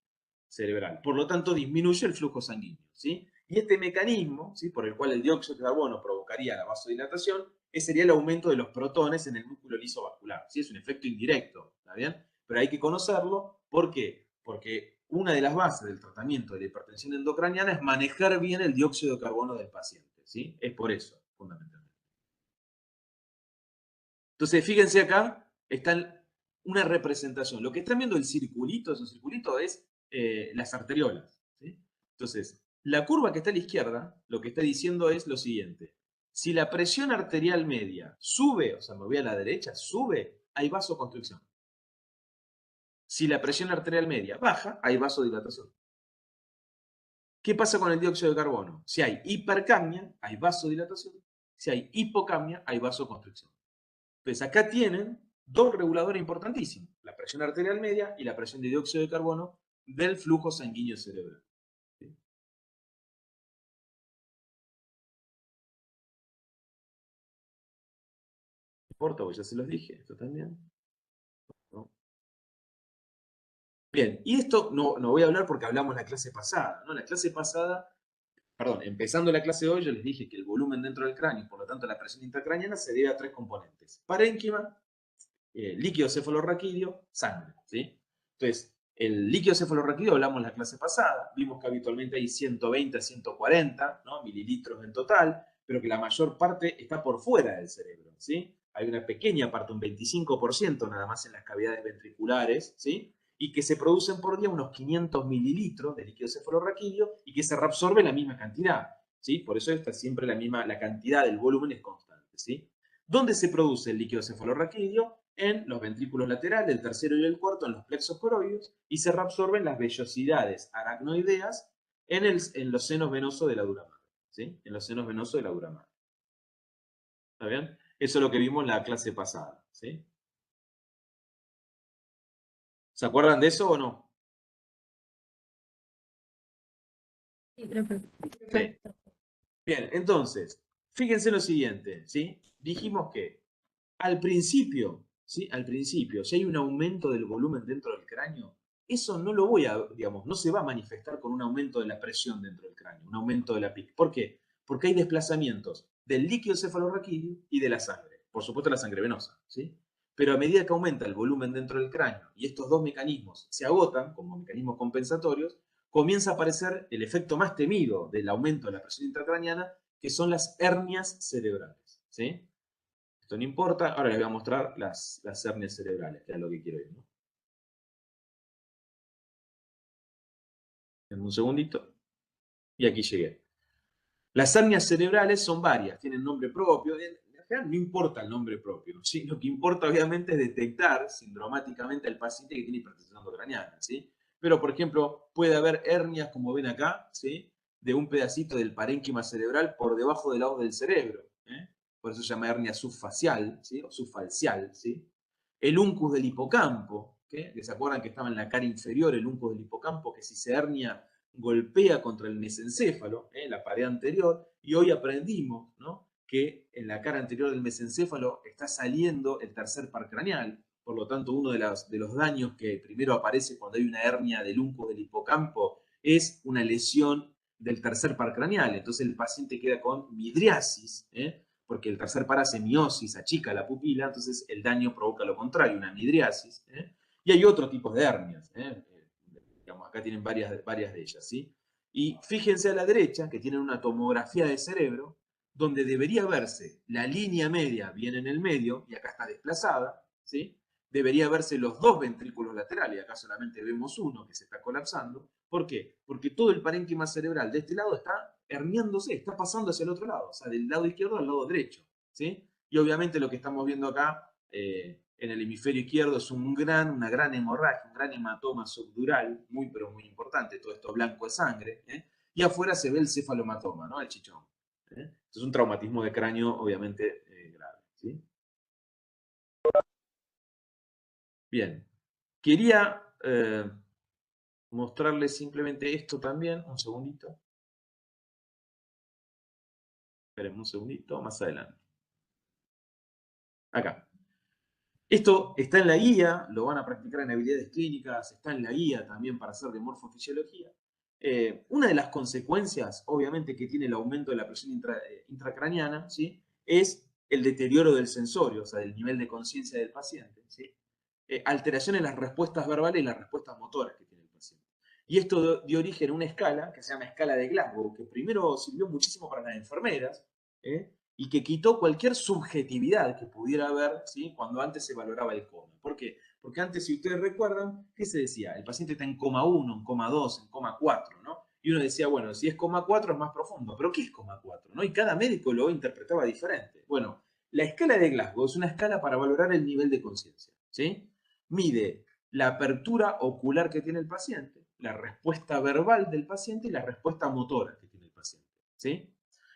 [SPEAKER 1] cerebral, por lo tanto, disminuye el flujo sanguíneo, ¿sí? Y este mecanismo, ¿sí? Por el cual el dióxido de carbono provocaría la vasodilatación, sería el aumento de los protones en el músculo liso vascular, ¿sí? Es un efecto indirecto, ¿está bien? Pero hay que conocerlo, ¿por qué? Porque una de las bases del tratamiento de la hipertensión endocraniana es manejar bien el dióxido de carbono del paciente, ¿sí? Es por eso, fundamentalmente. Entonces, fíjense acá, está una representación. Lo que están viendo el circulito, ese circulito es las arteriolas, ¿sí? Entonces, la curva que está a la izquierda, lo que está diciendo es lo siguiente. Si la presión arterial media sube, o sea, me voy a la derecha, sube, hay vasoconstricción. Si la presión arterial media baja, hay vasodilatación. ¿Qué pasa con el dióxido de carbono? Si hay hipercapnia, hay vasodilatación. Si hay hipocapnia, hay vasoconstricción. Entonces, acá tienen dos reguladores importantísimos, la presión arterial media y la presión de dióxido de carbono del flujo sanguíneo cerebral. ¿Sí? No importa, porque ya se los dije, esto también. ¿No? Bien, y esto no voy a hablar porque hablamos la clase pasada, ¿no? La clase pasada, perdón, empezando la clase de hoy, yo les dije que el volumen dentro del cráneo, por lo tanto la presión intracraneana, se debe a 3 componentes. Parénquima, líquido cefalorraquídeo, sangre, ¿sí? Entonces, el líquido cefalorraquídeo hablamos la clase pasada, vimos que habitualmente hay 120 a 140, ¿no?, mililitros en total, pero que la mayor parte está por fuera del cerebro, ¿sí? Hay una pequeña parte, un 25% nada más en las cavidades ventriculares, ¿sí? Y que se producen por día unos 500 mililitros de líquido cefalorraquídeo y que se reabsorbe la misma cantidad, ¿sí? Por eso está siempre la cantidad del volumen es constante, ¿sí? ¿Dónde se produce el líquido cefalorraquídeo? En los ventrículos laterales, el tercero y el cuarto, en los plexos coroides, y se reabsorben las vellosidades aracnoideas en los senos venosos de la dura madre, ¿sí? En los senos venosos de la dura madre. ¿Está bien? Eso es lo que vimos en la clase pasada, ¿sí? ¿Se acuerdan de eso o no?
[SPEAKER 6] Sí, profe.
[SPEAKER 1] Sí. Bien, entonces, fíjense lo siguiente, ¿sí? Dijimos que al principio, ¿sí? Al principio, si hay un aumento del volumen dentro del cráneo, eso no lo voy a, digamos, no se va a manifestar con un aumento de la presión dentro del cráneo, un aumento de la PIC. ¿Por qué? Porque hay desplazamientos del líquido cefalorraquídeo y de la sangre. Por supuesto la sangre venosa, ¿sí? Pero a medida que aumenta el volumen dentro del cráneo y estos dos mecanismos se agotan como mecanismos compensatorios, comienza a aparecer el efecto más temido del aumento de la presión intracraneana, que son las hernias cerebrales, ¿sí? Esto no importa, ahora les voy a mostrar las hernias cerebrales, que es lo que quiero ir, ¿no? En un segundito. Y aquí llegué. Las hernias cerebrales son varias, tienen nombre propio. En general no importa el nombre propio, ¿sí? Lo que importa obviamente es detectar sindromáticamente al paciente que tiene hipertensión endocraniana, ¿sí? Pero, por ejemplo, puede haber hernias, como ven acá, ¿sí?, de un pedacito del parénquima cerebral por debajo del lado del cerebro, ¿eh? Por eso se llama hernia subfacial, ¿sí?, o subfalcial, ¿sí? El uncus del hipocampo, ¿qué? ¿Se acuerdan que estaba en la cara inferior el uncus del hipocampo? Que si se hernia golpea contra el mesencéfalo, la pared anterior, y hoy aprendimos, ¿no?, que en la cara anterior del mesencéfalo está saliendo el tercer par craneal. Por lo tanto, uno de los daños que primero aparece cuando hay una hernia del uncus del hipocampo es una lesión del tercer par craneal. Entonces el paciente queda con midriasis, porque el tercer par hace miosis, achica la pupila, entonces el daño provoca lo contrario, una midriasis. Y hay otro tipo de hernias, digamos, acá tienen varias de ellas, ¿sí? Y fíjense a la derecha que tienen una tomografía de cerebro donde debería verse la línea media bien en el medio, y acá está desplazada, ¿sí? Debería verse los dos ventrículos laterales, y acá solamente vemos uno que se está colapsando. ¿Por qué? Porque todo el parénquima cerebral de este lado está herniándose, está pasando hacia el otro lado, o sea, del lado izquierdo al lado derecho, ¿sí? Y obviamente lo que estamos viendo acá en el hemisferio izquierdo es una gran hemorragia, un gran hematoma subdural, muy pero muy importante, todo esto blanco de sangre, y afuera se ve el cefalomatoma, ¿no?, el chichón. Esto es un traumatismo de cráneo, obviamente, grave, ¿sí? Bien, quería mostrarles simplemente esto también, un segundito. Esperen un segundito, más adelante. Acá. Esto está en la guía, lo van a practicar en habilidades clínicas, está en la guía también para hacer de morfofisiología. Una de las consecuencias, obviamente, que tiene el aumento de la presión intracraneana, ¿sí?, es el deterioro del sensorio, o sea, del nivel de conciencia del paciente, ¿sí? Alteración en las respuestas verbales y las respuestas motoras que tiene el paciente. Y esto dio origen a una escala que se llama escala de Glasgow, que primero sirvió muchísimo para las enfermeras, y que quitó cualquier subjetividad que pudiera haber, ¿sí?, cuando antes se valoraba el coma. ¿Por qué? Porque antes, si ustedes recuerdan, ¿qué se decía? El paciente está en coma 1, en coma 2, en coma 4, ¿no? Y uno decía, bueno, si es coma 4 es más profundo, pero ¿qué es coma 4? ¿No? Y cada médico lo interpretaba diferente. Bueno, la escala de Glasgow es una escala para valorar el nivel de conciencia, ¿sí? Mide la apertura ocular que tiene el paciente, la respuesta verbal del paciente y la respuesta motora que tiene el paciente, ¿sí?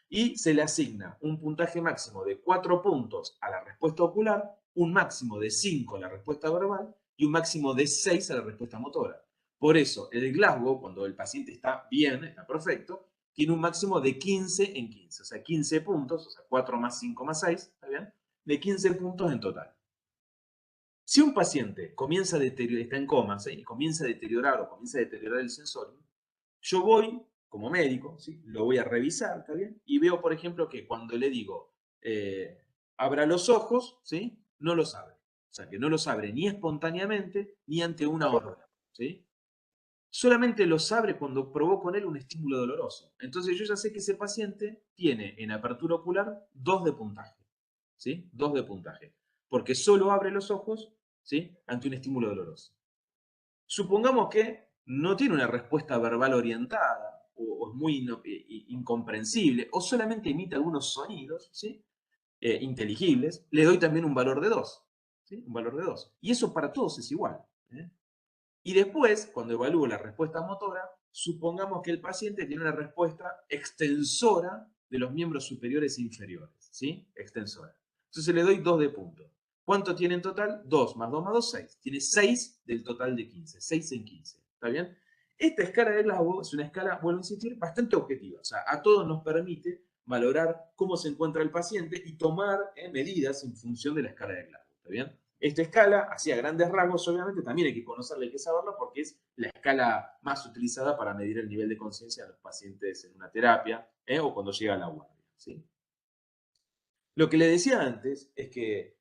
[SPEAKER 1] Y se le asigna un puntaje máximo de 4 puntos a la respuesta ocular, un máximo de 5 a la respuesta verbal y un máximo de 6 a la respuesta motora. Por eso, el Glasgow, cuando el paciente está bien, está perfecto, tiene un máximo de 15 en 15, o sea, 15 puntos, o sea, 4 más 5 más 6, ¿está bien? De 15 puntos en total. Si un paciente comienza a deteriorar, está en coma, ¿sí? Y comienza a deteriorar o comienza a deteriorar el sensorio, yo voy, como médico, ¿sí? Lo voy a revisar, ¿está bien? Y veo, por ejemplo, que cuando le digo, abra los ojos, ¿sí? No los abre. O sea, que no los abre ni espontáneamente ni ante una orden, ¿sí? Solamente los abre cuando provoco en él un estímulo doloroso. Entonces yo ya sé que ese paciente tiene en apertura ocular 2 de puntaje, ¿sí? 2 de puntaje. Porque solo abre los ojos, ¿sí? Ante un estímulo doloroso. Supongamos que no tiene una respuesta verbal orientada, o es muy incomprensible, o solamente emite algunos sonidos, ¿sí? Inteligibles, le doy también un valor de 2. ¿Sí? Un valor de 2. Y eso para todos es igual. Y después, cuando evalúo la respuesta motora, supongamos que el paciente tiene una respuesta extensora de los miembros superiores e inferiores. ¿Sí? Extensora. Entonces le doy 2 de punto. ¿Cuánto tiene en total? 2 más 2 más 2, 6. Tiene 6 del total de 15. 6 en 15. ¿Está bien? Esta escala de Glasgow es una escala, vuelvo a insistir, bastante objetiva. O sea, a todos nos permite valorar cómo se encuentra el paciente y tomar medidas en función de la escala de Glasgow. ¿Está bien? Esta escala, así a grandes rasgos, obviamente, también hay que conocerla, hay que saberla, porque es la escala más utilizada para medir el nivel de conciencia de los pacientes en una terapia o cuando llega a la guardia. ¿Sí? Lo que le decía antes es que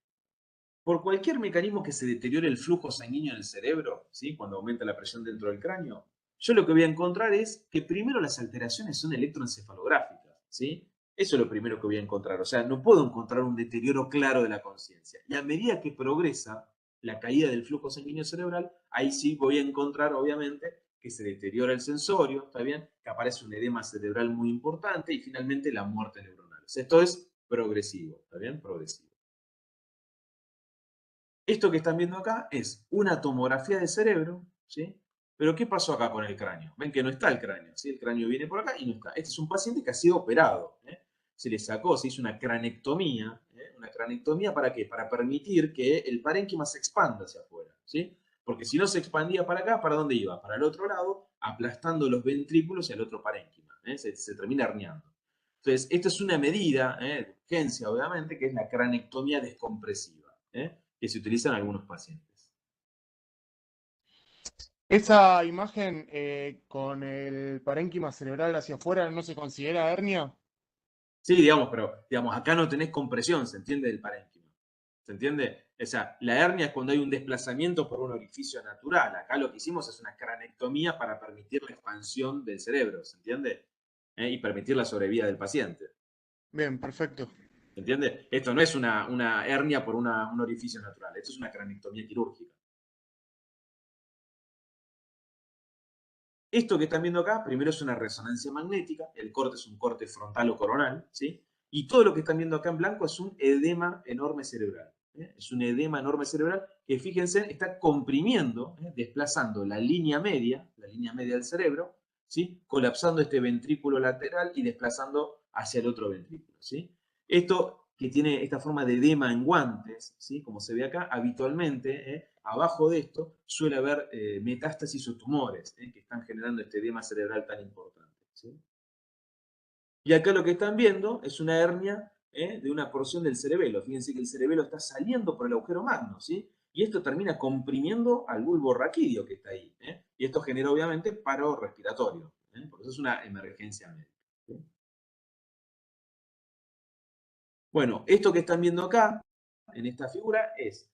[SPEAKER 1] por cualquier mecanismo que se deteriore el flujo sanguíneo en el cerebro, ¿sí? Cuando aumenta la presión dentro del cráneo, yo lo que voy a encontrar es que primero las alteraciones son electroencefalográficas, ¿sí? Eso es lo primero que voy a encontrar. O sea, no puedo encontrar un deterioro claro de la conciencia. Y a medida que progresa la caída del flujo sanguíneo cerebral, ahí sí voy a encontrar, obviamente, que se deteriora el sensorio, ¿está bien? Que aparece un edema cerebral muy importante y finalmente la muerte neuronal. O sea, esto es progresivo, ¿está bien? Progresivo. Esto que están viendo acá es una tomografía de cerebro, ¿sí? Pero ¿qué pasó acá con el cráneo? Ven que no está el cráneo, ¿sí? El cráneo viene por acá y no está. Este es un paciente que ha sido operado, Se le sacó, se hizo una cranectomía. ¿Una cranectomía para qué? Para permitir que el parénquima se expanda hacia afuera, ¿sí? Porque si no se expandía para acá, ¿para dónde iba? Para el otro lado, aplastando los ventrículos y el otro parénquima. Se termina herniando. Entonces, esta es una medida de urgencia, obviamente, que es la cranectomía descompresiva, que se utiliza en algunos pacientes.
[SPEAKER 15] ¿Esa imagen con el parénquima cerebral hacia afuera no se considera hernia?
[SPEAKER 1] Sí, digamos, pero acá no tenés compresión, ¿se entiende? Del parénquima. ¿Se entiende? O sea, la hernia es cuando hay un desplazamiento por un orificio natural. Acá lo que hicimos es una cranectomía para permitir la expansión del cerebro, ¿se entiende? Y permitir la sobrevida del paciente.
[SPEAKER 15] Bien, perfecto.
[SPEAKER 1] ¿Se entiende? Esto no es una hernia por un orificio natural, esto es una cranectomía quirúrgica. Esto que están viendo acá, primero es una resonancia magnética, el corte es un corte frontal o coronal, ¿sí? Y todo lo que están viendo acá en blanco es un edema enorme cerebral. Es un edema enorme cerebral que, fíjense, está comprimiendo, desplazando la línea media del cerebro, ¿sí? Colapsando este ventrículo lateral y desplazando hacia el otro ventrículo, ¿sí? Esto que tiene esta forma de edema en guantes, ¿sí? Como se ve acá, habitualmente, abajo de esto suele haber metástasis o tumores que están generando este edema cerebral tan importante, ¿sí? Y acá lo que están viendo es una hernia de una porción del cerebelo. Fíjense que el cerebelo está saliendo por el agujero magno, ¿sí? Y esto termina comprimiendo al bulbo raquídeo que está ahí. Y esto genera obviamente paro respiratorio. Por eso es una emergencia médica, ¿sí? Bueno, esto que están viendo acá, en esta figura, es,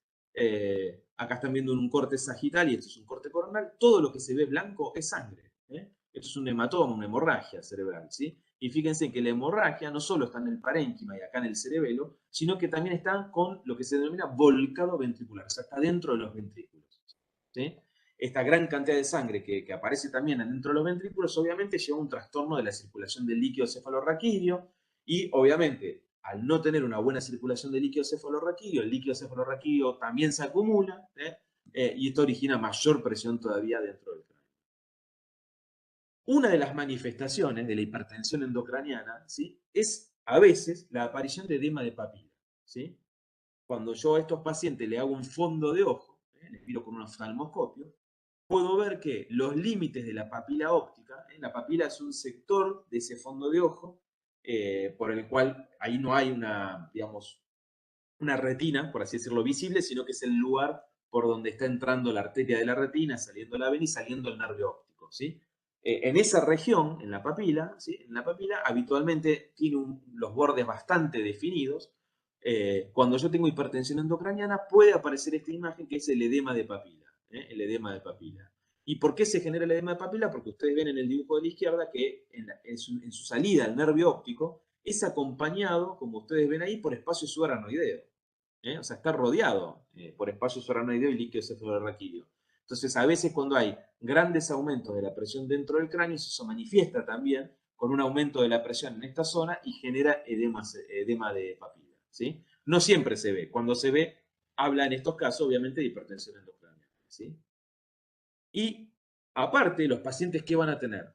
[SPEAKER 1] acá están viendo un corte sagital y esto es un corte coronal. Todo lo que se ve blanco es sangre. Esto es un hematoma, una hemorragia cerebral, ¿sí? Y fíjense que la hemorragia no solo está en el parénquima y acá en el cerebelo, sino que también está con lo que se denomina volcado ventricular, o sea, está dentro de los ventrículos, ¿sí? Esta gran cantidad de sangre que aparece también dentro de los ventrículos, obviamente lleva un trastorno de la circulación del líquido cefalorraquídeo y, obviamente, al no tener una buena circulación de líquido cefalorraquídeo, el líquido cefalorraquídeo también se acumula y esto origina mayor presión todavía dentro del cráneo. Una de las manifestaciones de la hipertensión endocraniana, ¿sí? Es a veces la aparición de edema de papila, ¿sí? Cuando yo a estos pacientes le hago un fondo de ojo, les miro con un oftalmoscopio, puedo ver que los límites de la papila óptica, la papila es un sector de ese fondo de ojo, por el cual ahí no hay una, digamos, una retina, por así decirlo, visible, sino que es el lugar por donde está entrando la arteria de la retina, saliendo la vena y saliendo el nervio óptico, ¿sí? En esa región, en la papila, ¿sí? En la papila habitualmente tiene los bordes bastante definidos. Cuando yo tengo hipertensión endocraniana puede aparecer esta imagen que es el edema de papila, el edema de papila. ¿Y por qué se genera el edema de papila? Porque ustedes ven en el dibujo de la izquierda que en su salida al nervio óptico es acompañado, como ustedes ven ahí, por espacio subaracnoideo. O sea, está rodeado por espacio subaracnoideo y líquido cefalorraquídeo. Entonces, a veces cuando hay grandes aumentos de la presión dentro del cráneo, eso se manifiesta también con un aumento de la presión en esta zona y genera edema de papila, ¿sí? No siempre se ve. Cuando se ve, habla en estos casos, obviamente, de hipertensión endocraniana, ¿sí? Y aparte, los pacientes que van a tener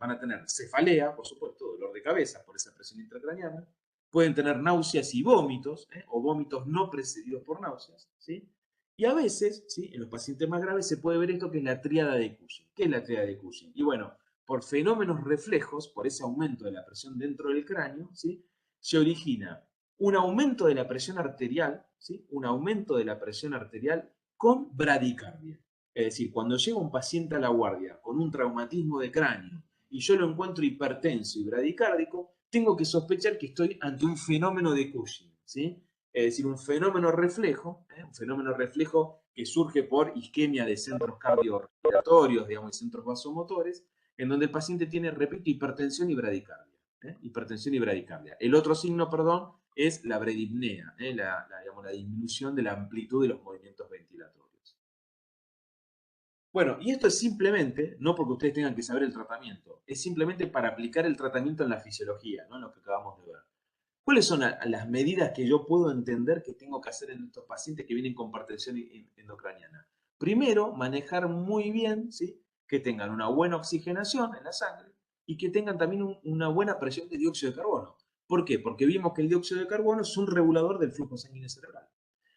[SPEAKER 1] cefalea, por supuesto, dolor de cabeza por esa presión intracraniana, pueden tener náuseas y vómitos, o vómitos no precedidos por náuseas, ¿sí? Y a veces, ¿sí? En los pacientes más graves se puede ver esto que es la tríada de Cushing. ¿Qué es la tríada de Cushing? Y bueno, por fenómenos reflejos, por ese aumento de la presión dentro del cráneo, ¿sí? Se origina un aumento de la presión arterial, ¿sí? Un aumento de la presión arterial con bradicardia. Es decir, cuando llega un paciente a la guardia con un traumatismo de cráneo y yo lo encuentro hipertenso y bradicárdico, tengo que sospechar que estoy ante un fenómeno de Cushing, ¿sí? Es decir, un fenómeno reflejo que surge por isquemia de centros cardiorrespiratorios, digamos, y centros vasomotores, en donde el paciente tiene, repito, hipertensión y bradicardia. Hipertensión y bradicardia. El otro signo, perdón, es la bradipnea, digamos, la disminución de la amplitud de los movimientos ventilatorios. Bueno, y esto es simplemente, no porque ustedes tengan que saber el tratamiento, es simplemente para aplicar el tratamiento en la fisiología, ¿no? En lo que acabamos de ver. ¿Cuáles son las medidas que yo puedo entender que tengo que hacer en estos pacientes que vienen con hipertensión endocraniana? Primero, manejar muy bien, ¿sí? Que tengan una buena oxigenación en la sangre y que tengan también una buena presión de dióxido de carbono. ¿Por qué? Porque vimos que el dióxido de carbono es un regulador del flujo sanguíneo cerebral.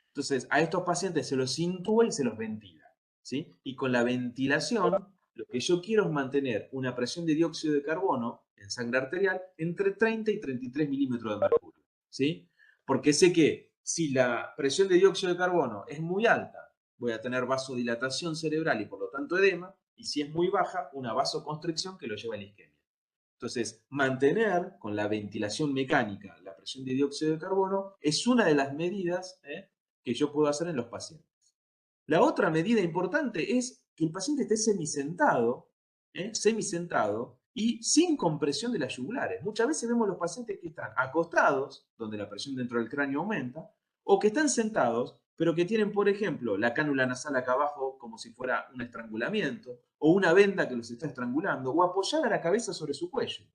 [SPEAKER 1] Entonces, a estos pacientes se los intúa y se los ventila, ¿sí? Y con la ventilación, lo que yo quiero es mantener una presión de dióxido de carbono en sangre arterial entre 30 y 33 milímetros de mercurio, ¿sí? Porque sé que si la presión de dióxido de carbono es muy alta, voy a tener vasodilatación cerebral y por lo tanto edema, y si es muy baja, una vasoconstricción que lo lleva a la isquemia. Entonces, mantener con la ventilación mecánica la presión de dióxido de carbono es una de las medidas que yo puedo hacer en los pacientes. La otra medida importante es que el paciente esté semisentado y sin compresión de las yugulares. Muchas veces vemos los pacientes que están acostados, donde la presión dentro del cráneo aumenta, o que están sentados, pero que tienen, por ejemplo, la cánula nasal acá abajo como si fuera un estrangulamiento, o una venda que los está estrangulando, o apoyada la cabeza sobre su cuello.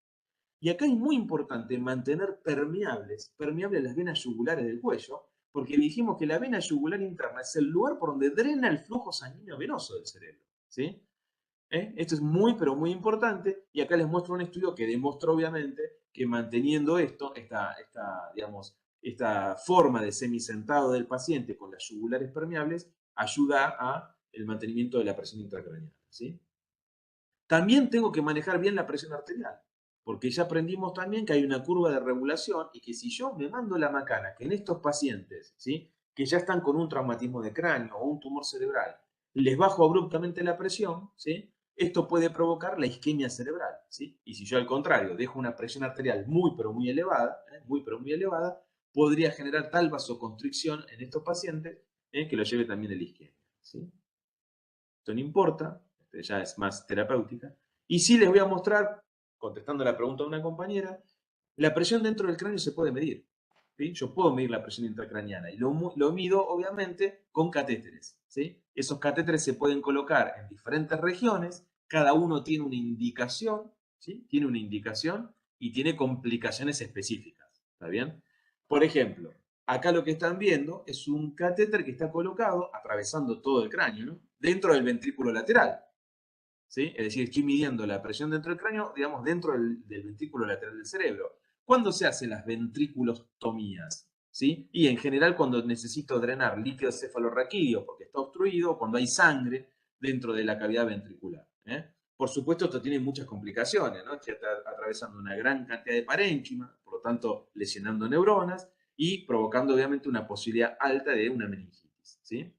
[SPEAKER 1] Y acá es muy importante mantener permeables las venas yugulares del cuello, porque dijimos que la vena yugular interna es el lugar por donde drena el flujo sanguíneo venoso del cerebro, ¿sí? Esto es muy, pero muy importante, y acá les muestro un estudio que demostró obviamente que manteniendo esta forma de semisentado del paciente con las yugulares permeables ayuda a el mantenimiento de la presión intracraneal, ¿sí? También tengo que manejar bien la presión arterial, porque ya aprendimos también que hay una curva de regulación y que si yo me mando la macana, que en estos pacientes, ¿sí? Que ya están con un traumatismo de cráneo o un tumor cerebral, les bajo abruptamente la presión, ¿sí? Esto puede provocar la isquemia cerebral, ¿sí? Y si yo al contrario dejo una presión arterial muy pero muy elevada, podría generar tal vasoconstricción en estos pacientes que lo lleve también a la isquemia, ¿sí? Esto no importa, ya es más terapéutica. Y sí les voy a mostrar, contestando la pregunta de una compañera, la presión dentro del cráneo se puede medir, ¿sí? Yo puedo medir la presión intracraniana y lo mido obviamente con catéteres, ¿sí? Esos catéteres se pueden colocar en diferentes regiones, cada uno tiene una indicación, ¿sí? Tiene una indicación y tiene complicaciones específicas, ¿está bien? Por ejemplo, acá lo que están viendo es un catéter que está colocado atravesando todo el cráneo, ¿no? Dentro del ventrículo lateral, ¿sí? Es decir, estoy midiendo la presión dentro del cráneo, digamos, dentro del ventrículo lateral del cerebro. ¿Cuándo se hacen las ventriculostomías? ¿Sí? Y en general cuando necesito drenar líquido cefalorraquídeo porque está obstruido, cuando hay sangre dentro de la cavidad ventricular. Por supuesto, esto tiene muchas complicaciones, ¿no? Está atravesando una gran cantidad de parénquima, por lo tanto, lesionando neuronas y provocando, obviamente, una posibilidad alta de una meningitis, ¿sí?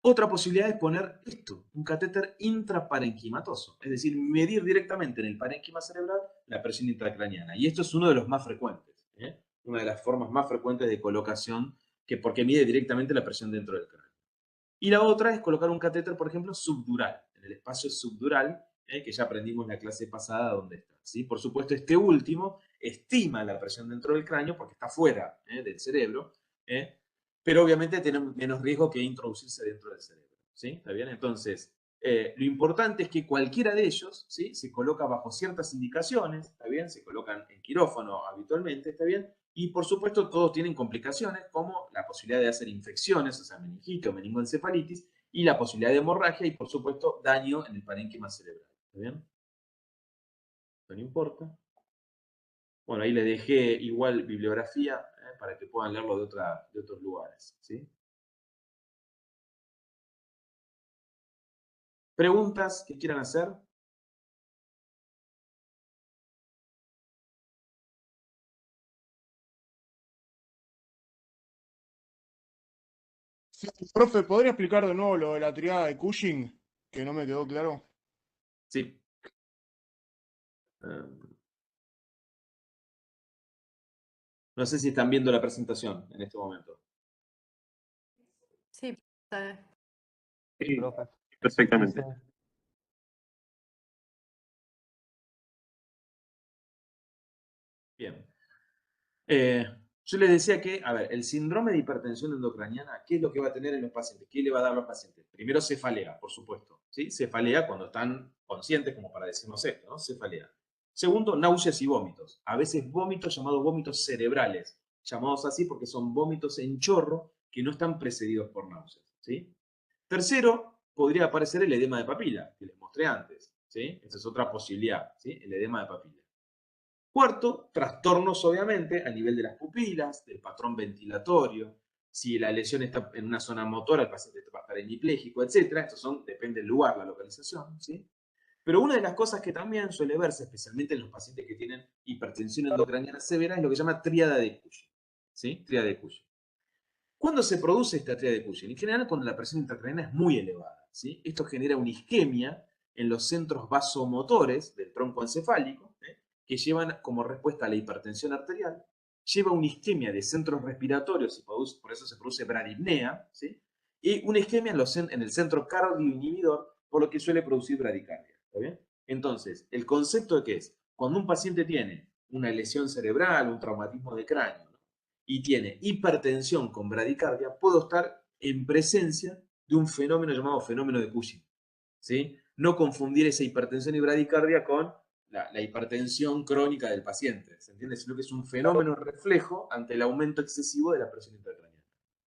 [SPEAKER 1] Otra posibilidad es poner esto, un catéter intraparenquimatoso, es decir, medir directamente en el parénquima cerebral la presión intracraniana. Y esto es uno de los más frecuentes, una de las formas más frecuentes de colocación, porque mide directamente la presión dentro del cráneo. Y la otra es colocar un catéter, por ejemplo, subdural, en el espacio subdural, que ya aprendimos en la clase pasada dónde está. ¿Sí? Por supuesto, este último estima la presión dentro del cráneo porque está fuera del cerebro, pero obviamente tiene menos riesgo que introducirse dentro del cerebro. ¿Sí? ¿Está bien? Entonces, lo importante es que cualquiera de ellos, ¿sí?, se coloca bajo ciertas indicaciones, ¿está bien? Se colocan en quirófano habitualmente, ¿está bien? Y por supuesto todos tienen complicaciones como la posibilidad de hacer infecciones, o sea, meningitis o meningoencefalitis, y la posibilidad de hemorragia y por supuesto daño en el parénquima cerebral. ¿Está bien? No importa. Bueno, ahí les dejé igual bibliografía para que puedan leerlo de otros lugares. ¿Sí? ¿Preguntas que quieran hacer?
[SPEAKER 15] Sí, profe, ¿podría explicar de nuevo lo de la triada de Cushing? Que no me quedó claro.
[SPEAKER 1] Sí. No sé si están viendo la presentación en este momento.
[SPEAKER 6] Sí,
[SPEAKER 9] Sí,
[SPEAKER 2] Profe.
[SPEAKER 9] perfectamente.
[SPEAKER 1] Bien. Yo les decía que, a ver, el síndrome de hipertensión endocraniana, ¿qué es lo que va a tener en los pacientes? ¿Qué le va a dar a los pacientes? Primero, cefalea, por supuesto. ¿Sí? Cefalea cuando están conscientes, como para decirnos esto, ¿no? Cefalea. Segundo, náuseas y vómitos. A veces vómitos llamados vómitos cerebrales, llamados así porque son vómitos en chorro que no están precedidos por náuseas. ¿Sí? Tercero, podría aparecer el edema de papila, que les mostré antes. ¿Sí? Esa es otra posibilidad, ¿sí? El edema de papila. Cuarto, trastornos obviamente a nivel de las pupilas, del patrón ventilatorio, si la lesión está en una zona motora, el paciente va a estar hemipléjico, etc. Estos depende del lugar, la localización, ¿sí? Pero una de las cosas que también suele verse, especialmente en los pacientes que tienen hipertensión endocraniana severa, es lo que se llama tríada de Cushing, ¿sí? Tríada de Cushing. ¿Cuándo se produce esta tríada de Cushing? En general, cuando la presión intracraniana es muy elevada, ¿sí? Esto genera una isquemia en los centros vasomotores del tronco encefálico, que llevan como respuesta a la hipertensión arterial, lleva una isquemia de centros respiratorios y por eso se produce bradipnea, ¿sí? Y una isquemia en el centro cardioinhibidor, por lo que suele producir bradicardia. ¿Está bien? Entonces, el concepto de qué es, cuando un paciente tiene una lesión cerebral, un traumatismo de cráneo, ¿no?, y tiene hipertensión con bradicardia, puedo estar en presencia de un fenómeno llamado fenómeno de Cushing. ¿Sí? No confundir esa hipertensión y bradicardia con la hipertensión crónica del paciente, ¿se entiende? Sino que es un fenómeno reflejo ante el aumento excesivo de la presión intracraniana.